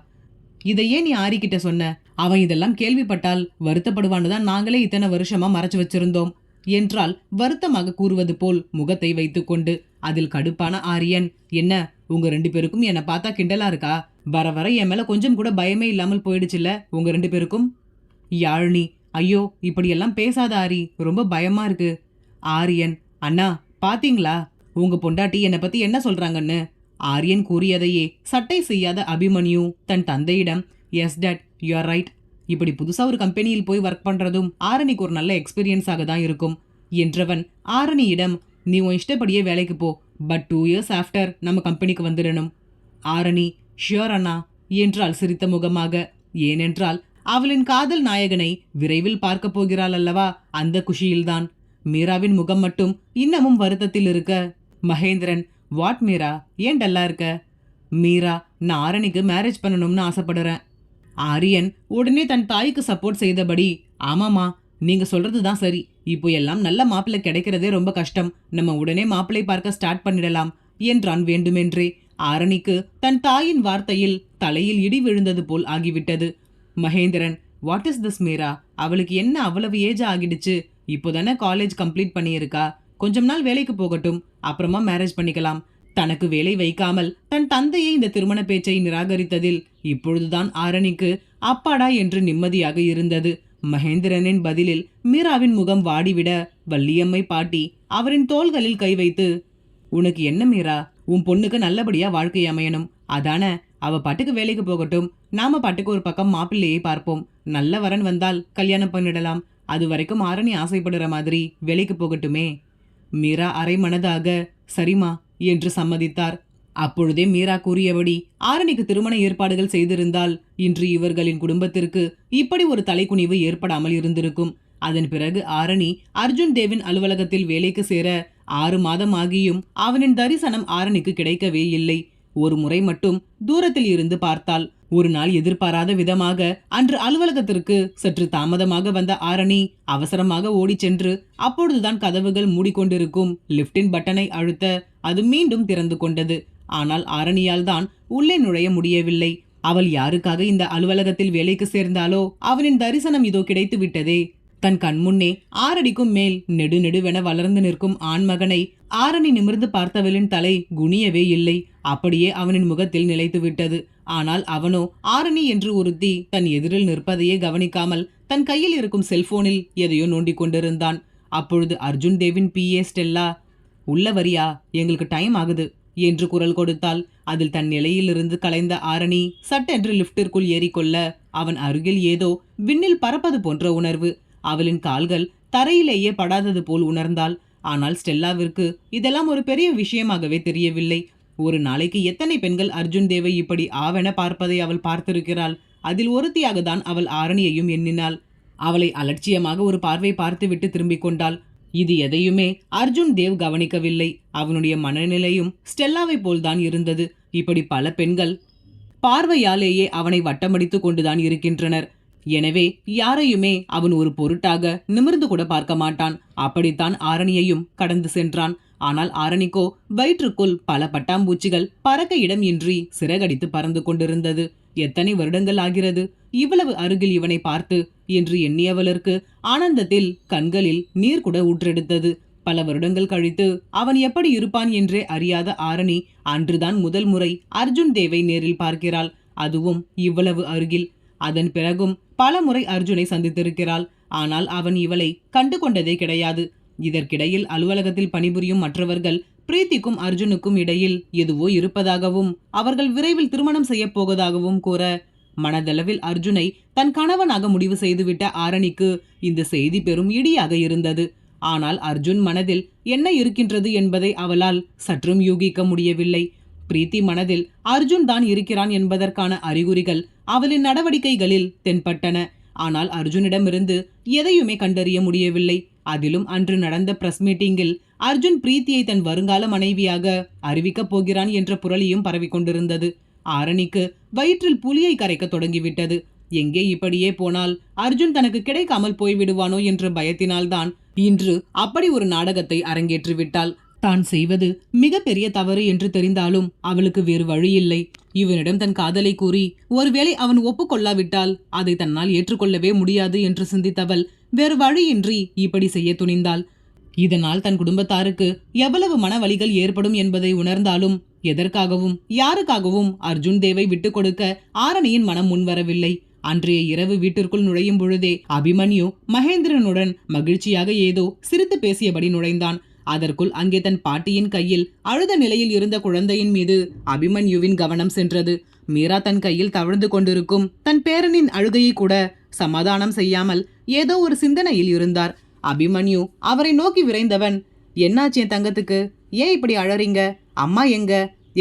இதையே நீ ஆரிக்கிட்ட சொன்ன? அவன் இதெல்லாம் கேள்விப்பட்டால் வருத்தப்படுவான்னு தான் நாங்களே இத்தனை வருஷமா மறைச்சு வச்சிருந்தோம் என்றால் வருத்தமாக கூறுவது போல் முகத்தை வைத்துக்கொண்டு. அதில் கடுப்பான ஆரியன், என்ன உங்க 2 பேருக்கும் என்னை பார்த்தா கிண்டலா இருக்கா? வர வர என் மேல கொஞ்சம் கூட பயமே இல்லாமல் போயிடுச்சுல்ல உங்க 2 பேருக்கும்? யாழினி, ஐயோ இப்படியெல்லாம் பேசாத ஆரி, ரொம்ப பயமா இருக்கு. ஆரியன், அண்ணா பாத்தீங்களா உங்க பொண்டாட்டி என்னை பத்தி என்ன சொல்றாங்கன்னு? ஆரியன் கூறியதையே சட்டை செய்யாத அபிமன்யு தன் தந்தையிடம், yes dad, you are right. இப்படி புதுசா ஒரு கம்பெனியில் போய் ஒர்க் பண்றதும் ஆரணிக்கு ஒரு நல்ல எக்ஸ்பீரியன்ஸாக தான் இருக்கும் என்றவன் ஆரணியிடம், நீ உன் இஷ்டப்படியே வேலைக்கு போ, பட் 2 இயர்ஸ் ஆஃப்டர் நம்ம கம்பெனிக்கு வந்துடணும். ஆரணி, ஷியோர் அண்ணா என்றாள் சிரித்த முகமாக. ஏனென்றால் அவளின் காதல் நாயகனை விரைவில் பார்க்க போகிறாள் அல்லவா, அந்த குஷியில்தான். மீராவின் முகம் மட்டும் இன்னமும் வருத்தத்தில் இருக்க, மகேந்திரன், வாட் மீரா, ஏன் டல்லா இருக்க? மீரா, நான் ஆரணிக்கு மேரேஜ் பண்ணணும்னு ஆசைப்படுறேன். ஆரியன் உடனே தன் தாய்க்கு சப்போர்ட் செய்தபடி, ஆமாமா, நீங்க சொல்றதுதான் சரி. இப்போ எல்லாம் நல்ல மாப்பிள்ளை கிடைக்கிறதே ரொம்ப கஷ்டம். நம்ம உடனே மாப்பிள்ளை பார்க்க ஸ்டார்ட் பண்ணிடலாம் என்றான் வேண்டுமென்றே. ஆரணிக்கு தன் தாயின் வார்த்தையில் தலையில் இடி விழுந்தது போல் ஆகிவிட்டது. Mahendran, what is this Meera? அவளுக்கு என்ன அவ்வளவு ஏஜ் ஆகிடுச்சு? இப்போதானே காலேஜ் கம்ப்ளீட் பண்ணியிருக்கா. கொஞ்சம் நாள் வேலைக்கு போகட்டும், அப்புறமா மேரேஜ் பண்ணிக்கலாம். தனக்கு வேலை வைக்காமல் தன் தந்தையை இந்த திருமண பேச்சை நிராகரித்ததில் இப்பொழுதுதான் ஆரணிக்கு அப்பாடா என்று நிம்மதியாக இருந்தது. மகேந்திரனின் பதிலில் மீராவின் முகம் வாடிவிட வள்ளியம்மை பாட்டி அவரின் தோள்களில் கை வைத்து, உனக்கு என்ன மீரா, உன் பொண்ணுக்கு நல்லபடியா வாழ்க்கை அமையணும், அதான? அவ பாட்டுக்கு வேலைக்கு போகட்டும், நாம பாட்டுக்கு ஒரு பக்கம் மாப்பிள்ளையை பார்ப்போம். நல்ல வரன் வந்தால் கல்யாணம் பண்ணிடலாம். அது வரைக்கும் ஆரணி ஆசைப்படுற மாதிரி வேலைக்கு போகட்டுமே. மீரா அரை மனதாக சரிமா என்று சம்மதித்தார். அப்பொழுதே மீரா கூறியபடி ஆரணிக்கு திருமண ஏற்பாடுகள் செய்திருந்தால் இன்று இவர்களின் குடும்பத்திற்கு இப்படி ஒரு தலைக்குனிவு ஏற்படாமல் இருந்திருக்கும். அதன் பிறகு ஆரணி அர்ஜுன் தேவின் அலுவலகத்தில் வேலைக்கு சேர 6 மாதம் ஆகியும் அவனின் தரிசனம் ஆரணிக்கு கிடைக்கவே இல்லை. ஒரு முறை மட்டும் தூரத்தில் இருந்து பார்த்தாள். ஒரு நாள் எதிர்பாராத விதமாக அன்று அலுவலகத்திற்கு சற்று தாமதமாக வந்த ஆரணி அவசரமாக ஓடிச் சென்று அப்பொழுதுதான் கதவுகள் மூடிக்கொண்டிருக்கும் லிப்டின் பட்டனை அழுத்த அது மீண்டும் திறந்து கொண்டது. ஆனால் ஆரணியால் தான் உள்ளே நுழைய முடியவில்லை. அவள் யாருக்காக இந்த அலுவலகத்தில் வேலைக்கு சேர்ந்தாலோ அவனின் தரிசனம் இதோ கிடைத்து விட்டதே. தன் கண்முன்னே 6 அடிக்கும் மேல் நெடுநெடுவென வளர்ந்து நிற்கும் ஆண்மகனை ஆரணி நிமிர்ந்து பார்த்தவளின் தலை குனியவே இல்லை. அப்படியே அவனின் முகத்தில் நிலைத்து விட்டது. ஆனால் அவனோ ஆரணி என்று ஒருத்தி தன் எதிரில் நிற்பதையே கவனிக்காமல் தன் கையில் இருக்கும் செல்போனில் எதையோ நோண்டிக் கொண்டிருந்தான். அப்பொழுது அர்ஜுன் தேவின் PA ஸ்டெல்லா, உள்ள வரியா, எங்களுக்கு டைம் ஆகுது என்று குரல் கொடுத்தாள். அதில் தன் நிலையிலிருந்து கலைந்த ஆரணி சட்டென்று லிப்டிற்குள் ஏறிக்கொள்ள அவன் அருகில் ஏதோ விண்ணில் பறப்பது போன்ற உணர்வு. அவளின் கால்கள் தரையிலேயே படாதது போல் உணர்ந்தாள். ஆனால் ஸ்டெல்லாவிற்கு இதெல்லாம் ஒரு பெரிய விஷயமாகவே தெரியவில்லை. ஒரு நாளைக்கு எத்தனை பெண்கள் அர்ஜுன் தேவை இப்படி ஆவென பார்ப்பதை அவள் பார்த்திருக்கிறாள். அதில் ஒருத்தியாக தான் அவள் ஆரணியையும் எண்ணினாள். அவளை அலட்சியமாக ஒரு பார்வை பார்த்துவிட்டு திரும்பிக் கொண்டாள். இது எதையுமே அர்ஜுன் தேவ் கவனிக்கவில்லை. அவனுடைய மனநிலையும் ஸ்டெல்லாவை போல்தான் இருந்தது. இப்படி பல பெண்கள் பார்வையாலேயே அவனை வட்டமடித்து கொண்டுதான் இருக்கின்றனர். எனவே யாரையுமே அவன் ஒரு பொருட்டாக நிமிர்ந்து கூட பார்க்க மாட்டான். அப்படித்தான் ஆரணியையும் கடந்து சென்றான். ஆனால் ஆரணிக்கோ வயிற்றுக்குள் பல பட்டாம்பூச்சிகள் பறக்க இடம் இன்றி சிறகடித்து பறந்து கொண்டிருந்தது. எத்தனை வருடங்கள் ஆகிறது இவ்வளவு அருகில் இவனை பார்த்து என்று எண்ணியவளருக்கு ஆனந்தத்தில் கண்களில் நீர் கூட ஊற்றெடுத்தது. பல வருடங்கள் கழித்து அவன் எப்படி இருப்பான் என்றே அறியாத ஆரணி அன்றுதான் முதல் முறை அர்ஜுன் தேவை நேரில் பார்க்கிறாள். அதுவும் இவ்வளவு அருகில். அதன் பிறகும் பல முறை அர்ஜுனை சந்தித்திருக்கிறாள். ஆனால் அவன் இவளை கண்டு கொண்டதே கிடையாது. இதற்கிடையில் அலுவலகத்தில் பணிபுரியும் மற்றவர்கள் பிரீத்திக்கும் அர்ஜுனுக்கும் இடையில் எதுவோ இருப்பதாகவும் அவர்கள் விரைவில் திருமணம் செய்ய போவதாகவும் கூற, மனதளவில் அர்ஜுனை தன் கணவனாக முடிவு செய்துவிட்ட ஆரணிக்கு இந்த செய்தி பெரும் இடியாக இருந்தது. ஆனால் அர்ஜுன் மனதில் என்ன இருக்கின்றது என்பதை அவளால் சற்றும் யூகிக்க முடியவில்லை. பிரீத்தி மனதில் அர்ஜுன் தான் இருக்கிறான் என்பதற்கான அறிகுறிகள் அவளின் நடவடிக்கைகளில் தென்பட்டன. ஆனால் அர்ஜுனிடமிருந்து எதையுமே கண்டறிய முடியவில்லை. அதிலும் அன்று நடந்த பிரஸ் மீட்டிங்கில் அர்ஜுன் பிரீத்தியை தன் வருங்கால மனைவியாக அறிவிக்கப் போகிறான் என்ற புரளியும் பரவிக்கொண்டிருந்தது. ஆரணிக்கு வயிற்றில் புலியை கரைக்க தொடங்கிவிட்டது. எங்கே இப்படியே போனால் அர்ஜுன் தனக்கு கிடைக்காமல் போய்விடுவானோ என்ற பயத்தினால்தான் இன்று அப்படி ஒரு நாடகத்தை அரங்கேற்றி விட்டாள். தான் செய்வது மிகப்பெரிய தவறு என்று தெரிந்தாலும் அவளுக்கு வேறு வழியில்லை. இவனிடம் தன் காதலை கூறி ஒருவேளை அவன் ஒப்புக்கொள்ளாவிட்டால் அதை தன்னால் ஏற்றுக்கொள்ளவே முடியாது என்று சிந்தித்தவள் வேறு வழியின்றி இப்படி செய்ய துணிந்தாள். இதனால் தன் குடும்பத்தாருக்கு எவ்வளவு மன வலிகள் ஏற்படும் என்பதை உணர்ந்தாலும் எதற்காகவும் யாருக்காகவும் அர்ஜுன் தேவை விட்டுக் கொடுக்க ஆரணியின் மனம் முன்வரவில்லை. அன்றைய இரவு வீட்டிற்குள் நுழையும் பொழுதே அபிமன்யு மகேந்திரனுடன் மகிழ்ச்சியாக ஏதோ சிரித்து பேசியபடி நுழைந்தான். அதற்குள் அங்கே தன் பாட்டியின் கையில் அழுத நிலையில் இருந்த குழந்தையின் மீது அபிமன்யுவின் கவனம் சென்றது. மீரா தன் கையில் தவழ்ந்து கொண்டிருக்கும் தன் பேரனின் அழுகையை கூட சமாதானம் செய்யாமல் ஏதோ ஒரு சிந்தனையில் இருந்தார். அபிமன்யு அவரை நோக்கி விரைந்தவன், என்னாச்சு என் தங்கத்துக்கு, ஏன் இப்படி அழறீங்க, அம்மா எங்க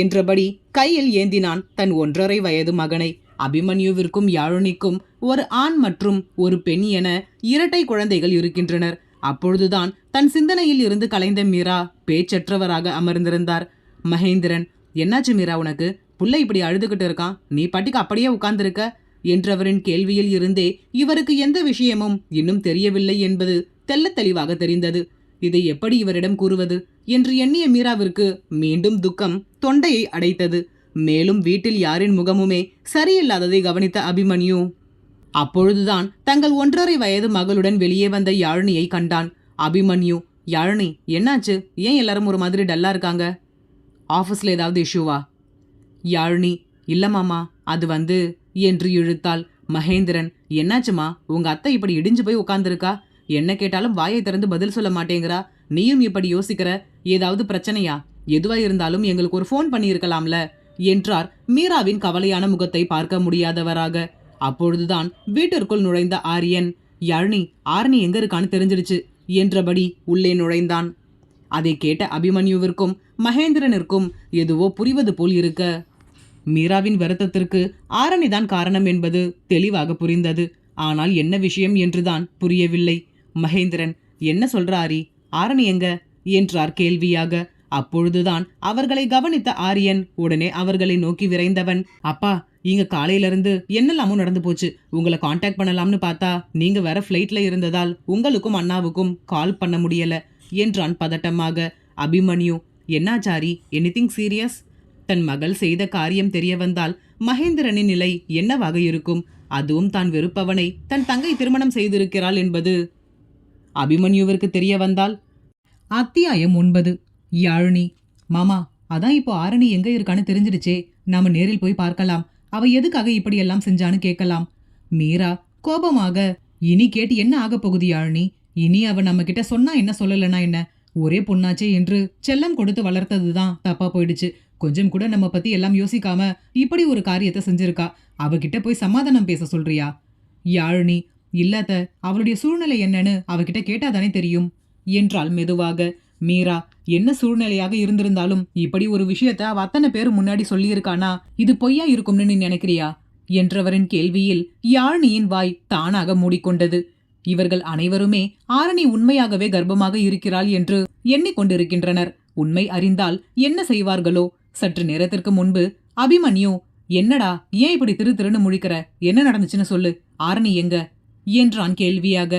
என்றபடி கையில் ஏந்தினான் தன் 1.5 வயது மகனை. அபிமன்யுவிற்கும் யாழினிக்கும் ஒரு ஆண் மற்றும் ஒரு பெண் என இரட்டை குழந்தைகள் இருக்கின்றனர். அப்பொழுதுதான் தன் சிந்தனையில் இருந்து கலைந்த மீரா பேச்சற்றவராக அமர்ந்திருந்தார். மகேந்திரன், என்னாச்சு மீரா, உனக்கு புள்ள இப்படி அழுதுகிட்டு இருக்கான், நீ பாட்டுக்கு அப்படியே உட்கார்ந்திருக்க என்றவரின் கேள்வியில் இருந்தே இவருக்கு எந்த விஷயமும் இன்னும் தெரியவில்லை என்பது தெள்ளத் தெளிவாக தெரிந்தது. இதை எப்படி இவரிடம் கூறுவது என்று எண்ணிய மீராவிற்கு மீண்டும் துக்கம் தொண்டையை அடைத்தது. மேலும் வீட்டில் யாரின் முகமுமே சரியில்லாததை கவனித்த அபிமன்யு அப்பொழுதுதான் தங்கள் 1.5 வயது மகளுடன் வெளியே வந்த யாழினியை கண்டான். அபிமன்யு, யாழினி என்னாச்சு? ஏன் எல்லாரும் ஒரு மாதிரி டல்லா இருக்காங்க? ஆஃபீஸில் ஏதாவது இஷ்யூவா? யாழினி, இல்ல மாமா, அது என்று இழுத்தாள். மகேந்திரன், என்னாச்சுமா? உங்க அத்தை இப்படி இடிஞ்சு போய் உட்கார்ந்துருக்கா? என்ன கேட்டாலும் வாயை திறந்து பதில் சொல்ல மாட்டேங்கிறா. நீயும் இப்படி யோசிக்கிற? ஏதாவது பிரச்சனையா? எதுவா இருந்தாலும் எங்களுக்கு ஒரு ஃபோன் பண்ணியிருக்கலாம்ல என்றார் மீராவின் கவலையான முகத்தை பார்க்க முடியாதவராக. அப்பொழுதுதான் வீட்டிற்குள் நுழைந்த ஆரியன், யாழினி, ஆரணி எங்க இருக்கான்னு தெரிஞ்சிடுச்சு என்றபடி உள்ளே நுழைந்தான். அதை கேட்ட அபிமன்யுவிற்கும் மகேந்திரனிற்கும் எதுவோ புரிவது போல் இருக்க, மீராவின் வருத்தத்திற்கு ஆரணிதான் காரணம் என்பது தெளிவாக புரிந்தது. ஆனால் என்ன விஷயம் என்றுதான் புரியவில்லை. மகேந்திரன், என்ன சொல்ற ஆரி? ஆரணி எங்க என்றார் கேள்வியாக. அப்பொழுதுதான் அவர்களை கவனித்த ஆரியன் உடனே அவர்களை நோக்கி விரைந்தவன், அப்பா, இங்க காலையிலிருந்து என்னெல்லாமோ நடந்து போச்சு. உங்களை காண்டாக்ட் பண்ணலாம்னு பார்த்தா நீங்க வேற ஃப்ளைட்ல இருந்ததால் உங்களுக்கும் அண்ணாவுக்கும் கால் பண்ண முடியல என்றான் பதட்டமாக. அபிமன்யு, என்னாச்சாரி? Anything serious? தன் மகள் செய்த காரியம் தெரிய வந்தால் மகேந்திரனின் நிலை என்னவாக இருக்கும்? அதுவும் தான் வெறுப்பவனை தன் தங்கை திருமணம் செய்திருக்கிறாள் என்பது அபிமன்யுவிற்கு தெரிய வந்தால். அத்தியாயம் 9. யாழினி, மாமா, அதான் இப்போ ஆரணி எங்க இருக்கான்னு தெரிஞ்சிருச்சே. நாம நேரில் போய் பார்க்கலாம். அவ எதுக்காக இப்படியெல்லாம் செஞ்சான்னு கேட்கலாம். மீரா கோபமாக, இனி கேட்டு என்ன ஆக போகுது யாழினி? இனி அவ நம்ம கிட்ட சொன்னா என்ன, சொல்லலைன்னா என்ன? ஒரே பொண்ணாச்சே என்று செல்லம் கொடுத்து வளர்த்ததுதான் தப்பா போயிடுச்சு. கொஞ்சம் கூட நம்ம பத்தி எல்லாம் யோசிக்காம இப்படி ஒரு காரியத்தை செஞ்சிருக்கா. அவகிட்ட போய் சமாதானம் பேச சொல்றியா? யாழினி, இல்லாத அவளுடைய சூழ்நிலை என்னன்னு அவகிட்ட கேட்டாதானே தெரியும் என்றாள் மெதுவாக. மீரா, என்ன சூழ்நிலையாக இருந்திருந்தாலும் இப்படி ஒரு விஷயத்த அவ அத்தனை பேர் முன்னாடி சொல்லியிருக்கானா? இது பொய்யா இருக்கும்னு நீ நினைக்கிறியா என்றவரின் கேள்வியில் யாழினியின் வாய் தானாக மூடிக்கொண்டது. இவர்கள் அனைவருமே ஆரணி உண்மையாகவே கர்ப்பமாக இருக்கிறாள் என்று எண்ணிக்கொண்டிருக்கின்றனர். உண்மை அறிந்தால் என்ன செய்வார்களோ? சற்று நேரத்திற்கு முன்பு அபிமன்யு, என்னடா, ஏன் இப்படி திரு திருன்னு முழிக்கிற? என்ன நடந்துச்சுன்னு சொல்லு. ஆரணி எங்க என்றான் கேள்வியாக.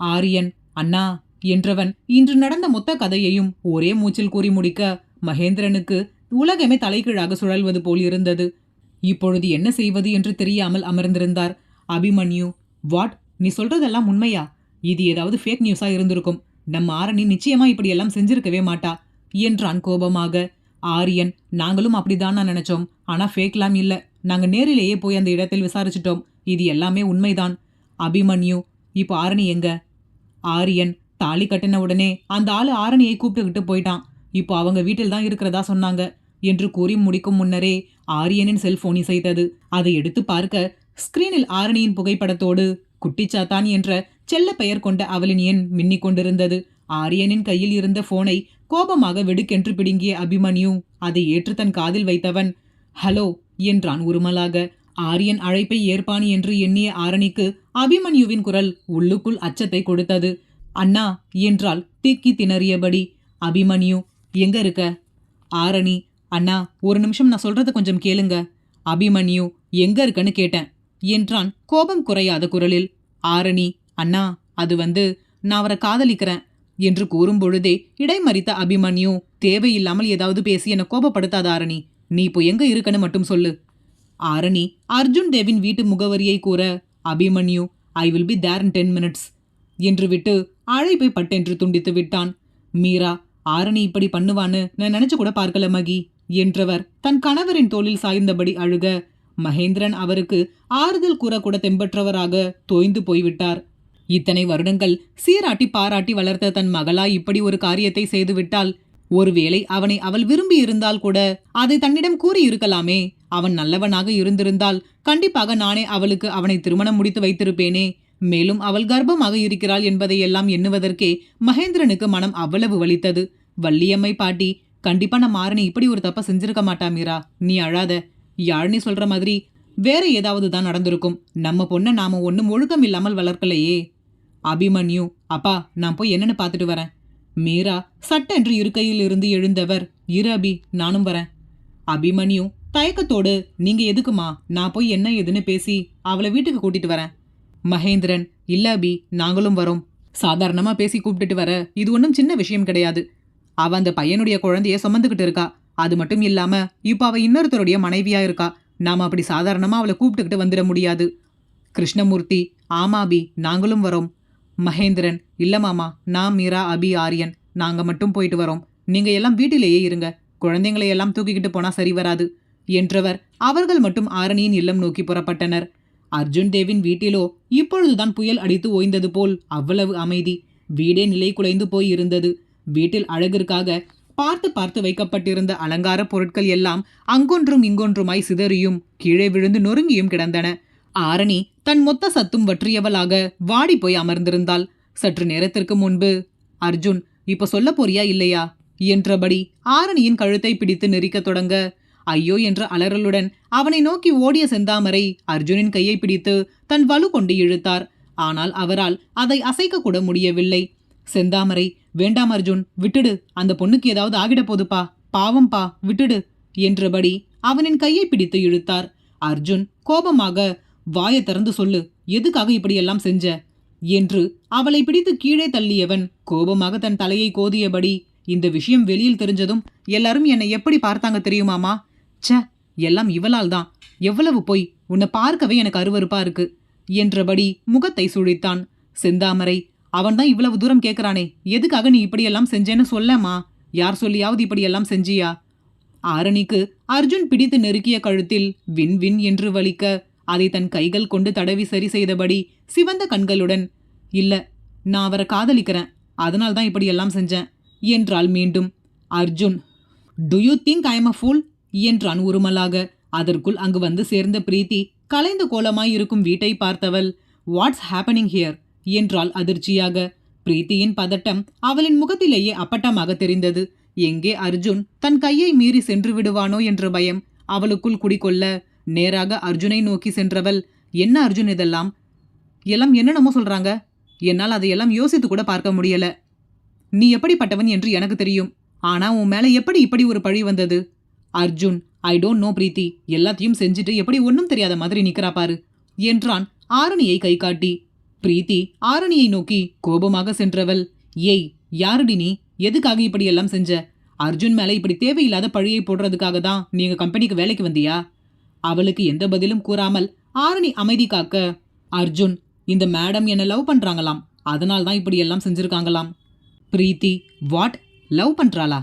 ஆரியன், அண்ணா என்றவன் இன்று நடந்த மொத்த கதையையும் ஒரே மூச்சில் கூறி முடிக்க மகேந்திரனுக்கு உலகமே தலைகீழாக சுழல்வது போல் இருந்தது. இப்பொழுது என்ன செய்வது என்று தெரியாமல் அமர்ந்திருந்தார். அபிமன்யு, வாட்? நீ சொல்றதெல்லாம் உண்மையா? இது ஏதாவது ஃபேக் நியூஸா இருந்திருக்கும். நம்ம ஆரணி நிச்சயமா இப்படியெல்லாம் செஞ்சிருக்கவே மாட்டா என்றான் கோபமாக. ஆரியன், நாங்களும் அப்படிதான் நினைச்சோம். ஆனா ஃபேக்லாம் இல்ல. நாங்க நேரிலேயே போய் அந்த இடத்தில் விசாரிச்சிட்டோம். இது எல்லாமே உண்மைதான். அபிமன்யு, இப்போ ஆரணி எங்க? ஆரியன், தாலி கட்டின உடனே அந்த ஆளு ஆரணியை கூப்பிட்டுக்கிட்டு போயிட்டான். இப்போ அவங்க வீட்டில் தான் இருக்கிறதா சொன்னாங்க என்று கூறி முடிக்கும் முன்னரே ஆரியனின் செல்போன் இசைத்தது. அதை எடுத்து பார்க்க ஸ்கிரீனில் ஆரணியின் புகைப்படத்தோடு குட்டிச்சாத்தான் என்ற செல்ல பெயர் கொண்ட அவளின் எண் மின்னிக் கொண்டிருந்தது. ஆரியனின் கையில் இருந்த போனை கோபமாக வெடுக்கென்று பிடுங்கிய அபிமன்யு அதை ஏற்று தன் காதில் வைத்தவன், ஹலோ என்றான் உருமலாக. ஆரியன் அழைப்பை ஏற்பான் என்று எண்ணிய ஆரணிக்கு அபிமன்யுவின் குரல் உள்ளுக்குள் அச்சத்தை கொடுத்தது. அண்ணா என்றால் திக்கி திணறியபடி. அபிமன்யு, எங்க இருக்க? ஆரணி, அண்ணா, ஒரு நிமிஷம் நான் சொல்றத கொஞ்சம் கேளுங்க. அபிமன்யு, எங்க இருக்கன்னு கேட்டேன் என்றான் கோபம் குறையாத குரலில். ஆரணி, அண்ணா, அது நான் அவரை காதலிக்கிறேன் என்று கூறும்பொழுதே இடைமறித்த அபிமன்யு, தேவையில்லாமல் ஏதாவது பேசி என்னை கோபப்படுத்தாத ஆரணி. நீ இப்போ எங்க இருக்கன்னு மட்டும் சொல்லு. ஆரணி அர்ஜுன் தேவின் வீட்டு முகவரியை கூற Abhimanyu, I will be there in 10 minutes என்று விட்டு அழைப்பை பட்டென்று துண்டித்து விட்டான். மீரா, ஆரணி இப்படி பண்ணுவான்னு நான் நினைச்சு கூட பார்க்கல மகி என்றவர் தன் கணவரின் தோளில் சாய்ந்தபடி அழுக, மகேந்திரன் அவருக்கு ஆறுதல் கூற கூட தெம்பற்றவராக தோய்ந்து போய்விட்டார். இத்தனை வருடங்கள் சீராட்டி பாராட்டி வளர்த்த தன் மகளா இப்படி ஒரு காரியத்தை செய்துவிட்டால், ஒருவேளை அவனை அவள் விரும்பி இருந்தால் கூட அதை தன்னிடம் கூறி இருக்கலாமே. அவன் நல்லவனாக இருந்திருந்தால் கண்டிப்பாக நானே அவளுக்கு அவனை திருமணம் முடித்து வைத்திருப்பேனே. மேலும் அவள் கர்ப்பமாக இருக்கிறாள் என்பதையெல்லாம் எண்ணுவதற்கே மகேந்திரனுக்கு மனம் அவ்வளவு வலித்தது. வள்ளியம்மை பாட்டி, கண்டிப்பா நம்ம ஆரணி இப்படி ஒரு தப்ப செஞ்சிருக்க மாட்டா மீரா, நீ அழாத. யாழ்னி சொல்ற மாதிரி வேற ஏதாவது தான் நடந்திருக்கும். நம்ம பொண்ணை நாம ஒன்னும் ஒழுக்கம் இல்லாமல் வளர்க்கலையே. அபிமன்யு, அப்பா, நான் போய் என்னன்னு பார்த்துட்டு வரேன். மீரா சட்டென்று இருக்கையில் இருந்து எழுந்தவர், இரு அபி, நானும் வரேன். அபிமன்யு தயக்கத்தோடு, நீங்க எதுக்குமா? நான் போய் என்ன ஏதுன்னு பேசி அவளை வீட்டுக்கு கூட்டிட்டு வரேன். மகேந்திரன், இல்ல அபி, நாங்களும் வரோம். சாதாரணமா பேசி கூப்பிட்டுட்டு வர இது ஒன்றும் சின்ன விஷயம் கிடையாது. அவ அந்த பையனுடைய குழந்தைய சுமந்துகிட்டு இருக்கா. அது மட்டும் இல்லாம இப்ப அவ இன்னொருத்தருடைய மனைவியா இருக்கா. நாம அப்படி சாதாரணமா அவளை கூப்பிட்டுக்கிட்டு வந்துட முடியாது. கிருஷ்ணமூர்த்தி, ஆமா அபி, நாங்களும் வரோம். மகேந்திரன், இல்ல மாமா, நான் மீரா, அபி, ஆரியன் நாங்க மட்டும் போயிட்டு வரோம். நீங்க எல்லாம் வீட்டிலேயே இருங்க. குழந்தைங்களை எல்லாம் தூக்கிக்கிட்டு போனா சரி வராது என்றவர் அவர்கள் மட்டும் ஆரணியின் இல்லம் நோக்கி புறப்பட்டனர். அர்ஜுன் தேவின் வீட்டிலோ இப்பொழுதுதான் புயல் அடித்து ஓய்ந்தது போல் அவ்வளவு அமைதி. வீடே நிலை குலைந்து போய் இருந்தது. வீட்டில் அழகிற்காக பார்த்து பார்த்து வைக்கப்பட்டிருந்த அலங்கார பொருட்கள் எல்லாம் அங்கொன்றும் இங்கொன்றுமாய் சிதறியும் கீழே விழுந்து நொறுங்கியும் கிடந்தன. ஆரணி தன் மொத்த சத்தும் வற்றியவளாக வாடி போய் அமர்ந்திருந்தாள். சற்று நேரத்திற்கு முன்பு, அர்ஜுன், இப்ப சொல்ல போறியா இல்லையா என்றபடி ஆரணியின் கழுத்தை பிடித்து நெரிக்கத் தொடங்க, ஐயோ என்ற அலறலுடன் அவனை நோக்கி ஓடிய செந்தாமரை அர்ஜுனின் கையை பிடித்து தன் வலு கொண்டு இழுத்தார். ஆனால் அவரால் அதை அசைக்க கூட முடியவில்லை. செந்தாமரை, வேண்டாம் அர்ஜுன், விட்டுடு. அந்த பொண்ணுக்கு ஏதாவது ஆகிட போதுப்பா, பாவம்பா, விட்டுடு என்றபடி அவனின் கையை பிடித்து இழுத்தார். அர்ஜுன் கோபமாக, வாயை திறந்து சொல்லு, எதுக்காக இப்படியெல்லாம் செஞ்ச என்று அவளை பிடித்து கீழே தள்ளியவன் கோபமாக தன் தலையை கோதியபடி, இந்த விஷயம் வெளியில் தெரிஞ்சதும் எல்லாரும் என்னை எப்படி பார்த்தாங்க தெரியுமாமா? ச்ச, எல்லாம் இவளால் தான். எவ்வளவு போய், உன்னை பார்க்கவே எனக்கு அருவருப்பா இருக்கு என்றபடி முகத்தை சுழித்தான். செந்தாமரை, அவன்தான் இவ்வளவு தூரம் கேட்கிறானே, எதுக்காக நீ இப்படியெல்லாம் செஞ்சேன்னு சொல்லமா? யார் சொல்லியாவது இப்படியெல்லாம் செஞ்சியா? ஆரணிக்கு அர்ஜுன் பிடித்து நெருக்கிய கழுத்தில் வின் வின் என்று வலிக்க அதை தன் கைகள் கொண்டு தடவி சரி செய்தபடி சிவந்த கண்களுடன், இல்ல, நான் அவரை காதலிக்கிறேன், அதனால்தான் தான் இப்படியெல்லாம் செஞ்சேன் என்றாள் மீண்டும். Arjun, to you think I am a pool என்றான் உருமலாக. அதற்குள் அங்கு வந்து சேர்ந்த பிரீத்தி கலைந்து கோலமாய் இருக்கும் வீட்டை பார்த்தவள், வாட்ஸ் ஹேப்பனிங் ஹியர் என்றாள் அதிர்ச்சியாக. பிரீத்தியின் பதட்டம் அவளின் முகத்திலேயே அப்பட்டமாக தெரிந்தது. எங்கே அர்ஜுன் தன் கையை மீறி சென்று விடுவானோ என்ற பயம் அவளுக்குள் குடிகொள்ள நேராக அர்ஜுனை நோக்கி சென்றவள், என்ன அர்ஜுன் இதெல்லாம்? எல்லாம் என்னென்னமோ சொல்றாங்க. என்னால் அதையெல்லாம் யோசித்து கூட பார்க்க முடியல. நீ எப்படிப்பட்டவன் என்று எனக்கு தெரியும். ஆனா உன் மேல எப்படி இப்படி ஒரு பழி வந்தது? அர்ஜுன், ஐ டோன்ட் நோ பிரீத்தி, எல்லாத்தையும் செஞ்சுட்டு எப்படி ஒன்றும் தெரியாத மாதிரி நிக்கிறா பாரு என்றான் ஆரணியை கை காட்டி. பிரீத்தி ஆரணியை நோக்கி கோபமாக சென்றவள், ஏய், யாருடி நீ? எதுக்காக இப்படியெல்லாம் செஞ்ச? அர்ஜுன் மேல இப்படி தேவையில்லாத பழியை போடுறதுக்காக தான் நீங்க கம்பெனிக்கு வேலைக்கு வந்தியா? அவளுக்கு எந்த பதிலும் கூறாமல் ஆரணி அமைதி காக்க, அர்ஜுன், இந்த மேடம் என்ன லவ் பண்றாங்களாம், அதனால் தான் இப்படியெல்லாம் செஞ்சிருக்காங்களாம். பிரீத்தி, வாட்? லவ் பண்றாளா?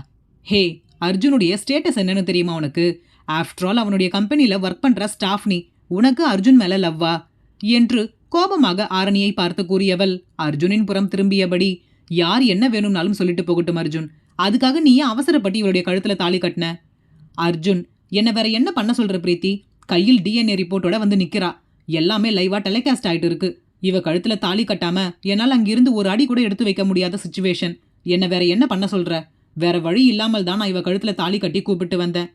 ஹே, அர்ஜுனுடைய ஸ்டேட்டஸ் என்னன்னு தெரியுமா உனக்கு? ஆஃப்டர் ஆல் அவனுடைய கம்பெனியில ஒர்க் பண்ற ஸ்டாஃப் நீ. உனக்கு அர்ஜுன் மேல லவ்வா என்று கோபமாக ஆரணியை பார்த்து கூறியவள் அர்ஜுனின் புறம் திரும்பியபடி, யார் என்ன வேணும்னாலும் சொல்லிட்டு போகட்டும் அர்ஜுன், அதுக்காக நீ ஏன் அவசரப்பட்டு இவளுடைய கழுத்துல தாலி கட்டின? அர்ஜுன், என்ன வேற என்ன பண்ண சொல்ற பிரீத்தி? கையில் DNA ரிப்போர்ட்டோட வந்து நிக்கிறா. எல்லாமே லைவா டெலிகாஸ்ட் ஆயிட்டு இருக்கு. இவ கழுத்துல தாலி கட்டாம என்னால் அங்கிருந்து ஒரு அடி கூட எடுத்து வைக்க முடியாத சிச்சுவேஷன். என்ன வேற என்ன பண்ண சொல்ற? வேற வழி இல்லாமல் தான் நான் இவ கழுத்துல தாலி கட்டி கூப்பிட்டு வந்தேன்.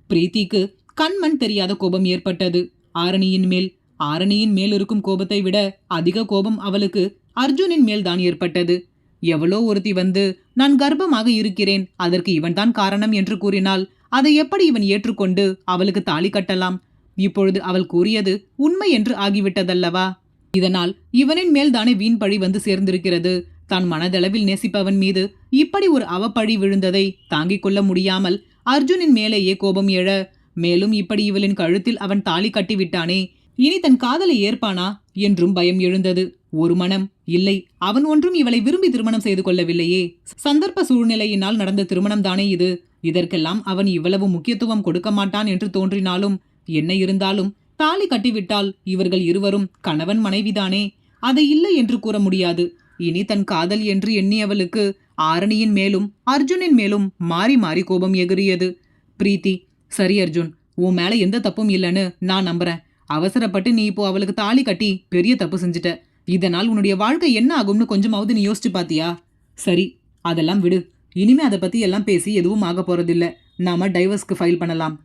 பிரீத்திக்கு கண்மண் தெரியாத கோபம் ஏற்பட்டது ஆரணியின் மேல் இருக்கும் கோபத்தை விட அதிக கோபம் அவளுக்கு அர்ஜுனின் மேல் தான் ஏற்பட்டது. எவ்வளோ ஒருத்தி வந்து நான் கர்ப்பமாக இருக்கிறேன், அதற்கு இவன்தான் காரணம் என்று கூறினால் அதை எப்படி இவன் ஏற்றுக்கொண்டு அவளுக்கு தாலி கட்டலாம்? இப்பொழுது அவள் கூறியது உண்மை என்று ஆகிவிட்டதல்லவா? இதனால் இவனின் மேல் தானே வீண் பழி வந்து சேர்ந்திருக்கிறது. தான் மனதளவில் நேசிப்பவன் மீது இப்படி ஒரு அவப்பழி விழுந்ததை தாங்கிக் கொள்ள முடியாமல் அர்ஜுனின் மேலேயே கோபம் எழ, மேலும் இப்படி இவளின் கழுத்தில் அவன் தாலி கட்டிவிட்டானே, இனி தன் காதலை ஏற்பானா என்றும் பயம் எழுந்தது. ஒரு மனம் இல்லை, அவன் ஒன்றும் இவளை விரும்பி திருமணம் செய்து கொள்ளவில்லையே, சந்தர்ப்ப சூழ்நிலையினால் நடந்த திருமணம் தானே இது. இதற்கெல்லாம் அவன் இவ்வளவு முக்கியத்துவம் கொடுக்க மாட்டான் என்று தோன்றினாலும், என்ன இருந்தாலும் தாலி கட்டிவிட்டால் இவர்கள் இருவரும் கணவன் மனைவிதானே, அதை இல்லை என்று கூற முடியாது. இனி தன் காதல் என்று எண்ணியவளுக்கு ஆரணியின் மேலும் அர்ஜுனின் மேலும் மாறி மாறி கோபம் எகிரியது. பிரீத்தி, சரி அர்ஜுன், உன் மேல எந்த தப்பும் இல்லைன்னு நான் நம்புறேன். அவசரப்பட்டு நீ இப்போ அவளுக்கு தாலி கட்டி பெரிய தப்பு செஞ்சுட்ட. இதனால் உன்னுடைய வாழ்க்கை என்ன ஆகும்னு கொஞ்சமாவது நீ யோசிச்சு பாத்தியா? சரி, அதெல்லாம் விடு. இனிமே அதை பத்தி எல்லாம் பேசி எதுவும் ஆக போறதில்ல. நாம டைவர்ஸ்க்கு ஃபைல் பண்ணலாம்.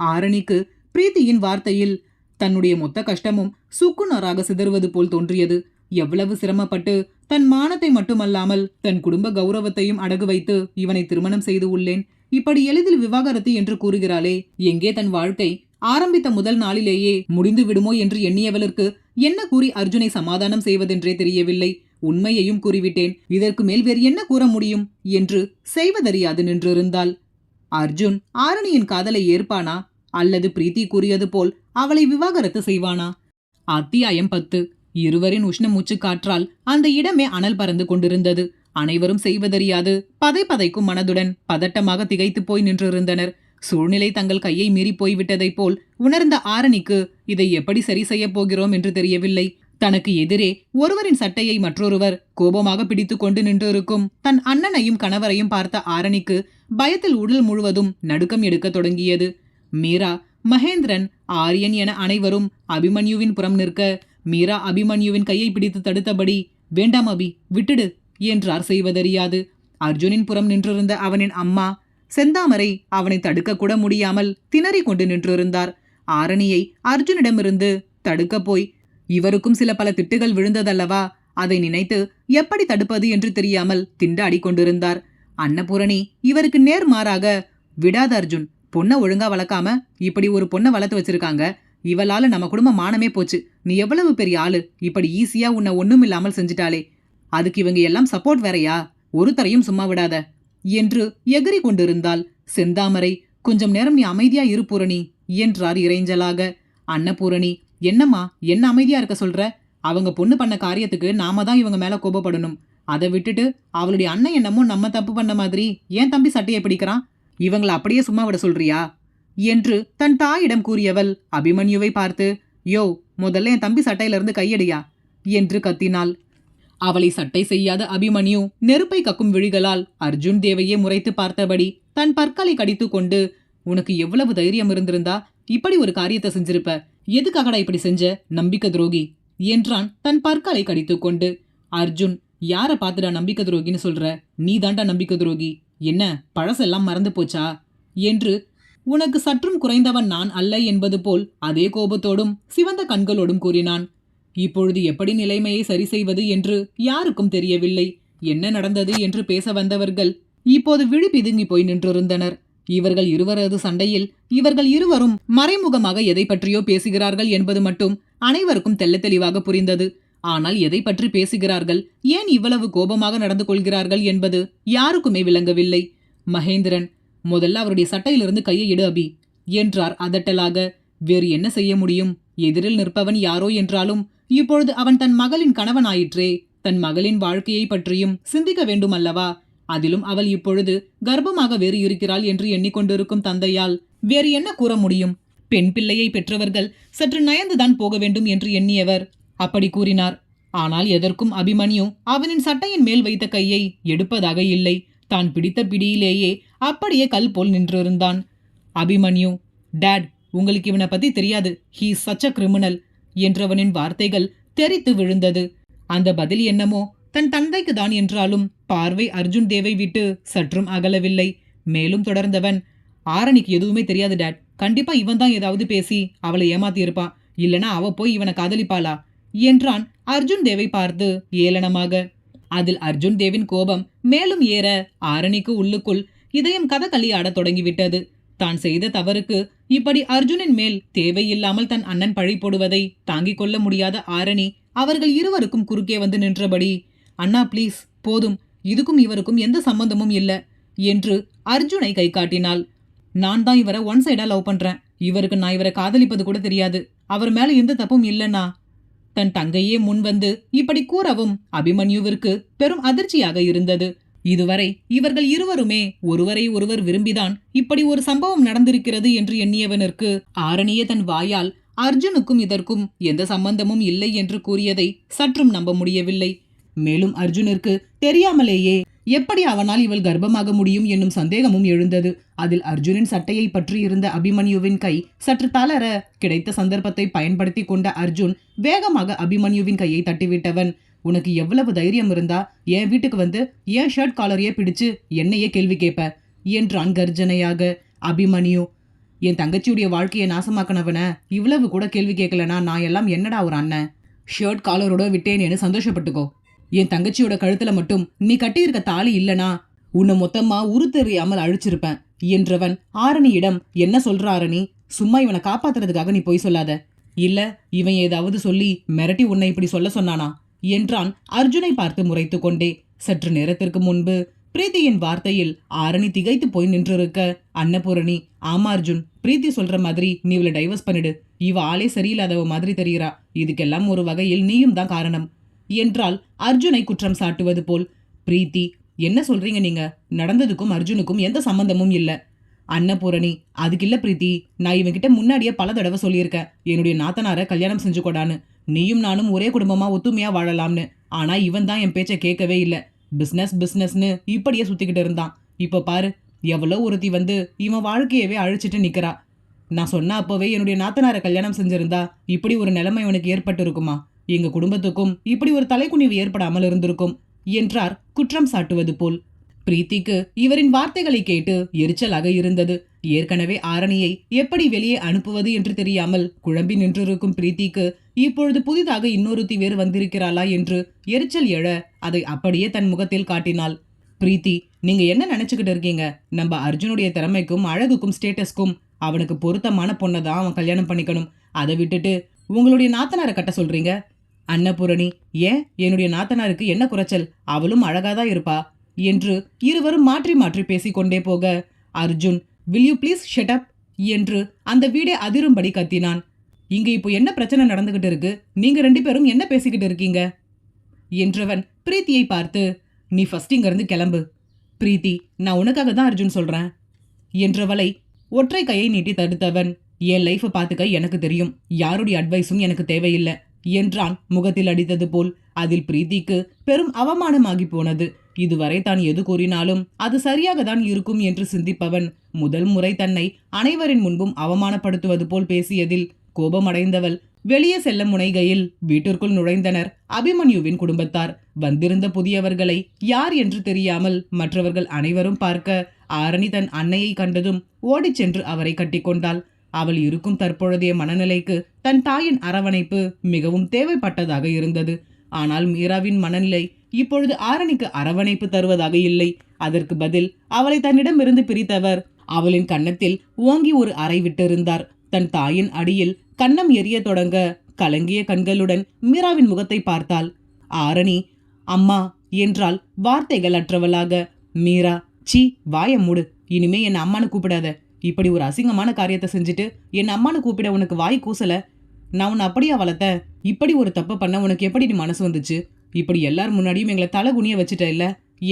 ஆரணிக்கு பிரீத்தியின் வார்த்தையில் தன்னுடைய மொத்த கஷ்டமும் சுக்குநராக சிதறுவது போல் தோன்றியது. எவ்வளவு சிரமப்பட்டு தன் மானத்தை மட்டுமல்லாமல் தன் குடும்ப கௌரவத்தையும் அடகு வைத்து இவனை திருமணம் செய்து உள்ளேன். இப்படி எளிதில் விவாகரத்து என்று கூறுகிறாளே, எங்கே தன் வாழ்க்கை ஆரம்பித்த முதல் நாளிலேயே முடிந்து விடுமோ என்று எண்ணியவளுக்கு என்ன கூறி அர்ஜுனை சமாதானம் செய்வதென்றே தெரியவில்லை. உண்மையையும் கூறிவிட்டேன், இதற்கு மேல் வேறு என்ன கூற முடியும் என்று செய்வதறியாது நின்றிருந்தாள். அர்ஜுன் ஆரணியின் காதலை ஏற்பானா அல்லது பிரீத்தி கூறியது போல் அவளை விவாகரத்து செய்வானா? அத்தியாயம் 10. இருவரின் உஷ்ண மூச்சு காற்றால் அந்த இடமே அனல் பறந்து கொண்டிருந்தது. அனைவரும் செய்வதறியாது பதைக்கும் மனதுடன் பதட்டமாக திகைத்து போய் நின்றிருந்தனர். சூழ்நிலை தங்கள் கையை மீறி போய்விட்டதைப் போல் உணர்ந்த ஆரணிக்கு இதை எப்படி சரி செய்யப் போகிறோம் என்று தெரியவில்லை. தனக்கு எதிரே ஒருவரின் சட்டையை மற்றொருவர் கோபமாக பிடித்து கொண்டு நின்றிருக்கும் தன் அண்ணனையும் கணவரையும் பார்த்த ஆரணிக்கு பயத்தில் உடல் முழுவதும் நடுக்கம் எடுக்க தொடங்கியது. மீரா, மகேந்திரன், ஆரியன் என அனைவரும் அபிமன்யுவின் புறம் நிற்க, மீரா அபிமன்யுவின் கையை பிடித்து தடுத்தபடி, வேண்டாம் அபி, விட்டுடு என்றார் செய்வதறியாது. அர்ஜுனின் புறம் நின்றிருந்த அவனின் அம்மா செந்தாமரை அவனை தடுக்க கூட முடியாமல் திணறிக் கொண்டு நின்றிருந்தார். ஆரணியை அர்ஜுனிடமிருந்து தடுக்க போய் இவருக்கும் சில பல திட்டுகள் விழுந்ததல்லவா, அதை நினைத்து எப்படி தடுப்பது என்று தெரியாமல் திண்டாடி கொண்டிருந்தார். அன்னபூரணி இவருக்கு நேர்மாறாக, விடாத அர்ஜுன், பொண்ணை ஒழுங்கா வளர்க்காம இப்படி ஒரு பொண்ணை வளர்த்து வச்சிருக்காங்க. இவளால நம்ம குடும்ப மானமே போச்சு. நீ எவ்வளவு பெரிய ஆளு, இப்படி ஈஸியா உன்னை ஒண்ணும் இல்லாமல் செஞ்சிட்டாளே, அதுக்கு இவங்க எல்லாம் சப்போர்ட் வேறையா, ஒருத்தரையும் சும்மா விடாத என்று எகிரி கொண்டிருந்தாள். செந்தாமரை, கொஞ்சம் நேரம் நீ அமைதியா இரு பூரணி என்றார் இறைஞ்சலாக. அன்னபூரணி, என்னம்மா என்ன அமைதியா இருக்க சொல்ற? அவங்க பொண்ணு பண்ண காரியத்துக்கு நாம தான் இவங்க மேல கோபப்படணும். அதை விட்டுட்டு அவளுடைய அண்ணன் என்னமோ நம்ம தப்பு பண்ண மாதிரி ஏன் தம்பி சட்டையை பிடிக்கிறான், இவங்களை அப்படியே சும்மா விட சொல்றியா என்று தன் தாயிடம் கூறியவள் அபிமன்யுவை பார்த்து, யோ, முதல்ல என் தம்பி சட்டையிலிருந்து கையடியா என்று கத்தினாள். அவளை சட்டை செய்யாத அபிமன்யு நெருப்பை கக்கும் விழிகளால் அர்ஜுன் தேவையே முறைத்து பார்த்தபடி தன் பற்களை கடித்து கொண்டு, உனக்கு எவ்வளவு தைரியம் இருந்திருந்தா இப்படி ஒரு காரியத்தை செஞ்சிருப்ப, எதுக்காகடா இப்படி செஞ்ச நம்பிக்கை துரோகி என்றான் தன் பற்களை கடித்து கொண்டு. அர்ஜுன், யார பார்த்துடா நம்பிக்கை துரோகின்னு சொல்ற? நீ தாண்டா நம்பிக்கை துரோகி. என்ன பழசெல்லாம் மறந்து போச்சா என்று உனக்கு சற்றும் குறைந்தவன் நான் அல்ல என்பது போல் அதே கோபத்தோடும் சிவந்த கண்களோடும் கூறினான். இப்பொழுது எப்படி நிலைமையை சரி செய்வது என்று யாருக்கும் தெரியவில்லை. என்ன நடந்தது என்று பேச வந்தவர்கள் இப்போது விழி பிதுங்கி போய் நின்றிருந்தனர். இவர்கள் இருவரது சண்டையில் இவர்கள் இருவரும் மறைமுகமாக எதை பற்றியோ பேசுகிறார்கள் என்பது மட்டும் அனைவருக்கும் தெள்ள தெளிவாக புரிந்தது. ஆனால் எதை பற்றி பேசுகிறார்கள், ஏன் இவ்வளவு கோபமாக நடந்து கொள்கிறார்கள் என்பது யாருக்குமே விளங்கவில்லை. மகேந்திரன், முதல்ல அவருடைய சட்டையிலிருந்து கையை எடு அபி என்றார் அதட்டலாக. வேறு என்ன செய்ய முடியும்? எதிரில் நிற்பவன் யாரோ என்றாலும் இப்பொழுது அவன் தன் மகளின் கணவன் ஆயிற்றே. தன் மகளின் வாழ்க்கையை பற்றியும் சிந்திக்க வேண்டும் அல்லவா? அதிலும் அவள் இப்பொழுது கர்ப்பமாக வேறு இருக்கிறாள் என்று எண்ணிக்கொண்டிருக்கும் தந்தையால் வேறு என்ன கூற முடியும்? பெண் பிள்ளையை பெற்றவர்கள் சற்று நயந்துதான் போக வேண்டும் என்று எண்ணியவர் அப்படி கூறினார். ஆனால் எதற்கும் அபிமன்யு அவனின் சட்டையின் மேல் வைத்த கையை எடுப்பதாக இல்லை. தான் பிடித்த பிடியிலேயே அப்படியே கல் போல் நின்றிருந்தான். அபிமன்யு, டாட், உங்களுக்கு இவனை பத்தி தெரியாது, he is such a criminal என்றவனின் வார்த்தைகள் தெரித்து விழுந்தது. அந்த பதில் என்னமோ தன் தந்தைக்கு தான் என்றாலும் பார்வை அர்ஜுன் தேவை விட்டு சற்றும் அகலவில்லை. மேலும் தொடர்ந்தவன், ஆரணிக்கு எதுவுமே தெரியாது டாட், கண்டிப்பா இவன் தான் ஏதாவது பேசி அவளை ஏமாத்தி இருப்பான், இல்லனா அவ போய் இவனை காதலிப்பாளா என்றான் அர்ஜுன் தேவை பார்த்து ஏளனமாக. அதில் அர்ஜுன் தேவின் கோபம் மேலும் ஏற ஆரணிக்கு உள்ளுக்குள் இதயம் கதகளி ஆடத் தொடங்கிவிட்டது. தான் செய்த தவறுக்கு இப்படி அர்ஜுனின் மேல் தேவையில்லாமல் தன் அண்ணன் பழி போடுவதை தாங்கிக் கொள்ள முடியாத ஆரணி அவர்கள் இருவருக்கும் குறுக்கே வந்து நின்றபடி, அண்ணா ப்ளீஸ், போதும், இதுக்கும் இவருக்கும் எந்த சம்பந்தமும் இல்ல என்று அர்ஜுனை கை காட்டினாள். நான் தான் இவரை ஒன் சைடா லவ் பண்றேன், இவருக்கு நான் இவரை காதலிப்பது கூட தெரியாது, அவர் மேல எந்த தப்பும் இல்லைன்னா. தன் தங்கையே முன் வந்து இப்படி கூறவும் அபிமன்யுவிற்கு பெரும் அதிர்ச்சியாக இருந்தது. இதுவரை இவர்கள் இருவருமே ஒருவரை ஒருவர் விரும்பிதான் இப்படி ஒரு சம்பவம் நடந்திருக்கிறது என்று எண்ணியவனுக்கு ஆரணியே தன் வாயால் அர்ஜுனுக்கும் இதற்கும் எந்த சம்பந்தமும் இல்லை என்று கூறியதை சற்றும் நம்ப முடியவில்லை. மேலும் அர்ஜுனிற்கு தெரியாமலேயே எப்படி அவனால் இவள் கர்ப்பமாக முடியும் என்னும் சந்தேகமும் எழுந்தது. அதில் அர்ஜுனின் சட்டையை பற்றி இருந்த அபிமன்யுவின் கை சற்று தளர கிடைத்த சந்தர்ப்பத்தை பயன்படுத்தி கொண்ட அர்ஜுன் வேகமாக அபிமன்யுவின் கையை தட்டிவிட்டவன், உனக்கு எவ்வளவு தைரியம் இருந்தா என் வீட்டுக்கு வந்து என் ஷர்ட் காலரையே பிடிச்சு என்னையே கேள்வி கேட்ப என்றான் கர்ஜனையாக. அபிமன்யு, என் தங்கச்சியுடைய வாழ்க்கையை நாசமாக்கினவன இவ்வளவு கூட கேள்வி கேட்கலனா நான் எல்லாம் என்னடா ஒரு அண்ணன்? ஷர்ட் காலரோட விட்டேனேன்னு சந்தோஷப்பட்டுக்கோ. என் தங்கச்சியோட கழுத்துல மட்டும் நீ கட்டியிருக்க தாலி இல்லனா உன்னை மொத்தமா உருத்தெறியாமல் அழிச்சிருப்பேன். என்றவன் ஆரணியிடம், என்ன சொல்ற ஆரணி? சும்மா இவனை காப்பாத்துறதுக்காக நீ பொய் சொல்லாத. இல்ல இவன் ஏதாவது சொல்லி மிரட்டி உன்னை இப்படி சொல்ல சொன்னானா என்றான் அர்ஜுனை பார்த்து முறைத்து கொண்டே. சற்று நேரத்திற்கு முன்பு பிரீத்தியின் வார்த்தையில் ஆரணி திகைத்து போய் நின்றிருக்க அன்னபூரணி, ஆமா அர்ஜுன், பிரீத்தி சொல்ற மாதிரி நீ இவளை டைவர்ஸ் பண்ணிடு. இவ ஆளே சரியில்லாதவ மாதிரி தெரிகிறா. இதுக்கெல்லாம் ஒரு வகையில் நீயும் தான் காரணம் என்றால் அர்ஜுனை குற்றம் சாட்டுவது போல். பிரீத்தி, என்ன சொல்றீங்க நீங்க? நடந்ததுக்கும் அர்ஜுனுக்கும் எந்த சம்பந்தமும் இல்ல. அன்னபூரணி, அதுக்கில்ல பிரீத்தி, நான் இவன்கிட்ட முன்னாடியே பல தடவை சொல்லியிருக்கேன், என்னுடைய நாத்தனார கல்யாணம் செஞ்சு கொடான்னு. நீயும் நானும் ஒரே குடும்பமா ஒத்துமையா வாழலாம்னு. ஆனா இவன் தான் என் பேச்ச கேட்கவே இல்ல. பிசினஸ்னு இப்படியே சுத்திக்கிட்டு இருந்தான். இப்ப பாரு, எவ்வளோ ஒருத்தி வந்து இவன் வாழ்க்கையவே அழிச்சிட்டு நிக்கிறா. நான் சொன்ன அப்பவே என்னுடைய நாத்தனார கல்யாணம் செஞ்சிருந்தா இப்படி ஒரு நிலைமை இவனுக்கு ஏற்பட்டு இருக்குமா? எங்க குடும்பத்துக்கும் இப்படி ஒரு தலைக்குனிவு ஏற்படாமல் இருந்திருக்கும் என்றார் குற்றம் சாட்டுவது போல். பிரீத்திக்கு இவரின் வார்த்தைகளை கேட்டு எரிச்சலாக இருந்தது. ஏற்கனவே ஆரணியை எப்படி வெளியே அனுப்புவது என்று தெரியாமல் குழம்பி நின்றிருக்கும் பிரீத்திக்கு இப்பொழுது புதிதாக இன்னொருத்தி வேறு வந்திருக்கிறாளா என்று எரிச்சல் எழ அதை அப்படியே தன் முகத்தில் காட்டினாள். பிரீத்தி, நீங்க என்ன நினைச்சுக்கிட்டு இருக்கீங்க? நம்ம அர்ஜுனுடைய திறமைக்கும் அழகுக்கும் ஸ்டேட்டஸ்க்கும் அவனுக்கு பொருத்தமான பொண்ணை தான் அவன் கல்யாணம் பண்ணிக்கணும். அதை விட்டுட்டு உங்களுடைய நாத்தனாரை கட்ட சொல்றீங்க. அன்னபூரணி, ஏன் என்னுடைய நாத்தனாருக்கு என்ன குறைச்சல்? அவளும் அழகாதான் இருப்பா என்று இருவரும் மாற்றி மாற்றி பேசிக்கொண்டே போக Arjun, will you please shut up என்று அந்த வீடே அதிரும்படி கத்தினான். இங்க இப்போ என்ன பிரச்சனை நடந்துகிட்டு இருக்கு? நீங்க 2 பேரும் என்ன பேசிக்கிட்டு இருக்கீங்க என்றவன் பிரீத்தியை பார்த்து, நீ ஃபர்ஸ்ட் இங்க இருந்து கிளம்பு. பிரீத்தி, நான் உனக்காக தான் அர்ஜுன் சொல்றேன் என்றவளை ஒற்றை கையை நீட்டி தடுத்தவன், என் லைஃபை பார்த்துக்க எனக்கு தெரியும், யாருடைய அட்வைஸும் எனக்கு தேவையில்லை என்றான் முகத்தில் அடித்தது போல். அதில் பிரீத்திக்கு பெரும் அவமானமாகி போனது. இதுவரை தான் எது கூறினாலும் அது சரியாக தான் இருக்கும் என்று சிந்திப்பவன் முதல் முறை தன்னை அனைவரின் முன்பும் அவமானப்படுத்துவது போல் பேசியதில் கோபமடைந்தவள் வெளியே செல்ல முனைகையில் வீட்டிற்குள் நுழைந்தனர் அபிமன்யுவின் குடும்பத்தார். வந்திருந்த புதியவர்களை யார் என்று தெரியாமல் மற்றவர்கள் அனைவரும் பார்க்க ஆரணி தன் அன்னையை கண்டதும் ஓடிச் சென்று அவரை கட்டிக்கொண்டாள். அவள் இருக்கும் தற்பொழுதைய மனநிலைக்கு தன் தாயின் அரவணைப்பு மிகவும் தேவைப்பட்டதாக இருந்தது. ஆனால் மீராவின் மனநிலை இப்பொழுது ஆரணிக்கு அரவணைப்பு தருவதாக இல்லை. அதற்கு பதில் அவளை தன்னிடமிருந்து பிரித்தவர் அவளின் கன்னத்தில் ஓங்கி ஒரு அறை விட்டிருந்தார். தன் தாயின் அடியில் கன்னம் எரிய தொடங்க கலங்கிய கண்களுடன் மீராவின் முகத்தை பார்த்தாள். ஆரணி அம்மா என்றால் வார்த்தைகள் அற்றவளாக. மீரா, சீ, வாய மூடு, இனிமே என் அம்மானு கூப்பிடாத. இப்படி ஒரு அசிங்கமான காரியத்தை செஞ்சுட்டு என் அம்மானு கூப்பிட உனக்கு வாய் கூசல? நான் உன்னை அப்படியா வளர்த்தேன்? இப்படி ஒரு தப்பு பண்ண உனக்கு எப்படி நீ மனசு வந்துச்சு? இப்படி எல்லார் முன்னாடியும் எங்களை தலை குனிய வச்சுட்ட இல்ல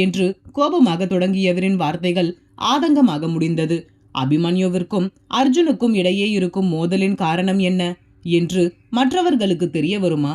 என்று கோபமாக தொடங்கியவரின் வார்த்தைகள் ஆதங்கமாக முடிந்தது. அபிமன்யுவிற்கும் அர்ஜுனுக்கும் இடையே இருக்கும் மோதலின் காரணம் என்ன என்று மற்றவர்களுக்கு தெரிய வருமா?